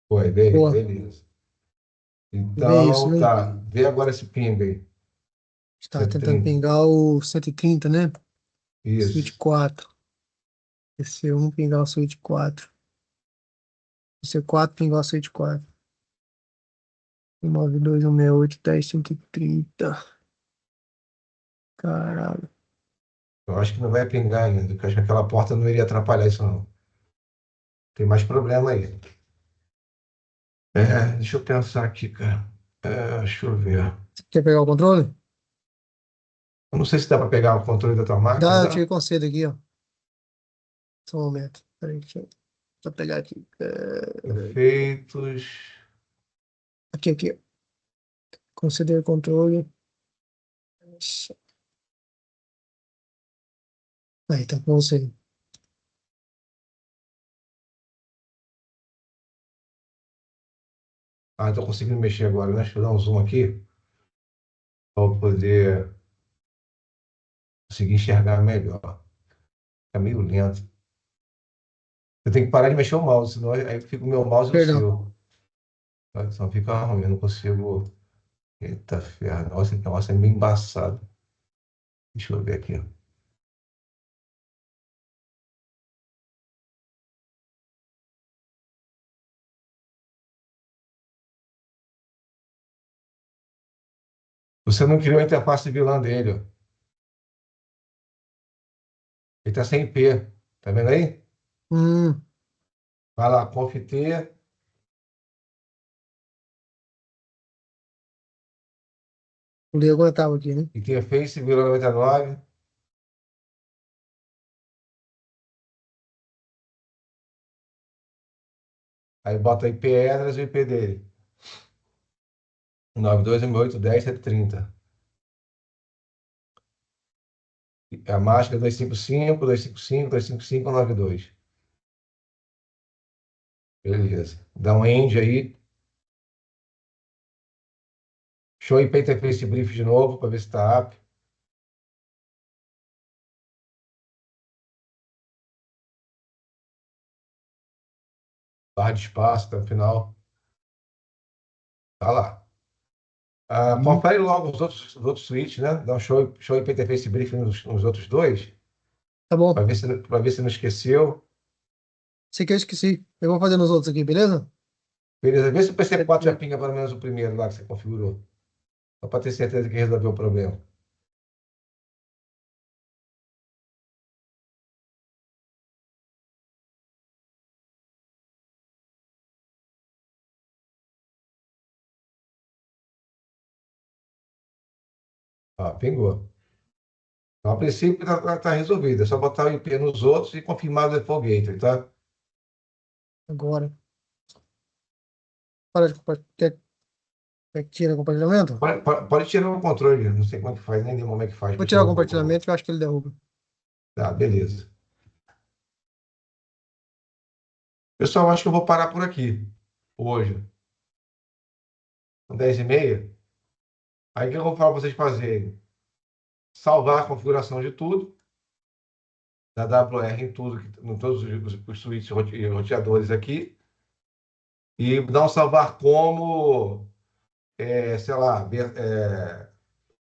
Foi, veio, Boa, beleza. vê isso, Então, né? tá. Vê agora esse ping aí. Está tentando 130. pingar o 130, né? Switch Isso. 4. Esse 1 pingar o Switch 4. Esse 4 pingar o Switch 4. 92, 168, 10, 130. Caralho. Eu acho que não vai pingar ainda, porque eu acho que aquela porta não iria atrapalhar isso, não. Tem mais problema aí. Deixa eu pensar aqui, cara. Deixa eu ver. Você quer pegar o controle? Eu não sei se dá para pegar o controle da tua máquina, Dá, eu dá? tirei concedo aqui, ó. Só um momento. Peraí, deixa eu pegar aqui. Efeitos. Aqui, ó. Conceder controle. Aí, tá com você. Estou conseguindo mexer agora, né? Deixa eu dar um zoom aqui para poder conseguir enxergar melhor. Fica meio lento. Eu tenho que parar de mexer o mouse, senão aí fica o meu mouse no Perdão. seu. Tá? Senão fica ruim, eu não consigo. Eita ferro, nossa, esse negócio é meio embaçado. Deixa eu ver aqui, ó. Você não criou a interface vilã dele, ó. Ele tá sem P. Tá vendo aí? Hum, Vai lá, conf T. o Leo aguentava aqui, né? E tem Face vilã 99. Aí bota IP Edras e o IP dele. 92.168.10.130. A máscara 255, 255, 255, 92. Beleza. Dá um end aí. Show IP interface brief de novo para ver se está apto. Barra de espaço até o final. Tá lá. Confere logo os outros switches, né? Dá um show IP interface brief nos outros dois, Tá bom. para ver se não esqueceu. Sei que eu esqueci. Eu vou fazer nos outros aqui, beleza? Beleza. Vê se o PC4 já pinga pelo menos o primeiro lá que você configurou. Só para ter certeza que resolveu o problema. Pingou. Então, a princípio tá resolvido. É só botar o IP nos outros e confirmar o default gateway, tá? Agora. Para de compartilhar. Quer que tira o compartilhamento? Pode tirar o controle. Não sei como é que faz, nem como é que faz. Vou tirar o compartilhamento que eu acho que ele derruba. Tá, beleza. Pessoal, acho que eu vou parar por aqui. Hoje. São 10h30. Aí o que eu vou falar para vocês fazerem? Salvar a configuração de tudo. Da WR em tudo, em todos os switches e roteadores aqui. E dar um salvar como, sei lá,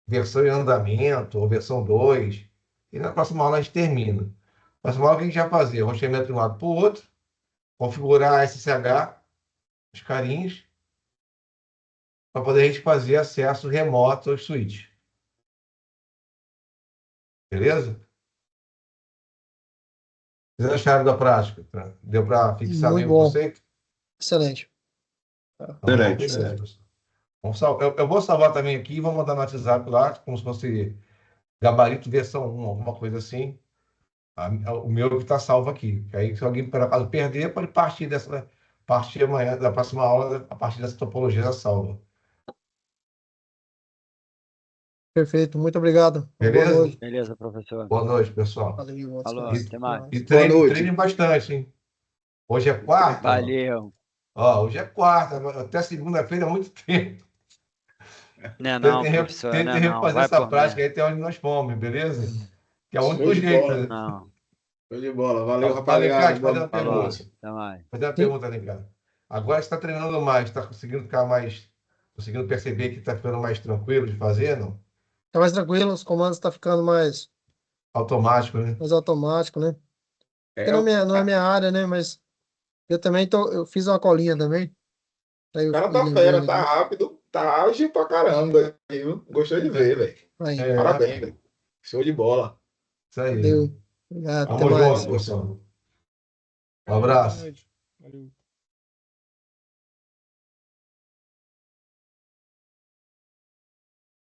versão em andamento, ou versão 2. E na próxima aula a gente termina. Na próxima aula o que a gente vai fazer? Roteamento de um lado para o outro, configurar a SSH, os carinhos, para poder a gente fazer acesso remoto aos switches. Beleza? Vocês acharam da prática? Tá? Deu para fixar Muito bem o bom. conceito? Excelente. Então, Excelente. beleza, pessoal. Eu vou salvar também aqui e vou mandar no WhatsApp lá, como se fosse gabarito versão 1, alguma coisa assim. O meu que está salvo aqui. Que aí, se alguém, por acaso, perder, pode partir amanhã, da próxima aula, a partir dessa topologia da salva. Perfeito. Muito obrigado. Boa Beleza? noite. Beleza, professor. Boa noite, pessoal. Valeu. Bom Falou, descanso. até mais. E Boa noite. treinem bastante, hein? Hoje é quarta. Valeu. Hoje é quarta. Até segunda-feira é muito tempo. Não, professor, Tentem não. refazer Vai essa por prática mim. aí até onde nós fomos, beleza? Que é o Show único de jeito. bola. Né? Não. Show de bola. Valeu, Alencar, rapaziada. te fazer uma Falou, pergunta. até mais. Fazer uma pergunta, Alencar. Agora você está treinando mais, está conseguindo ficar mais. Conseguindo perceber que está ficando mais tranquilo de fazer, não? Tá mais tranquilo, os comandos estão ficando mais Automático, né? automático, né? Porque É, não é minha área, né? Mas eu também eu fiz uma colinha também. Aí o eu cara fui tá fera, lembrando tá aqui. rápido, tá ágil pra caramba. Viu? Gostei de ver, velho. Aí, Parabéns, velho. Show de bola. Isso aí. valeu. Obrigado, até Vamos mais. junto, pessoal. Um abraço. Valeu.